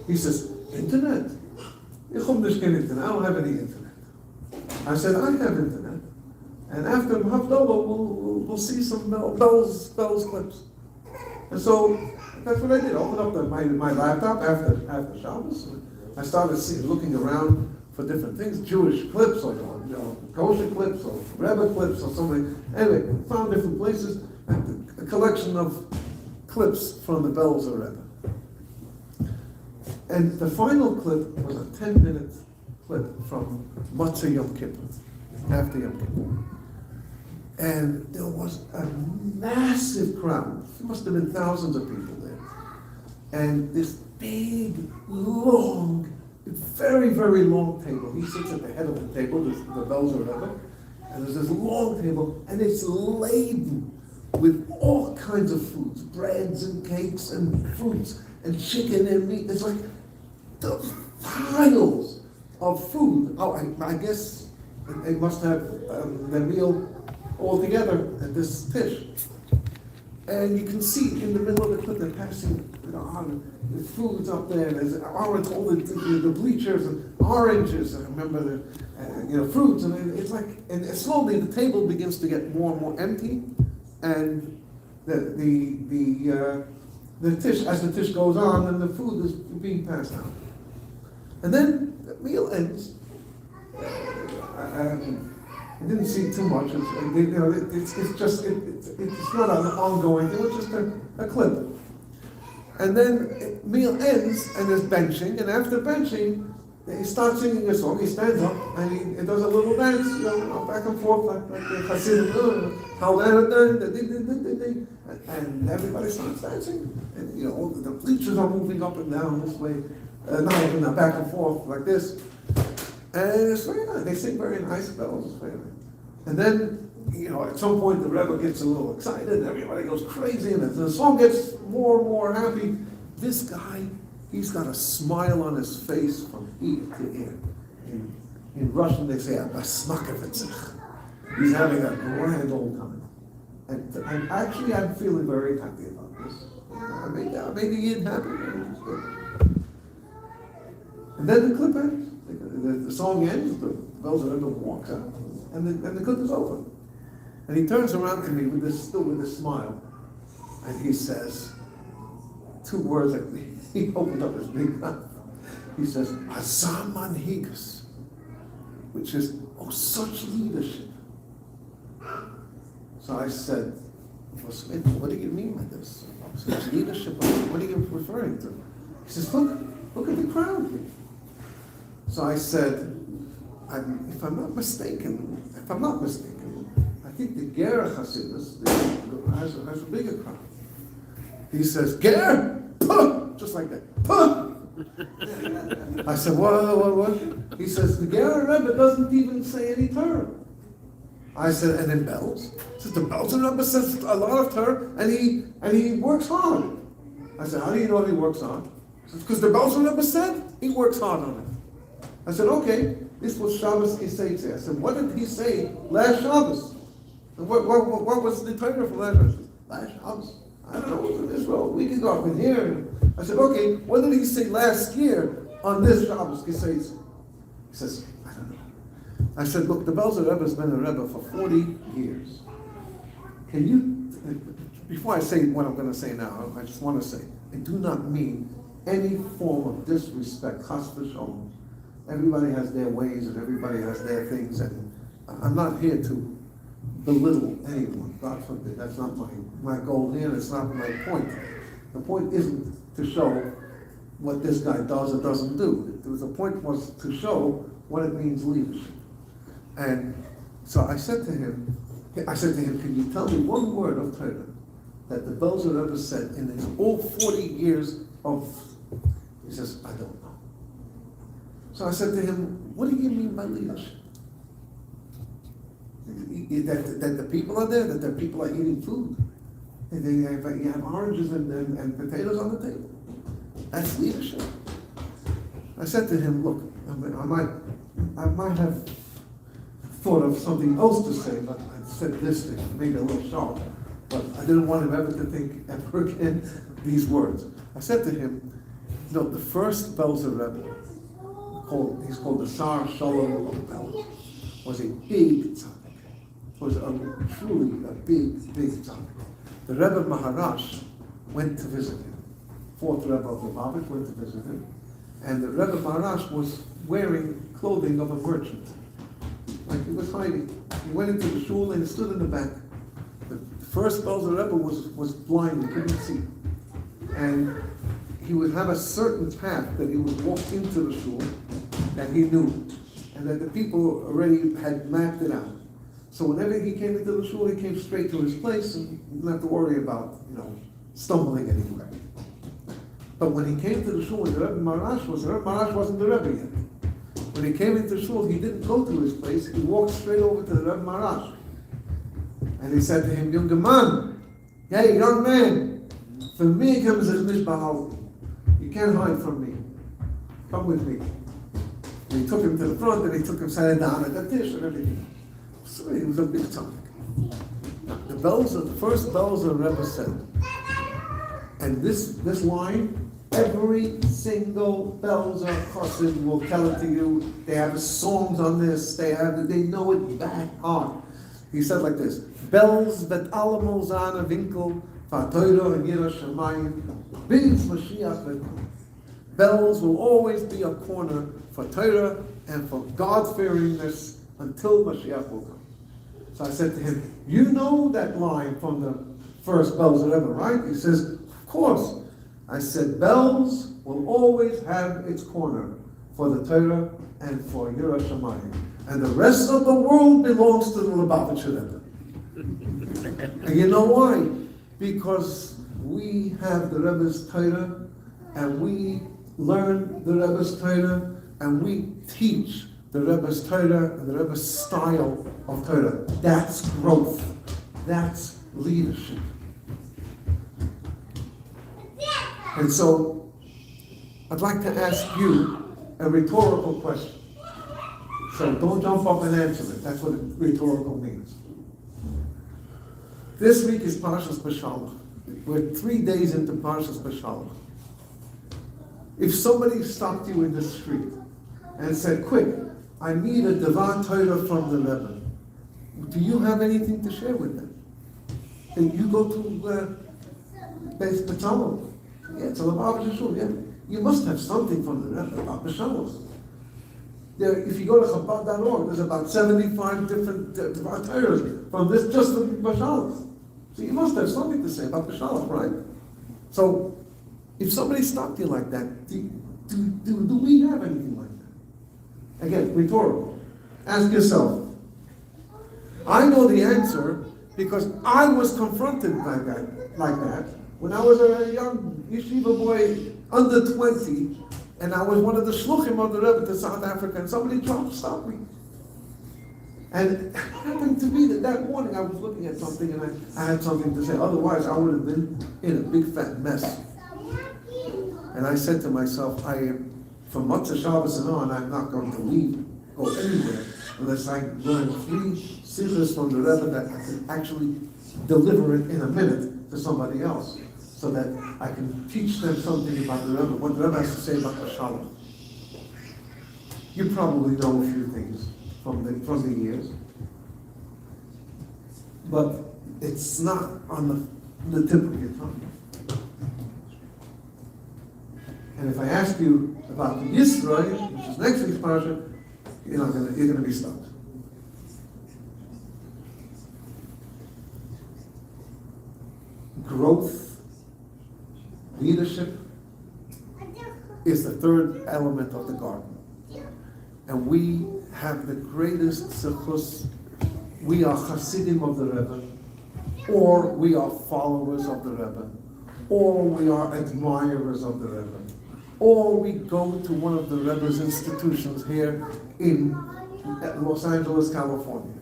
He says, internet? I don't have any internet. I said, I have internet. And after Havdalah, we'll see some bells clips. And so that's what I did. I opened up my laptop after Shabbos. I started looking around for different things, Jewish clips or kosher clips or Rebbe clips or something. Anyway, found different places, and a collection of clips from the Belzer Rebbe. And the final clip was a 10-minute clip from Matzah Yom Kippur, after Yom Kippur. And there was a massive crowd. There must have been thousands of people there. And this big, long, very, very long table. He sits at the head of the table, the Belzer Rebbe, and there's this long table, and it's laden with all kinds of foods, breads and cakes and fruits and chicken and meat. It's like the piles of food. Oh, I guess they must have their meal all together at this tish. And you can see in the middle of the clip, they're passing the foods up there. There's orange, all the bleachers and oranges. I remember the fruits, and it's like, and slowly the table begins to get more and more empty, and the tish, as the tish goes on, and the food is being passed out. And then the meal ends. I didn't see too much. It's not an ongoing thing. It's just a clip. And then meal ends, and there's benching. And after benching, he starts singing a song. He stands up and he does a little dance, back and forth like the chassidus. And everybody starts dancing. And all the bleachers are moving up and down this way, back and forth like this. And it's very nice. They sing very nice bells. And then, at some point the Rebbe gets a little excited, and everybody goes crazy, and the song gets more and more happy. This guy, he's got a smile on his face from ear to ear. In Russian they say, he's having a grand old time. And I'm feeling very happy about this. I made the Yid happy. And then the clip ends. The song ends, the Belzer Rebbe walks out, and the clip is over. And he turns around to me still with a smile, and he says two words. He opened up his big mouth. He says, "Azam manhigus," which is, oh, such leadership. So I said, well, Smith, what do you mean by this? Such leadership? What are you referring to? He says, look at the crowd here. So I said, if I'm not mistaken, I think the Ger chassidus has a bigger crowd. He says, Ger? Puh! Just like that. Puh! I said, what? He says, the Ger Rebbe doesn't even say any Torah. I said, and in bells? He says, the Belzer Rebbe says a lot of Torah, and he works hard. I said, how do you know he works hard? Because the Belzer Rebbe said he works hard on it. I said, okay, this was Shabbos Kisei. I said, what did he say last Shabbos? And what was the title for last Shabbos? Last Shabbos? I don't know, it was Israel, a week ago, I've been here. I said, okay, what did he say last year on this Shabbos Kisei? He says, I don't know. I said, look, the Belzer Rebbe has been a Rebbe for 40 years. Can you, before I say what I'm going to say now, I just want to say, I do not mean any form of disrespect, chas v'shalom. Everybody has their ways and everybody has their things, and I'm not here to belittle anyone, God forbid. That's not my goal here, it's not my point. The point isn't to show what this guy does or doesn't do. The point was to show what it means leadership. And so I said to him, can you tell me one word of Torah that the Belzer Rebbe said in his all 40 years of, he says, I don't know. So I said to him, what do you mean by leadership? That the people are there, that the people are eating food. You have oranges and potatoes on the table. That's leadership. I said to him, look, I might have thought of something else to say, but I said this thing, maybe a little sharp. But I didn't want him ever to think ever again these words. I said to him, the first Belzer Rebbe, he's called the Sar Shalom of Bel, was a big tzaddik. Was truly a big tzaddik. The Rebbe Maharash went to visit him. Fourth Rebbe of Lubavitch went to visit him. And the Rebbe Maharash was wearing clothing of a merchant. Like he was hiding. He went into the shul and he stood in the back. The first Belzer Rebbe was blind, he couldn't see. And he would have a certain path that he would walk into the shul that he knew, and that the people already had mapped it out. So whenever he came into the shul, he came straight to his place, and he didn't have to worry about, stumbling anywhere. But when he came to the shul, and the Rebbe Maharash wasn't the Rebbe yet. When he came into the shul, he didn't go to his place, he walked straight over to the Rebbe Maharash. And he said to him, "Younger man, hey, young man, for me comes as mishbahal. You can't hide from me. Come with me." And he took him to the front, and he took him sat down at the dish and everything. So he was a big tzaddik. The first Belzer Rebbe said, and this line, every single Belzer chassid will tell it to you. They have songs on this. They know it back on. He said like this: Bells bet allemaal zane winkel van Torah and Yira Shamayim, bis Mashiach vekom. Bells will always be a corner for Torah and for God-fearingness until Mashiach will come. So I said to him, you know that line from the first Belzer Rebbe, right? He says, of course. I said, bells will always have its corner for the Torah and for Yira Shamayim. And the rest of the world belongs to the Lubavitch Rebbe. And you know why? Because we have the Rebbe's Torah, and we learn the Rebbe's Torah, and we teach the Rebbe's Torah and the Rebbe's style of Torah. That's growth. That's leadership. And so, I'd like to ask you a rhetorical question. So don't jump up and answer it. That's what rhetorical means. This week is Parshas Beshalach. We're 3 days into Parshas Beshalach. If somebody stopped you in the street and said, quick, I need a Devar Torah from the Rebbe, do you have anything to share with them? And you go to Beis Bezalel. Yeah, it's a Lubavitch shul, yeah. You must have something from the Rebbe about Beshalach. If you go to Chabad.org, there's about 75 different Devar Torahs from this, just the Beshalach. So you must have something to say about Beshalach, right? So, if somebody stopped you like that, do we have anything like that? Again, rhetorical. Ask yourself. I know the answer because I was confronted by that, like that, when I was a young yeshiva boy, under 20, and I was one of the shluchim of the Rebbe to South Africa, and somebody tried to stop me. And it happened to be that morning I was looking at something, and I had something to say. Otherwise, I would have been in a big fat mess. And I said to myself, from Motzei Shabbos and on, I'm not going to go anywhere, unless I learn 3 sichos from the Rebbe that I can actually deliver it in a minute to somebody else, so that I can teach them something about the Rebbe, what the Rebbe has to say about the shalom. You probably know a few things from the years, but it's not on the tip of your tongue. And if I ask you about the Yisrael, which is next week's parsha, you're gonna be stumped. Growth, leadership is the third element of the garden. And we have the greatest zechus. We are chassidim of the Rebbe, or we are followers of the Rebbe, or we are admirers of the Rebbe, or we go to one of the Rebbe's institutions here in Los Angeles, California.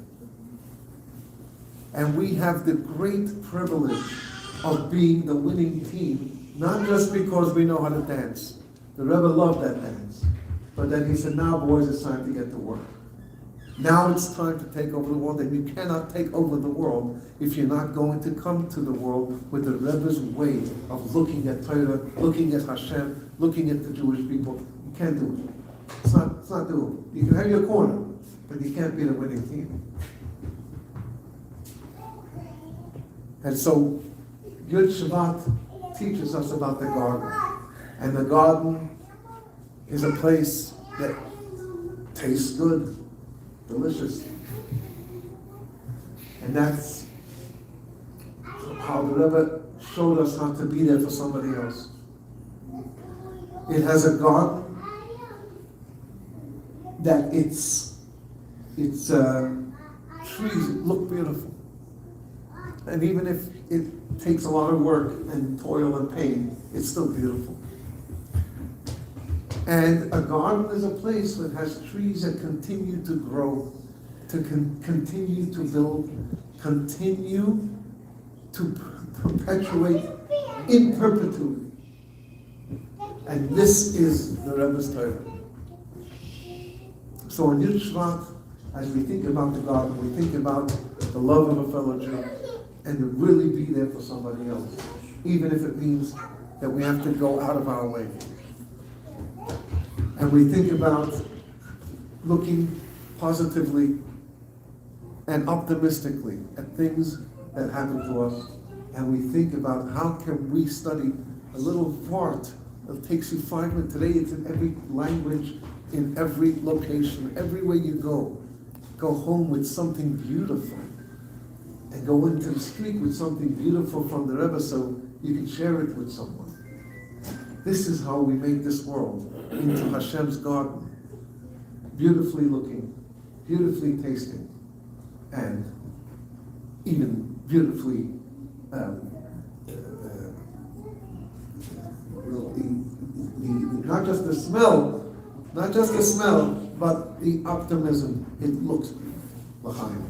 And we have the great privilege of being the winning team, not just because we know how to dance. The Rebbe loved that dance. But then he said, now boys, it's time to get to work. Now it's time to take over the world, and you cannot take over the world if you're not going to come to the world with the Rebbe's way of looking at Torah, looking at Hashem, looking at the Jewish people. You can't do it. It's not doable. You can have your corner, but you can't be the winning team. And so, Yud Shevat teaches us about the garden. And the garden is a place that tastes good, delicious. And that's how the Rebbe showed us how to be there for somebody else. It has a garden that its trees look beautiful. And even if it takes a lot of work and toil and pain, it's still beautiful. And a garden is a place that has trees that continue to grow, to continue to build, continue to perpetuate in perpetuity. And this is the Rebbe's Torah. So in Yud Shvat, as we think about the garden, we think about the love of a fellow Jew, and to really be there for somebody else, even if it means that we have to go out of our way. And we think about looking positively and optimistically at things that happen to us, and we think about how can we study a little part. It takes you 5 minutes. Today it's in every language, in every location, everywhere you go. Go home with something beautiful, and go into the street with something beautiful from the Rebbe so you can share it with someone. This is how we make this world into Hashem's garden. Beautifully looking, beautifully tasting, and even beautifully not just the smell, but the optimism. It looks l'chaim.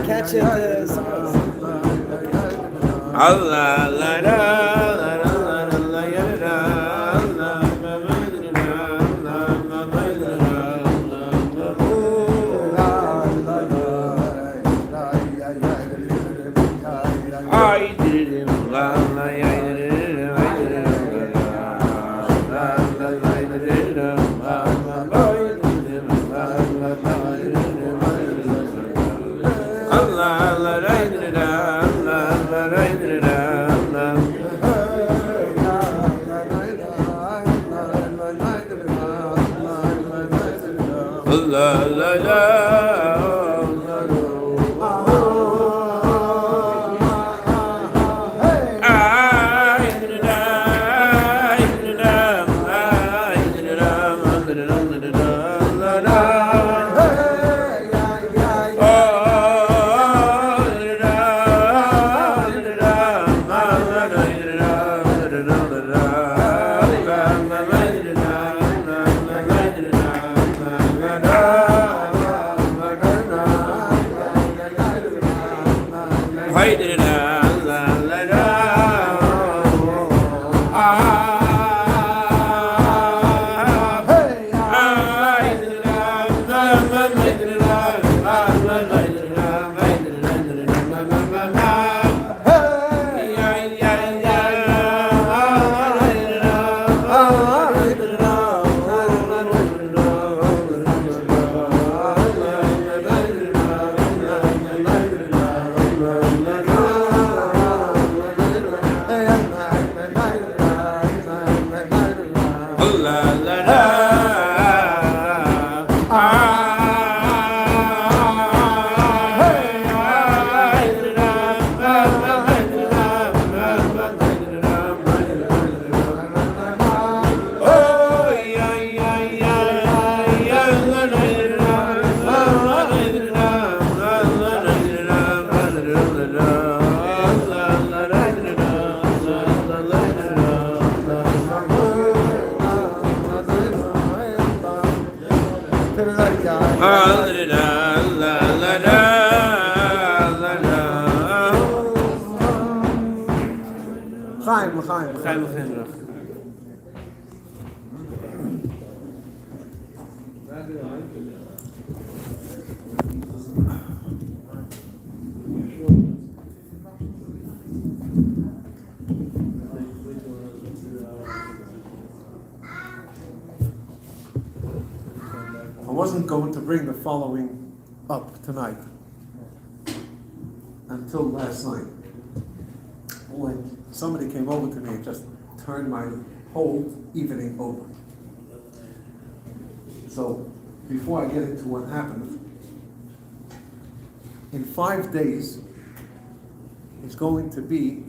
Catch it. Allah, la, la, I did it. La la I wasn't going to bring the following up tonight until last night, when somebody came over to me and just turned my whole evening over. So before I get into what happened, in 5 days is going to be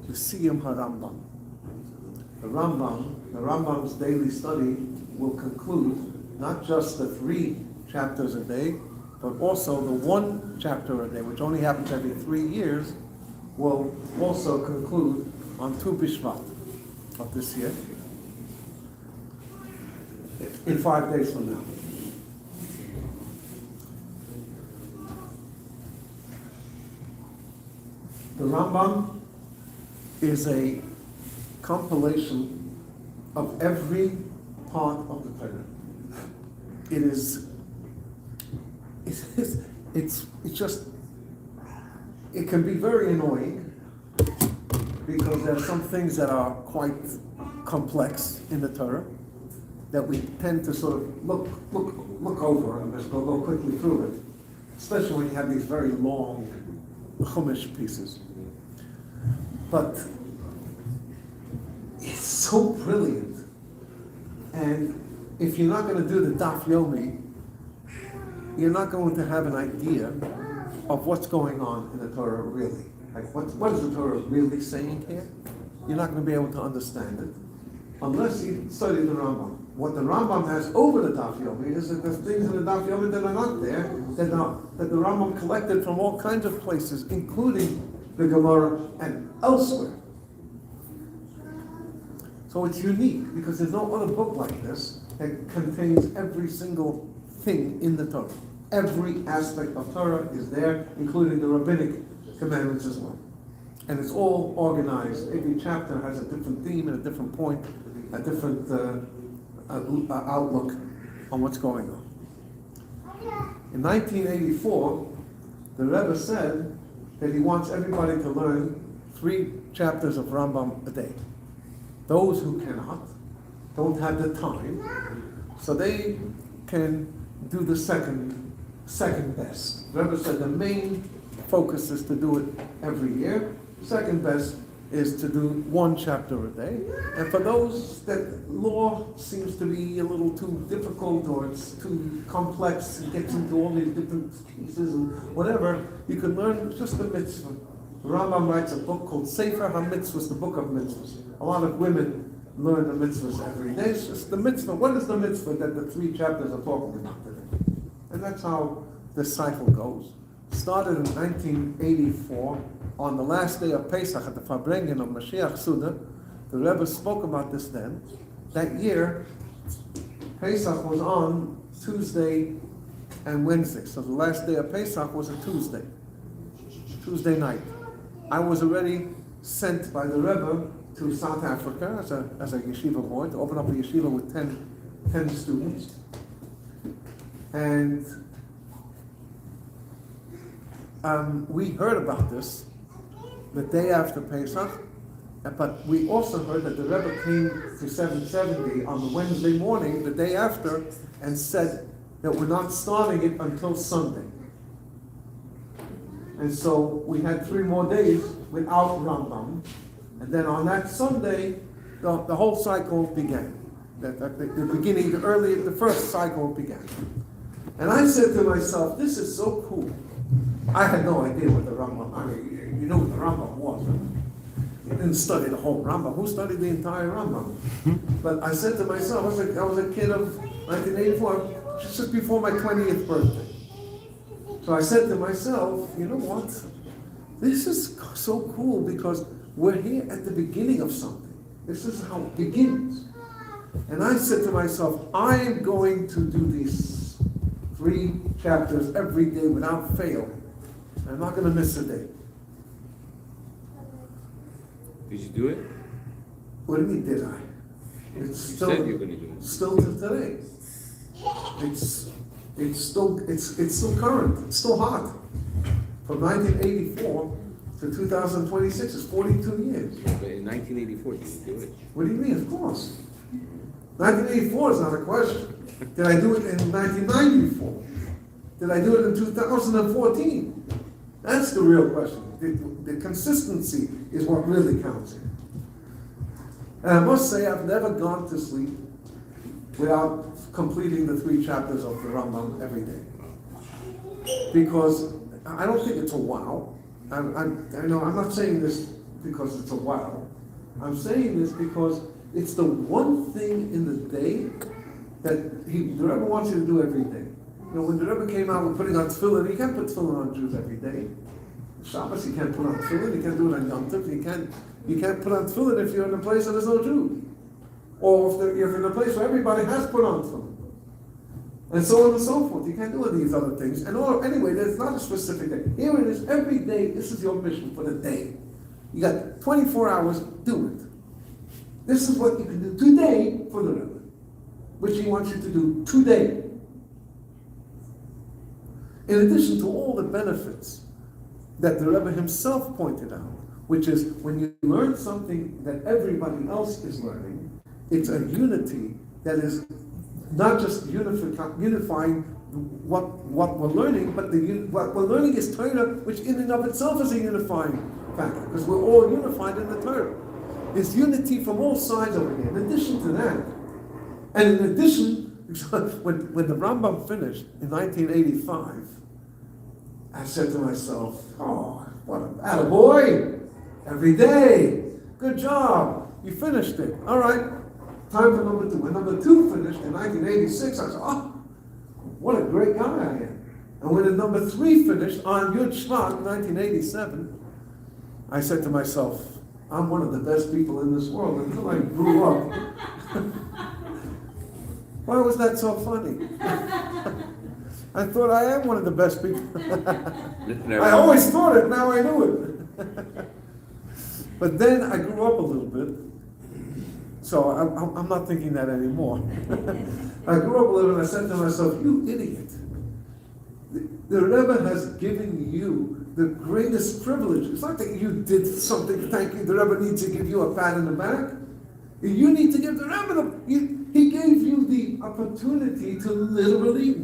the Siyum HaRambam. The Rambam's daily study will conclude not just the 3 chapters a day, but also the 1 chapter a day, which only happens every 3 years, will also conclude on Tu B'Shvat of this year, in 5 days from now. The Rambam is a compilation of every part of the Torah. It can be very annoying because there are some things that are quite complex in the Torah that we tend to sort of look over and just go quickly through it, especially when you have these very long Chumash pieces. But it's so brilliant, and if you're not going to do the Daf Yomi, you're not going to have an idea of what's going on in the Torah really. Like what is the Torah really saying here? You're not going to be able to understand it unless you study the Rambam. What the Rambam has over the Daf Yomi is that there's things in the Daf Yomi that are not there, that the Rambam collected from all kinds of places, including the Gemara and elsewhere. So it's unique because there's no other book like this that contains every single thing in the Torah. Every aspect of Torah is there, including the rabbinic commandments as well. And it's all organized. Every chapter has a different theme and a different point, a different outlook on what's going on. In 1984, the Rebbe said that he wants everybody to learn 3 chapters of Rambam a day. Those who cannot, don't have the time, so they can do the second best. The Rebbe said the main focus is to do it every year. Second best is to do 1 chapter a day. And for those that law seems to be a little too difficult or it's too complex and gets into all these different pieces and whatever, you can learn just the mitzvah. The Rambam writes a book called Sefer HaMitzvahs, the book of mitzvahs. A lot of women learn the mitzvahs every day. It's just the mitzvah. What is the mitzvah that the 3 chapters are talking about today? And that's how this cycle goes. Started in 1984, on the last day of Pesach at the Farbrengen of Mashiach Suda. The Rebbe spoke about this then. That year, Pesach was on Tuesday and Wednesday. So the last day of Pesach was a Tuesday night. I was already sent by the Rebbe to South Africa as a yeshiva boy, to open up a yeshiva with 10 students. And we heard about this the day after Pesach, but we also heard that the Rebbe came to 770 on the Wednesday morning, the day after, and said that we're not starting it until Sunday. And so we had 3 more days without Rambam, and then on that Sunday, the whole cycle began. The first cycle began. And I said to myself, this is so cool. I had no idea what the Rambam, you know what the Rambam was. You didn't study the whole Rambam. Who studied the entire Rambam? But I said to myself, I was a kid of 1984, just before my 20th birthday. So I said to myself, you know what? This is so cool because we're here at the beginning of something. This is how it begins. And I said to myself, I am going to do these 3 chapters every day without fail. I'm not going to miss a day. Did you do it? What do you mean, did I? It's still, said you were going to do it. Still to today. It's still current. It's still hot. From 1984 to 2026 is 42 years. But in 1984, did you do it? What do you mean? Of course. 1984 is not a question. Did I do it in 1994? Did I do it in 2014? That's the real question. The consistency is what really counts here. And I must say, I've never gone to sleep without completing the 3 chapters of the Rambam every day. Because I don't think it's a wow. I know I'm not saying this because it's a wow. I'm saying this because it's the one thing in the day that the Rebbe wants you to do every day. You know, when the Rebbe came out with putting on tefillin, you can't put tefillin on Jews every day. Shabbos, you can't put on tefillin, you can't do it on Yom Tov, you can't put on tefillin if you're in a place where there's no Jews. Or if you're in a place where everybody has put on tefillin. And so on and so forth. You can't do these other things. And anyway, there's not a specific day. Here it is, every day, this is your mission for the day. You got 24 hours, do it. This is what you can do today for the Rebbe, which he wants you to do today. In addition to all the benefits that the Rebbe himself pointed out, which is when you learn something that everybody else is learning, it's a unity that is not just unifying what we're learning, but what we're learning is Torah, which in and of itself is a unifying factor, because we're all unified in the Torah. There's unity from all sides over here. In addition to that, and in addition, when the Rambam finished in 1985, I said to myself, oh, what an attaboy! Every day, good job, you finished it. All right, time for number 2. When number 2 finished in 1986, I said, oh, what a great guy I am. And when the number 3 finished on Yud Shevat in 1987, I said to myself, I'm one of the best people in this world until I grew up. Why was that so funny? I thought I am one of the best people. Never. I always thought it, now I knew it. But then I grew up a little bit, so I'm not thinking that anymore. I grew up a little and I said to myself, you idiot. The Rebbe has given you the greatest privilege. It's not that you did something, thank you, the Rebbe needs to give you a pat in the back. You need to give the Rebbe, he gave you the opportunity to literally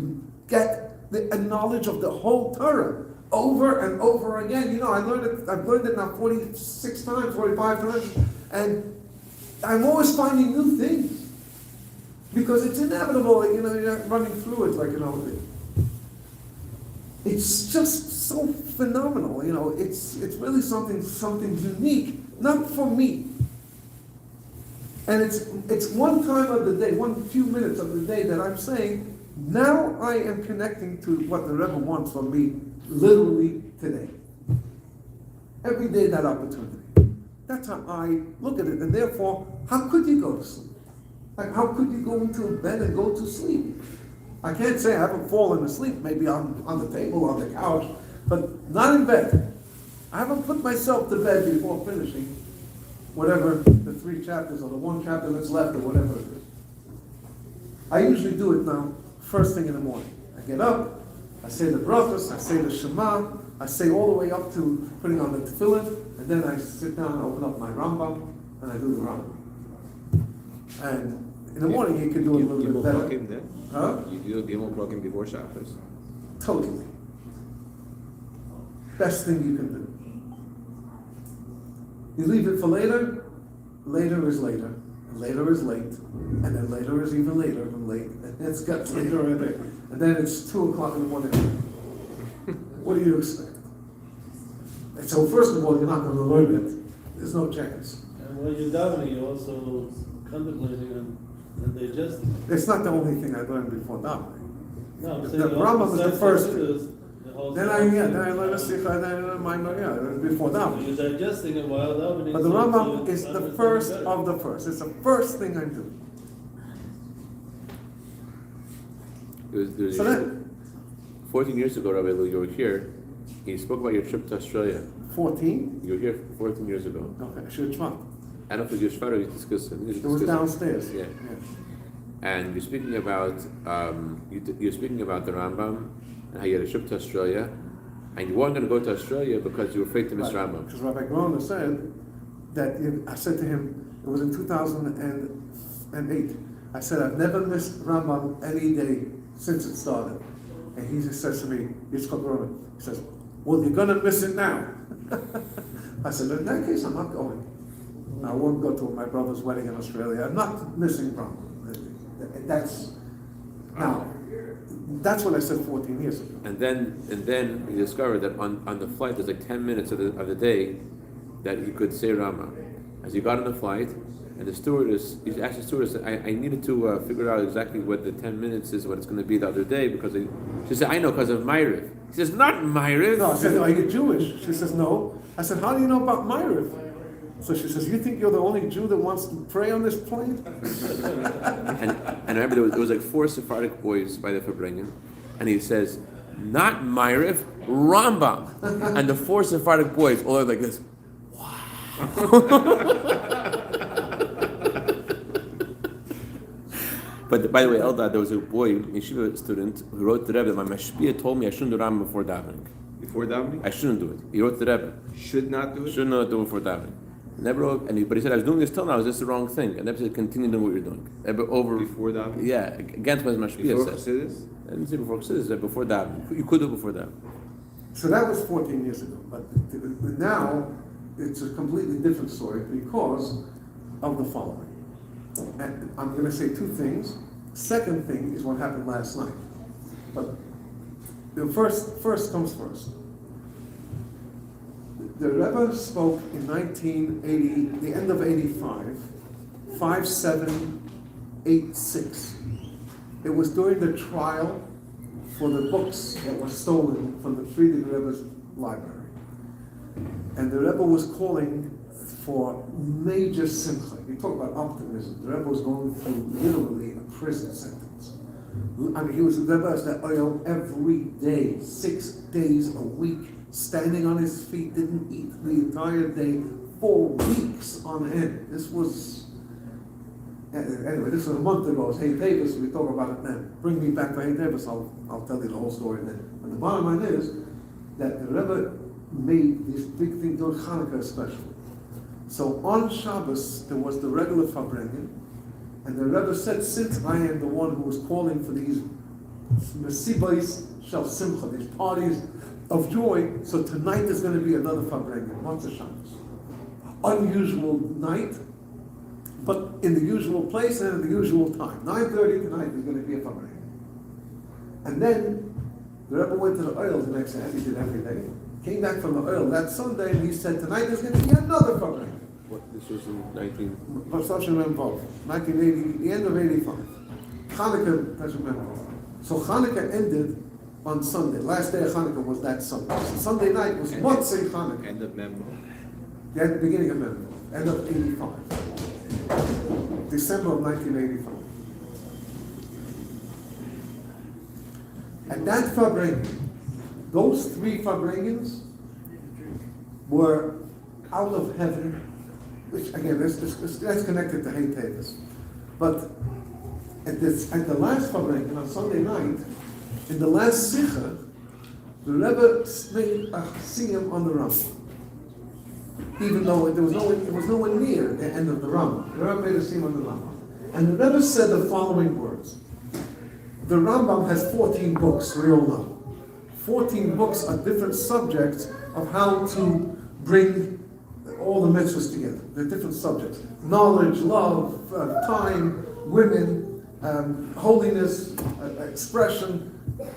get the knowledge of the whole Torah over and over again. You know, I've learned it now 46 times, 45 times, and I'm always finding new things. Because it's inevitable, you know, you're not running through it like, you know, it's just so phenomenal, you know, it's really something unique, not for me. And it's one time of the day, one few minutes of the day that I'm saying, now I am connecting to what the Rebbe wants from me, literally today. Every day that opportunity. That's how I look at it, and therefore, how could you go to sleep? Like, how could you go into bed and go to sleep? I can't say I haven't fallen asleep, maybe on the table, on the couch, but not in bed. I haven't put myself to bed before finishing whatever the 3 chapters or the 1 chapter that's left or whatever it is. I usually do it now, first thing in the morning. I get up, I say the brachos, I say the Shema, I say all the way up to putting on the tefillin, and then I sit down and open up my Rambam, and I do the Rambam. And in the morning you can do it a little bit better. Huh? You do Gimel Prokim before Shabbos. Totally. Best thing you can do. You leave it for later, later is later, and later is late, and then later is even later than late, and it's got later and later, and then it's 2 o'clock in the morning. What do you expect? And so first of all, you're not going to learn it. There's no chance. And when you're davening, you're also contemplating and digesting. It's not the only thing I learned before davening. No, I'm The saying Rambam is the besides first chassidus, thing. the whole Then I learn a sikha, then I learn my before So davening. you're digesting it while davening. But the so Rambam you is the understand first better. of the first. It's the first thing I do. There's So then, 14 years ago, Rabbi Lou, you were here. You spoke about your trip to Australia. 14? You were here 14 years ago. Okay, Shevat. I don't think you were discussing. It was downstairs. Yeah. And you're speaking about you're speaking about the Rambam and how you had a trip to Australia, and you weren't going to go to Australia because you were afraid to miss Rambam. Because Rabbi Grona said that I said to him, it was in 2008. I said, I've never missed Rambam any day since it started. And he just says to me, Yitzchak Grona, he says, well, you're going to miss it now. I said, in that case, I'm not going. I won't go to my brother's wedding in Australia. I'm not missing Rambam. That's what I said 14 years ago. And then he discovered that on the flight there's like 10 minutes of the day that he could say Rama. As he got on the flight, and the stewardess, he asked the stewardess, I needed to figure out exactly what the 10 minutes is, what it's going to be the other day, because she said, I know because of Ma'ariv. He says, not Ma'ariv. No, I said, are you Jewish? She says, no. I said, how do you know about Ma'ariv? So she says, you think you're the only Jew that wants to pray on this plane? And I remember there was like 4 Sephardic boys by the Farbrengen, and he says, not Ma'ariv, Rambam. And the 4 Sephardic boys all are like this. Wow. But by the way, Eldad, there was a boy, a yeshiva student, who wrote to the Rebbe, my mashpia told me I shouldn't do Rambam before davening. Before davening? I shouldn't do it. He wrote to the Rebbe. Should not do it? Should not do it before davening. Never wrote, but he said, I was doing this till now, is this the wrong thing? And the Rebbe said, continue doing what you're doing. Rebbe over... Before davening? Yeah, against what his Before mashpia says. chassidus? I didn't say before chassidus, I said before davening. You could do it before davening. So that was 14 years ago. But now, it's a completely different story because of the following. And I'm going to say 2 things. Second thing is what happened last night. But the first comes first. The Rebbe spoke in 1980, the end of 85, 5786. It was during the trial for the books that were stolen from the Friedrich Rebbe's library. And the Rebbe was calling for major simcha. You talk about optimism. The Rebbe was going through literally a prison sentence. I mean, he was the oil every day, 6 days a week, standing on his feet, didn't eat the entire day, 4 weeks on end. This was, anyway, this was a month ago. It's Hey Davis, we talk about it then. Bring me back to Hey Davis, I'll tell you the whole story then. But the bottom line is that the Rebbe made this big thing during Hanukkah especially. So on Shabbos, there was the regular Farbrengen, and the Rebbe said, since I am the one who was calling for these Mesibais Shel Simcha, these parties of joy, so tonight is going to be another Farbrengen, once a Shabbos. Unusual night, but in the usual place and at the usual time. 9:30 tonight is going to be a Farbrengen. And then the Rebbe went to the oil the next day, as he did every day. Came back from the oil that Sunday, and he said, tonight there's going to be another Farbrengen. What, this was in 1980, the end of 85. Hanukkah doesn't remember. So Hanukkah ended on Sunday. Last day of Hanukkah was that Sunday. So Sunday night was Motzei Hanukkah. end of Member. The beginning of Member. End of 85. December of 1985. And that Farbrengen, those 3 Farbrengens were out of heaven, which again, that's connected to Hey Tavis. But at the last Farbrengen on Sunday night, in the last Sikha, the Rebbe made a siyum on the Rambam. Even though it was nowhere near the end of the Rambam. The Rebbe made a siyum on the Rambam. And the Rebbe said the following words. The Rambam has 14 books, we all know. 14 books on different subjects of how to bring all the mitzvahs together. They're different subjects. Knowledge, love, time, women, holiness, expression,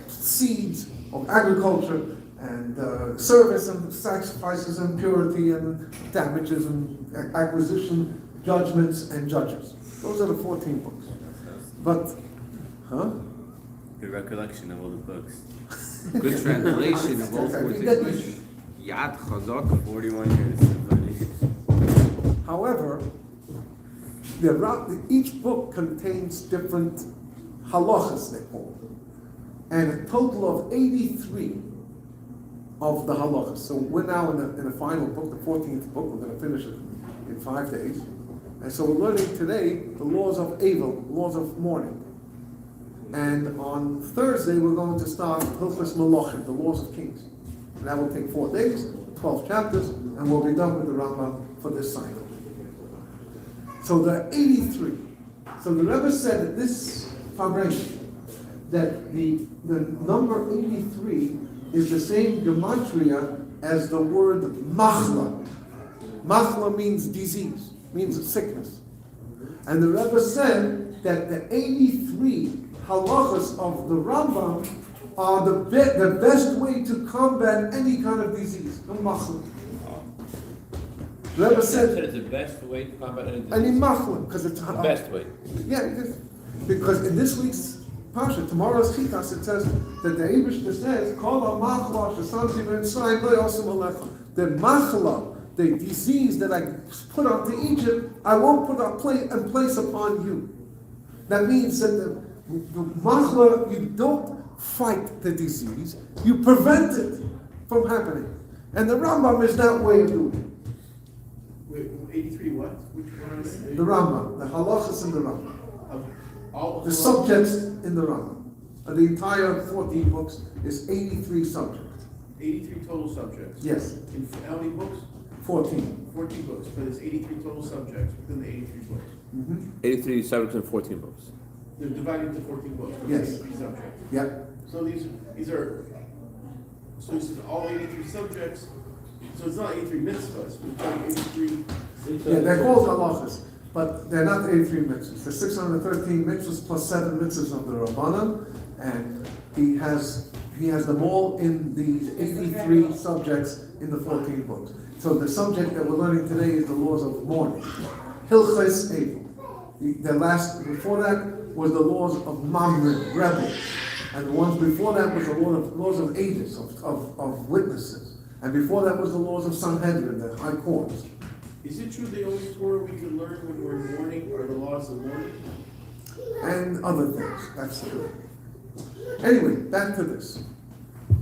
seeds of agriculture, and service and sacrifices and purity and damages and acquisition, judgments and judges. Those are the 14 books. But, Good recollection of all the books. Good translation of all 14 books. Yad Chazak. 41 years. however, each book contains different halachas, they call them, and a total of 83 of the halachas. So we're now in the final book, the 14th book. We're going to finish it in 5 days. And so we're learning today the laws of Eivel, laws of mourning. And on Thursday we're going to start Hilchos Malachim, the laws of kings. And that will take 4 days, 12 chapters, and we'll be done with the Rambam for this cycle. So there are 83. So the Rebbe said that this Farbrengen, that the number 83 is the same gematria as the word machla. Machla means disease, means sickness. And the Rebbe said that the 83 halachas of the Rambam are the best way to combat any kind of disease. No machla. The Rebbe said it's the best way to combat any disease. any machla, because it's The best way. Yeah, because in this week's Pasha, tomorrow's Chitas, it says that the Eibishter says, Kol ha-machla shesamti b'Mitzrayim lo yosim alecha. The machla, the disease that I put onto Egypt, I won't put in place upon you. That means that the machla, you don't fight the disease, you prevent it from happening. And the Rambam is that way of doing it. Wait, 83 what? Which one is it? The Rambam, the halachas in the Rambam. All The subjects in the Rambam. The entire 14 books is 83 subjects. 83 total subjects. Yes, In how many books? 14. 14 books, but it's 83 total subjects within the 83 books. 83 subjects and 14 books. They're divided into 14 books, but Yes. 83 subjects. Yep. So these are, so this is all 83 subjects, so it's not 83 mitzvahs, it's like 83. Yeah, they're called halachas, but they're not 83 mitzvahs. There's 613 mitzvahs plus 7 mitzvahs of the Rabbanan, and he has them all in these 83 subjects in the 14 books. So the subject that we're learning today is the laws of mourning. Hilchos Eivel. Before that was the laws of Mamre, rebel. And the ones before that was the laws of ages, of witnesses. And before that was the laws of Sanhedrin, the high courts. Is it true the only torah we can learn when we're in mourning are the laws of mourning? And other things, that's true. Anyway, back to this.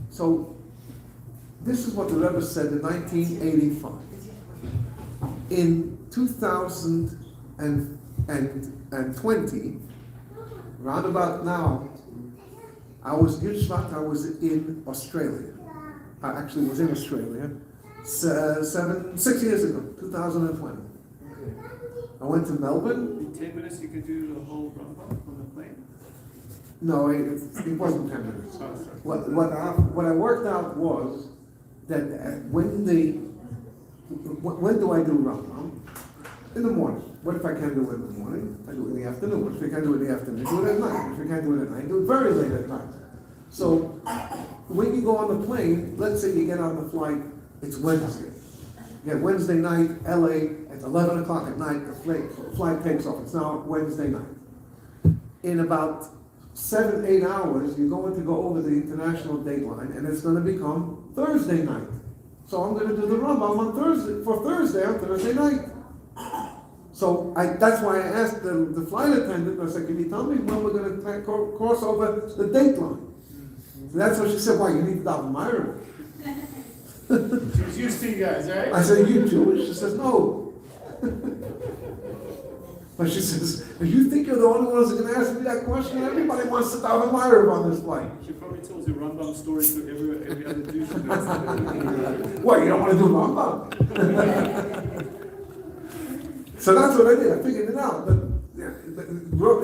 So, this is what the Rebbe said in 1985. In 2020, round about now, I was in Australia. I actually was in Australia 6 years ago, 2020. I went to Melbourne. In 10 minutes, you could do the whole Rambam on the plane? No, it wasn't 10 minutes. Oh, sorry. What I worked out was that when do I do Rambam? In the morning. What if I can't do it in the morning? I do it in the afternoon. What if I can't do it in the afternoon? Do it at night. If I can't do it at night, do it very late at night. So when you go on the plane, let's say you get on the flight, it's Wednesday. Yeah, Wednesday night, LA, at 11 o'clock at night, the flight takes off. It's now Wednesday night. In about 7-8 hours, you're going to go over the international date line, and it's going to become Thursday night. So I'm going to do the Rambam on Thursday night. So that's why I asked the flight attendant, I said, can you tell me when we're going to cross over the date line? So that's what she said, why, you need to daven Myra? She was used to you guys, right? I said, are you Jewish? She says, no. But she says, if you think you're the only ones that are going to ask me that question, everybody wants to daven Myra on this flight. She probably tells you Rambam stories to every other Jew. What, you don't want to do Rambam? So that's what I did. I figured it out. But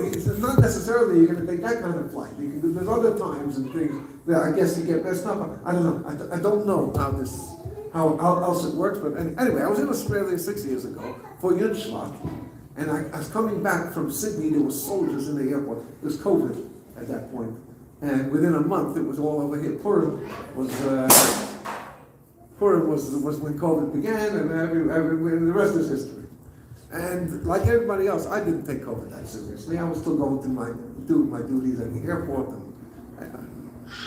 it's not necessarily you're going to take that kind of flight. There's other times and things that I guess you get messed up on. I don't know. I don't know how else it works. But anyway, I was in Australia 6 years ago for Shevat, and I was coming back from Sydney. There were soldiers in the airport. It was COVID at that point, and within a month it was all over here. Purim was when COVID began, and the rest is history. And like everybody else, I didn't take COVID that seriously. I was still going to do my duties at the airport, and I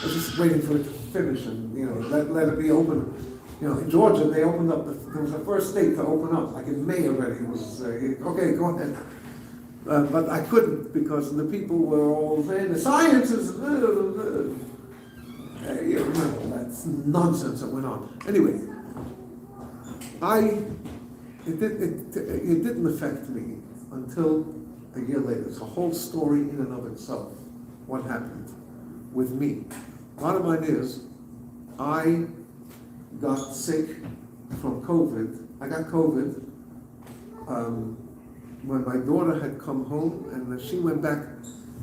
was just waiting for it to finish and let it be open. In Georgia, they opened up. There was the first state to open up, like in May already. It was okay, go ahead. But I couldn't because the people were all saying the science is. You remember that's nonsense that went on. Anyway, It didn't affect me until a year later. It's a whole story in and of itself, what happened with me. Bottom line is, I got sick from COVID. I got COVID when my daughter had come home, and she went back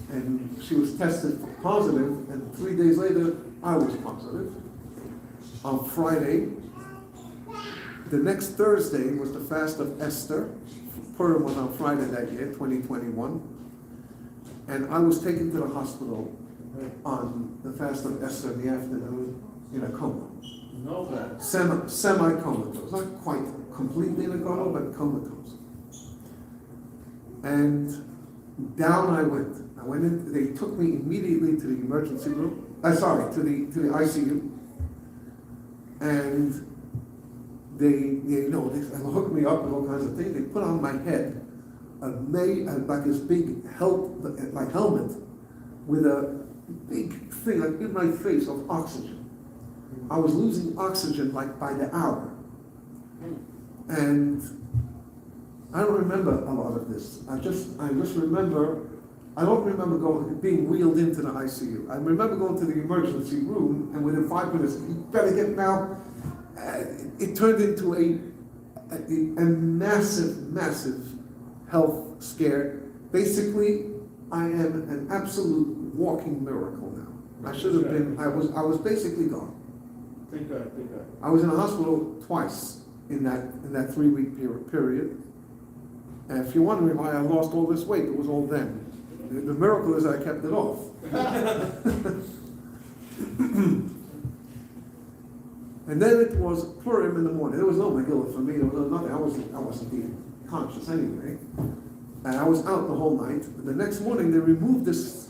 and she was tested positive, and 3 days later, I was positive. On Friday, the next Thursday was the fast of Esther. Purim was on Friday that year, 2021. And I was taken to the hospital on the fast of Esther in the afternoon in a coma. No, man. Semi-comatose. Not quite completely in a coma, but comatose. And down I went. I went in, they took me immediately to the emergency room. To the ICU. And they hooked me up with all kinds of things. They put on my head like this big helmet with a big thing like in my face of oxygen. I was losing oxygen like by the hour, and I don't remember a lot of this. I just remember. I don't remember being wheeled into the ICU. I remember going to the emergency room, and within 5 minutes, you better get now. It turned into a massive health scare. Basically, I am an absolute walking miracle now. I should have been. I was basically gone. Thank God. I was in a hospital twice in that 3-week period. And if you're wondering why I lost all this weight, it was all then. The miracle is I kept it off. And then it was Purim in the morning. There was no Megillah for me. There was nothing. I wasn't even conscious anyway. And I was out the whole night. The next morning they removed this